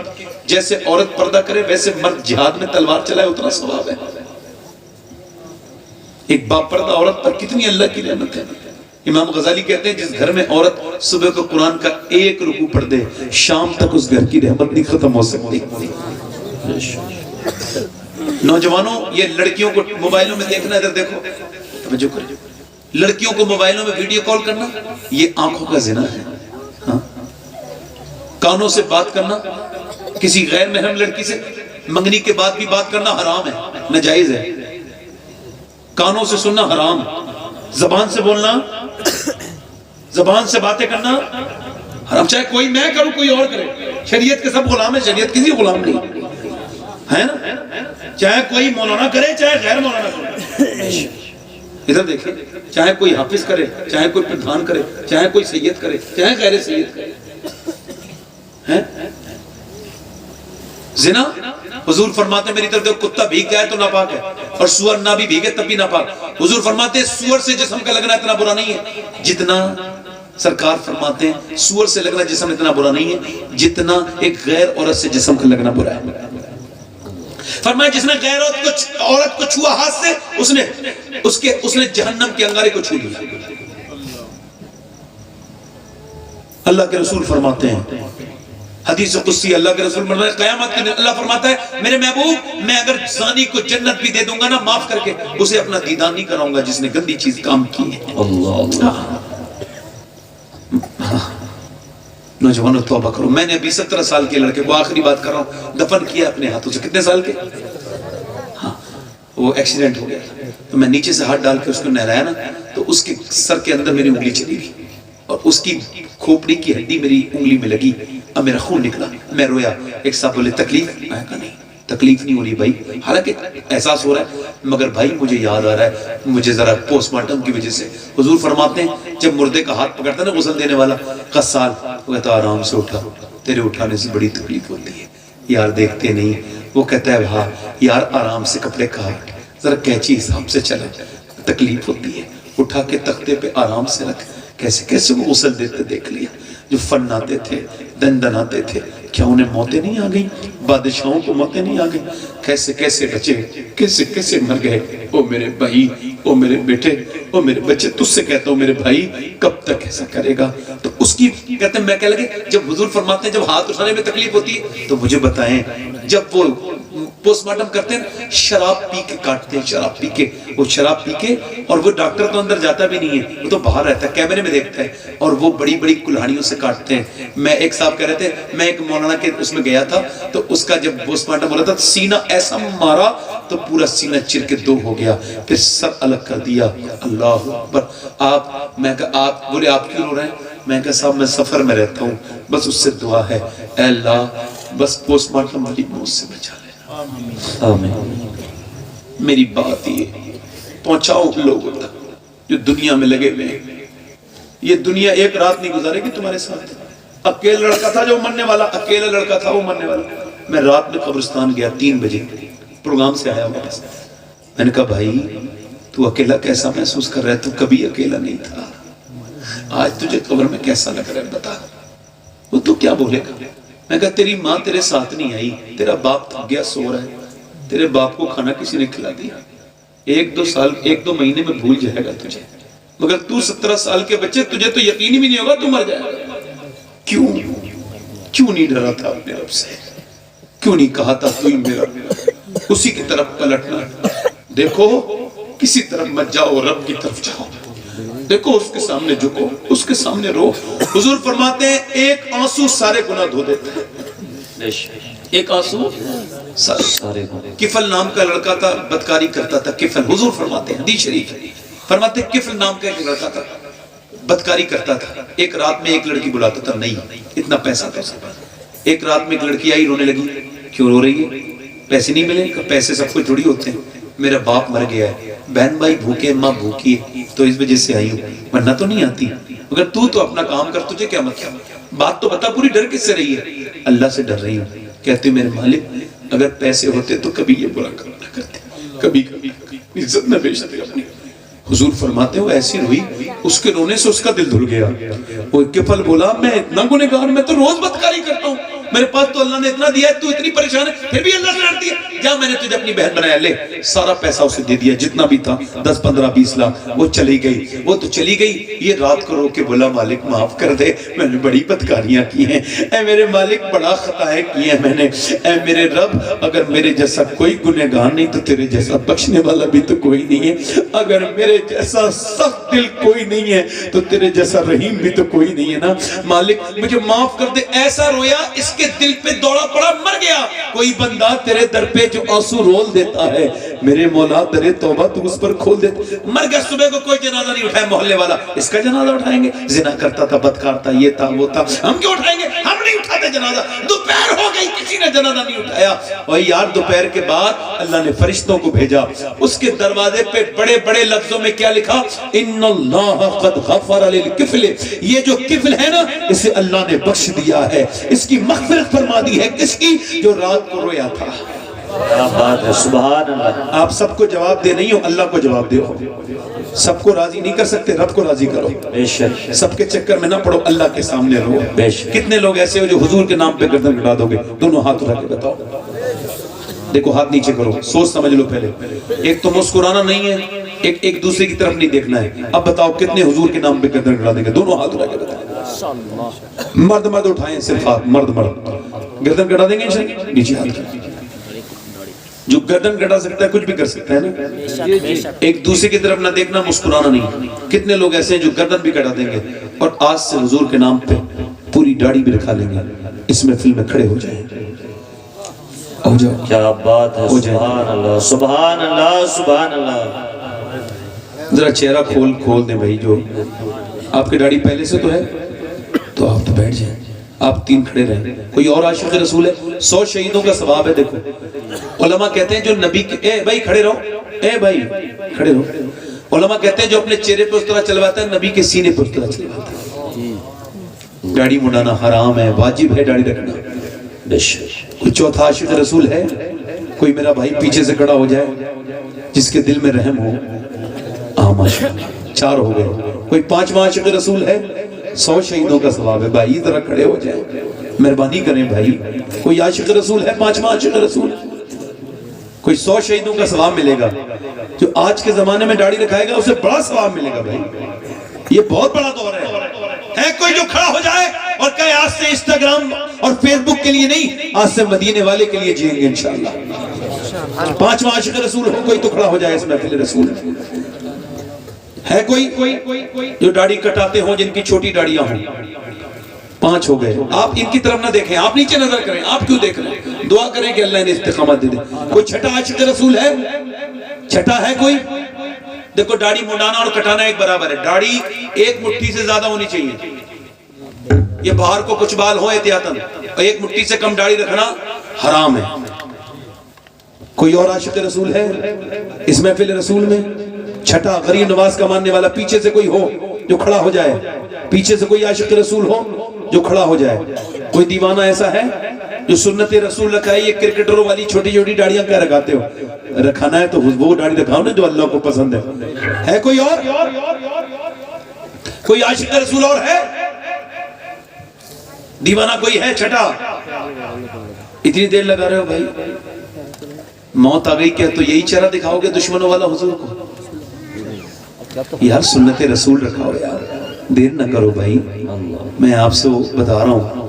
جیسے عورت پردہ کرے ویسے مرد جہاد میں تلوار چلائے اتنا ثواب ہے۔ ایک باپردہ عورت پر کتنی اللہ کی رحمت ہے۔ امام غزالی کہتے ہیں جس گھر میں عورت صبح کو قرآن کا ایک رکوع پڑھ دے شام تک اس گھر کی رحمت نہیں ختم ہو سکتی۔ نوجوانوں یہ لڑکیوں کو موبائلوں میں دیکھنا، ادھر دیکھو توجہ کریں، لڑکیوں کو موبائلوں میں ویڈیو کال کرنا یہ آنکھوں کا زنا ہے۔ ہاں کانوں سے بات کرنا، کسی غیر محرم لڑکی سے منگنی کے بعد بھی بات کرنا حرام ہے، ناجائز ہے۔ کانوں سے سننا حرام، زبان سے بولنا، زبان سے باتیں کرنا حرام، چاہے کوئی میں کروں کوئی اور کرے، شریعت کے سب غلام ہیں، شریعت کسی غلام نہیں ہے نا، چاہے کوئی مولانا کرے چاہے غیر مولانا کرے۔ ادھر دیکھیں، چاہے کوئی حافظ کرے چاہے کوئی پردھان کرے چاہے کوئی سید کرے چاہے غیر سید کرے، زنا حضور فرماتے ہیں میری طرف دیکھو کتا بھیگ جائے تو ناپاک ہے اور سور نہ بھی بھیگے تب بھی ناپاک۔ حضور فرماتے ہیں سور سے جسم کا لگنا اتنا برا نہیں ہے جتنا، سرکار فرماتے ہیں سور سے لگنا جسم اتنا برا نہیں ہے جتنا ایک غیر عورت سے جسم کا لگنا برا ہے۔ فرمایا جس نے غیر عورت کو چھوا ہاتھ سے اس نے جہنم کے انگارے کو چھو لیا۔ اللہ کے رسول فرماتے ہیں حدیث قدسی، اللہ کے رسول فرماتے ہیں قیامت کے دن اللہ فرماتا ہے میرے محبوب میں اگر زانی کو جنت بھی دے دوں گا نا معاف کر کے، اسے اپنا دیدار نہیں کراؤں گا جس نے گندی چیز کام کی ہے۔ اللہ نوجوانوں توبہ کرو۔ میں نے ابھی 17 سال کے لڑکے کو آخری بات کر رہا ہوں دفن کیا اپنے ہاتھوں سے، کتنے سال کے؟ ہاں وہ ایکسیڈنٹ ہو گیا تو میں نیچے سے ہاتھ ڈال کے اس کو نہلایا نا تو اس کے سر کے اندر میری انگلی چلی گئی اور اس کی کھوپڑی کی ہڈی میری انگلی میں لگی، اب میرا خون نکلا، میں رویا۔ ایک صاحب بولے تکلیف؟ میں کہا نہیں تکلیف نہیں ہو رہی بھائی، حالانکہ احساس ہو رہا ہے مگر بھائی مجھے یاد آ رہا ہے مجھے ذرا پوسٹ مارٹم کی وجہ سے۔ حضور فرماتے ہیں جب مردے کا ہاتھ پکڑتا نا غسل دینے والا غسال، وہ کہتا آرام سے اٹھا، تیرے اٹھانے سے بڑی تکلیف ہوتی ہے یار، دیکھتے نہیں۔ وہ کہتا ہے ہاں یار آرام سے کپڑے کاٹ، ذرا کینچی حساب سے چلا، تکلیف ہوتی ہے، اٹھا کے تختے پہ آرام سے رکھ۔ کیسے کیسے وہ غسل دیتے دیکھ لیا، جو فن آتے تھے دندن آتے تھے، کیا انہیں موتیں نہیں آ گئی؟ بادشاہوں کو موتیں نہیں آ گئی؟ کیسے کیسے بچے کیسے کیسے مر گئے۔ او میرے بھائی، او میرے بیٹے، او میرے بچے، تجھ سے کہتا ہوں میرے بھائی کب تک ایسا کرے گا؟ تو اس کی کہتے ہیں میں کہہ لگے جب حضور فرماتے ہیں جب ہاتھ اٹھانے میں تکلیف ہوتی ہے تو مجھے بتائیں جب وہ پوسٹ مارٹم کرتے ہیں شراب پی کے کاٹتے ہیں، شراب پی کے، وہ شراب پی کے، اور وہ ڈاکٹر تو اندر جاتا بھی نہیں ہے، وہ تو باہر رہتا ہے کیمرے میں دیکھتا ہے، اور وہ بڑی بڑی کلہاڑیوں سے کاٹتے ہیں۔ میں ایک صاحب کہہ رہے تھے میں ایک مولانا کے اس میں گیا تھا تو اس کا جب پوسٹ مارٹم ہو رہا تھا سینہ ایسا مارا تو پورا سینہ چر کے دو ہو گیا، پھر سر الگ کر دیا۔ اللہ اکبر۔ آپ میں کہا آپ بولے آپ کیوں رو رہے ہیں؟ میں کہا صاحب میں سفر میں رہتا ہوں، بس اس سے دعا ہے اے اللہ بس پوسٹ مارٹم والی موت سے بچا لینا۔ آمین۔ میری بات یہ پہنچاؤ لوگوں تک جو دنیا میں لگے ہوئے ہیں، یہ دنیا ایک رات نہیں گزارے گی تمہارے ساتھ۔ اکیلا لڑکا تھا جو مرنے والا، اکیلا لڑکا تھا وہ مرنے والا۔ میں رات میں قبرستان گیا 3 بجے، پروگرام سے آیا واپس، میں نے کہا بھائی تو اکیلا کیسا محسوس کر رہا ہے؟ تو کبھی اکیلا نہیں تھا، آج تجھے قبر میں کیسا لگ رہا ہے بتا۔ وہ تو کیا بولے گا؟ میں کہا تیری ماں تیرے ساتھ نہیں آئی، تیرا باپ تھک گیا سو رہا ہے، تیرے باپ کو کھانا کسی نے کھلا دیا، 1-2 مہینے میں بھول جائے گا تجھے، مگر تو 17 سال کے بچے تجھے تو یقین بھی نہیں ہوگا تو مر جائے گا۔ کیوں نہیں ڈرا تھا اپنے رب سے؟ کیوں نہیں کہا تھا تو ہی میرا، اسی کی طرف پلٹنا؟ دیکھو کسی طرف مت جاؤ، رب کی طرف جاؤ، دیکھو اس کے سامنے جھکو، اس کے سامنے رو۔ حضور فرماتے ہیں ایک آنسو سارے گناہ دھو دیتا ہے، ایک آنسو سارے گناہ۔ کفل نام کا لڑکا تھا، بدکاری کرتا تھا، کفل، حضور فرماتے ہیں حدیث شریف فرماتے ہیں کفل نام کا ایک لڑکا تھا، بدکاری کرتا تھا۔ ایک رات میں ایک لڑکی بلاتا تھا، نہیں اتنا پیسہ تھا اس کے پاس۔ ایک رات میں ایک لڑکی آئی، رونے لگی، کیوں رو رہی ہے؟ پیسے نہیں ملے؟ پیسے سب کو تھوڑی ہوتے ہیں، میرا باپ مر گیا ہے، بہن بھائی بھوکے، ماں بھوکی ہے، تو اس وجہ سے آئی ہوں، ورنہ تو نہیں آتی۔ مگر تو اپنا کام کر، تجھے کیا مطلب؟ بات تو بتا پوری ڈر کس سے رہی ہے؟ اللہ سے ڈر رہی ہوں. کہتے میرے مالک اگر پیسے ہوتے تو کبھی یہ برا کام نہ کرتے, کبھی عزت نہ بیچتے اپنی. حضور فرماتے ہو ایسی روئی, اس کے رونے سے اس کا دل دھل گیا. وہ کفل بولا میں اتنا گنہگار, میں تو روز بدکاری کرتا ہوں, میرے پاس تو اللہ نے اتنا دیا ہے, تو اتنی پریشان ہے پھر بھی اللہ سے ڈرتی ہے. جا میں نے تجھے اپنی بہن بنایا, لے. سارا پیسہ اسے دے دیا جتنا بھی تھا, 10 15 20 لاکھ. وہ چلی گئی, وہ تو چلی گئی. یہ رات کو رو کے بولا مالک معاف کر دے, میں نے بڑی بدکاریاں کی ہیں, اے میرے مالک بڑا خطائیں کی ہیں میں نے, اے میرے رب اگر میرے جیسا کوئی گنہگار نہیں تو تیرے جیسا بخشنے والا بھی تو کوئی نہیں ہے, اگر میرے جیسا سخت دل کوئی نہیں ہے تو تیرے جیسا رحیم بھی تو کوئی نہیں ہے نا. مالک مجھے معاف کر دے. ایسا رویا اس کے دل پہ دوڑا پڑا, مر گیا. کوئی بندہ تیرے در پہ جو آنسو رول دیتا ہے, میرے مولا در توبہ تو اس پر کھول دیتا. مر گیا, صبح کو کوئی جنازہ نہیں اٹھایا محلے والا, اس کا جنازہ اٹھائیں گے, زنا کرتا تھا, بدکار تھا, یہ تھا وہ تھا, ہم کیوں اٹھائیں گے, ہم نہیں اٹھاتے جنازہ. دوپہر ہو گئی کسی نے جنازہ نہیں اٹھایا. اور یار دوپہر کے بعد اللہ نے فرشتوں کو بھیجا, اس کے دروازے پہ بڑے بڑے لفظوں میں کیا لکھا, ان اللہ قد غفر للکفل. یہ جو کفل ہے نا اسے اللہ نے بخش دیا ہے, اس کی مغفرت فرما دی ہے. کس کی؟ جو رات کو رویا تھا. کیا بات ہے, سبحان اللہ. آپ سب کو جواب دے نہیں ہو, اللہ کو جواب دے ہو. سب کو راضی نہیں کر سکتے, رب کو راضی کرو. بے شک, سب کے چکر میں نہ پڑو, اللہ کے سامنے رہو. بے شک. کتنے لوگ ایسے ہو جو حضور کے نام پہ گردن کٹا دو گے؟ دونوں ہاتھ اٹھا کے بتاؤ. دیکھو ہاتھ نیچے کرو, سوچ سمجھ لو پہلے. ایک تو مسکرانا نہیں ہے, ایک دوسرے کی طرف نہیں دیکھنا ہے. اب بتاؤ کتنے حضور کے نام پہ گردن کٹا دیں گے؟ دونوں ہاتھ اٹھا کے بتاؤ. مرد مرد اٹھائیں, صرف ہاتھ, مرد گردن کٹا دیں گے انشاءاللہ. نیچے ہاتھ. جو گردن کٹا سکتا ہے کچھ بھی کر سکتا ہے نا. ایک دوسرے کی طرف نہ دیکھنا, مسکرانا نہیں. کتنے لوگ ایسے ہیں جو گردن بھی کٹا دیں گے اور آج سے حضور کے نام پہ پوری داڑھی بھی رکھا لیں گے, اس محفل میں کھڑے ہو جائیں. ہو جاؤ. کیا بات ہے, سبحان اللہ, سبحان اللہ, سبحان اللہ. ذرا چہرہ کھول دیں بھائی. جو آپ کی داڑھی پہلے سے تو ہے تو آپ تو بیٹھ جائیں, آپ 3 کھڑے رہیں. کوئی اور عاشق رسول ہے؟ 100 شہیدوں کا ثواب ہے. دیکھو علماء کہتے ہیں جو نبی کے, اے بھائی کھڑے رہو, اے بھائی کھڑے رہو. علماء کہتے ہیں جو اپنے چہرے پہ اس طرح چلواتا ہے نبی کے سینے پہ اس طرح چلواتا ہے. داڑھی مڈانا حرام ہے, واجب ہے داڑھی رکھنا. کوئی چوتھا عاشق رسول ہے؟ کوئی میرا بھائی پیچھے سے کھڑا ہو جائے جس کے دل میں رحم ہو. ماشاءاللہ 4 ہو گئے. کوئی 5واں عاشق رسول ہے؟ 100 شہیدوں کا ثواب ہے. بھائی ذرا کھڑے ہو جائیں, مہربانی کریں بھائی. کوئی عاشق رسول ہے 5واں عاشق رسول؟ کوئی 100 شہیدوں کا ثواب ملے گا. جو آج کے زمانے میں داڑھی رکھائے گا اسے بڑا ثواب ملے گا بھائی. یہ بہت بڑا دور ہے. کوئی جو کھڑا ہو جائے اور کہے آج سے انسٹاگرام اور فیس بک کے لیے نہیں, آج سے مدینے والے کے لیے جئیں گے انشاءاللہ. 5واں عاشق رسول ہو کوئی تو کھڑا ہو جائے اس محفل رسول. ہے کوئی جو داڑھی کٹاتے ہوں جن کی چھوٹی داڑیاں ہوں؟ 5 ہو گئے. آپ ان کی طرف نہ دیکھیں, آپ نیچے نظر کریں. آپ کیوں دیکھ رہے ہیں؟ دعا کریں کہ اللہ انہیں استقامت دے دے. کوئی 6واں عاشق رسول ہے؟ 6واں ہے کوئی؟ دیکھو داڑھی منڈانا اور کٹانا ایک برابر ہے. داڑھی 1 مٹھی سے زیادہ ہونی چاہیے. یہ باہر کو کچھ بال ہو احتیاطاً, اور 1 مٹھی سے کم داڑھی رکھنا حرام ہے. کوئی اور عاشق رسول ہے اس محفل رسول میں؟ 6واں غریب نواز کا ماننے والا. پیچھے سے کوئی ہو جو کھڑا ہو جائے, پیچھے سے کوئی عاشق رسول ہو جو کھڑا ہو جائے. کوئی دیوانہ ایسا ہے جو سنت رسول رکھا ہے؟ یہ کرکٹروں والی چھوٹی چھوٹی داڑیاں کیا رکھاتے ہو؟ رکھانا ہے تو وہ داڑھی رکھاؤ نا جو اللہ کو پسند ہے. ہے کوئی اور؟ کوئی عاشق رسول اور ہے؟ دیوانہ کوئی ہے 6واں؟ اتنی دیر لگا رہے ہو بھائی, موت آ گئی کیا تو یہی چہرہ دکھاؤ گے دشمنوں والا حضور کو؟ یار سنت رسول رکھاؤ یار, دیر نہ کرو بھائی. میں آپ سے بتا رہا ہوں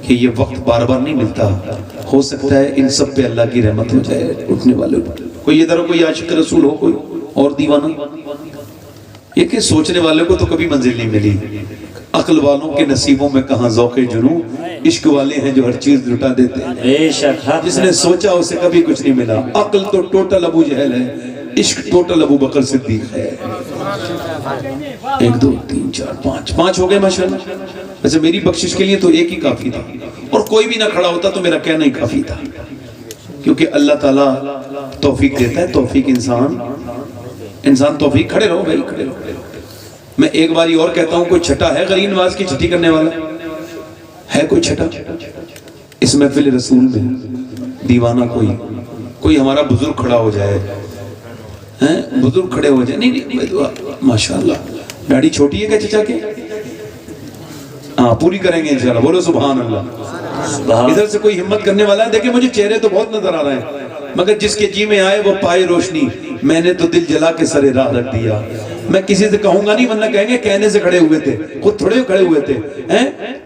کہ یہ وقت بار بار نہیں ملتا. ہو سکتا ہے ان سب پہ اللہ کی رحمت ہو جائے اٹھنے والوں پر. کوئی ادھر کوئی عاشق رسول ہو کوئی اور دیوانہ؟ یہ کہ سوچنے والوں کو تو کبھی منزل نہیں ملی. عقل والوں کے نصیبوں میں کہاں ذوق جنوں, عشق والے ہیں جو ہر چیز لٹا دیتے ہیں. بے شک, جس نے سوچا اسے کبھی کچھ نہیں ملا. عقل تو ٹوٹل ابو جہل ہے, عشق ٹوٹل ابو بکر صدیق ہے. 1 2 3 4 5 ہو گئے ماشاءاللہ. ویسے میری بخشش کے لیے تو ایک ہی کافی تھا, اور کوئی بھی نہ کھڑا ہوتا تو میرا کہنا ہی کافی تھا, کیونکہ اللہ تعالیٰ توفیق دیتا ہے. توفیق انسان توفیق. کھڑے رہو بھائی, کھڑے رہو. میں ایک باری اور کہتا ہوں, کوئی 6واں ہے غریب نواز کی چھٹی کرنے والا؟ ہے کوئی 6واں؟ اس محفل رسول میں دیوانہ کوئی ہمارا بزرگ کھڑا ہو جائے، بزرگ کھڑے ہو جائے، نہیں ماشاءاللہ داڑھی چھوٹی ہے کیا چچا کے؟ ہاں پوری کریں گے انشاءاللہ، بولو سبحان اللہ۔ ادھر سے کوئی ہمت کرنے والا ہے؟ دیکھیں مجھے چہرے تو بہت نظر آ رہے ہیں، مگر جس کے جی میں آئے وہ پائے روشنی، میں نے تو دل جلا کے سرے راہ رکھ دیا۔ میں کسی سے کہوں گا نہیں، ورنہ کہیں گے کہنے سے کھڑے ہوئے تھے، خود تھوڑے کھڑے ہوئے تھے،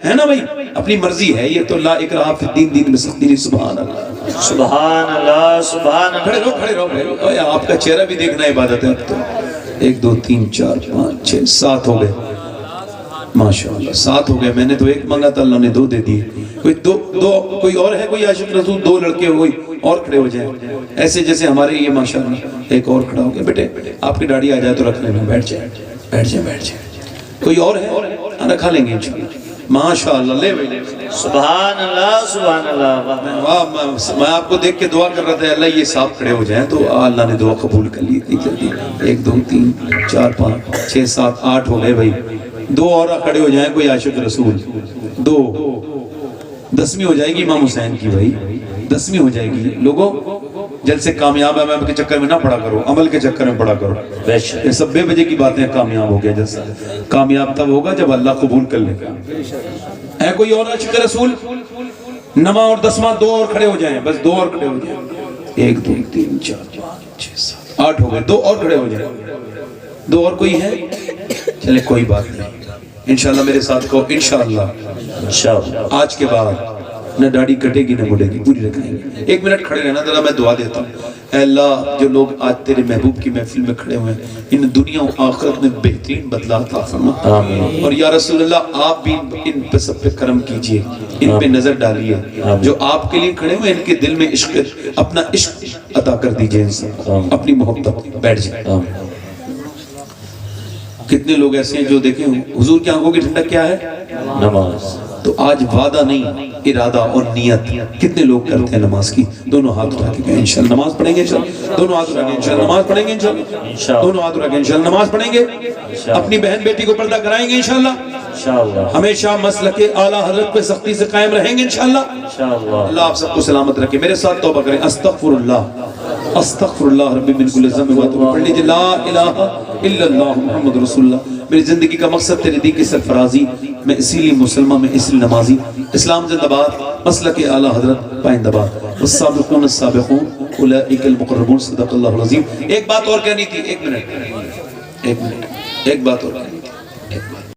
ہے نا بھائی؟ اپنی مرضی ہے یہ تو، لا اکراہ فی الدین، دین میں سختی نہیں، سبحان اللہ سبحان اللہ سبحان کھڑے اللہ۔ رہو کھڑے رہو، اوے آپ کا چہرہ بھی دیکھنا عبادت ہے اب تو۔ 1 2 3 4 5 6 7 ہو گئے ماشاءاللہ، 7 ہو گئے۔ میں نے تو 1 مانگا تھا، اللہ نے 2 دے دیے۔ کوئی اور ہے، کوئی عاشق رسول؟ 2 لڑکے ہو، کوئی اور کھڑے ہو جائیں ایسے جیسے ہمارے یہ ماشاءاللہ۔ ایک اور کھڑا ہو گیا، بیٹے آپ کی داڑھی آ جائے تو رکھ لیں، بیٹھ جائیں بیٹھ جائیں بیٹھ جائیں۔ کوئی اور ہے؟ رکھا لیں گے انشاءاللہ ماشاءاللہ۔ لے بھائی سبحان اللہ سبحان اللہ۔ واہ، میں آپ کو دیکھ کے دعا کر رہا تھا اللہ یہ صاحب کھڑے ہو جائیں، تو اللہ نے دعا قبول کر لی اتنی جلدی۔ 1 2 3 4 5 6 7 8 ہو گئے بھائی۔ 2 اور کھڑے ہو جائیں، کوئی عاشق رسول۔ 2 10ویں ہو جائے گی امام حسین کی بھائی، 10ویں ہو جائے گی۔ لوگوں جلسے کامیاب ہے، میں کے چکر میں نہ پڑا کرو، عمل کے چکر میں پڑا کرو۔ بے شک یہ سب بے بجے کی باتیں، کامیاب ہو گیا جلسہ۔ کامیاب تب ہوگا جب اللہ قبول کر لے گا۔ ہے کوئی اور عاشق رسول؟ 9 اور 10واں 2 اور کھڑے ہو جائیں، بس 2 اور کھڑے ہو جائیں۔ 1 2 3 4 5 6 7 8 ہو گئے، 2 اور کھڑے ہو جائیں۔ 2 اور کوئی ہے؟ چلے کوئی بات نہیں، انشاءاللہ میرے ساتھ کہو انشاءاللہ انشاءاللہ۔ آج کے بعد نہ داڑھی کٹے گی نہ بڑھے گی، پوری رکھیں گے۔ 1 منٹ کھڑے رہنا ذرا، میں دعا دیتا ہوں۔ اے اللہ جو لوگ آج تیرے محبوب کی محفل میں کھڑے ہوئے ہیں، ان دنیا و آخرت میں بہترین بدلہ عطا فرما۔ آمین۔ اور یا رسول اللہ آپ بھی ان پہ سب پہ کرم کیجئے، ان پہ نظر ڈالیے، جو آپ کے لیے کھڑے ہوئے ان کے دل میں عشق، اپنا عشق عطا کر دیجئے، ان سے اپنی محبت۔ بیٹھ جائیں۔ کتنے لوگ ایسے ہیں جو دیکھیں حضور کی آنکھوں کی ٹھنڈک کیا ہے؟ نماز۔ تو آج وعدہ نہیں، ارادہ اور نیت۔ کتنے لوگ کرتے ہیں نماز کی؟ دونوں ہاتھ اٹھا کے کہیں انشاءاللہ نماز پڑھیں گے، انشاءاللہ دونوں ہاتھ اٹھا کے انشاءاللہ نماز پڑھیں گے، انشاءاللہ دونوں ہاتھ اٹھا کے انشاءاللہ نماز پڑھیں گے، اپنی بہن بیٹی کو پردہ کرائیں گے انشاءاللہ، انشاءاللہ ہمیشہ مسلک اعلیٰ حضرت پہ سختی سے قائم رہیں گے انشاءاللہ۔ انشاءاللہ۔ اللہ آپ سب کو سلامت رکھے۔ میرے ساتھ توبہ کریں، استغفر اللہ استغفر اللہ ربی من کل ذنب و اتوب، پڑھ لیجیے لا الہ الا اللہ محمد رسول اللہ۔ میری زندگی کا مقصد تیرے دین کی سرفرازی، میں اسی لیے مسلمان، میں اسی لیے نمازی۔ اسلام زندہ باد، مسلک اعلیٰ حضرت پائندہ باد۔ والسابقون السابقون اولئک المقربون، صدق اللہ العظیم۔ ایک بات اور کہنی تھی، 1 منٹ، ایک بات اور کہنی تھی، ایک بات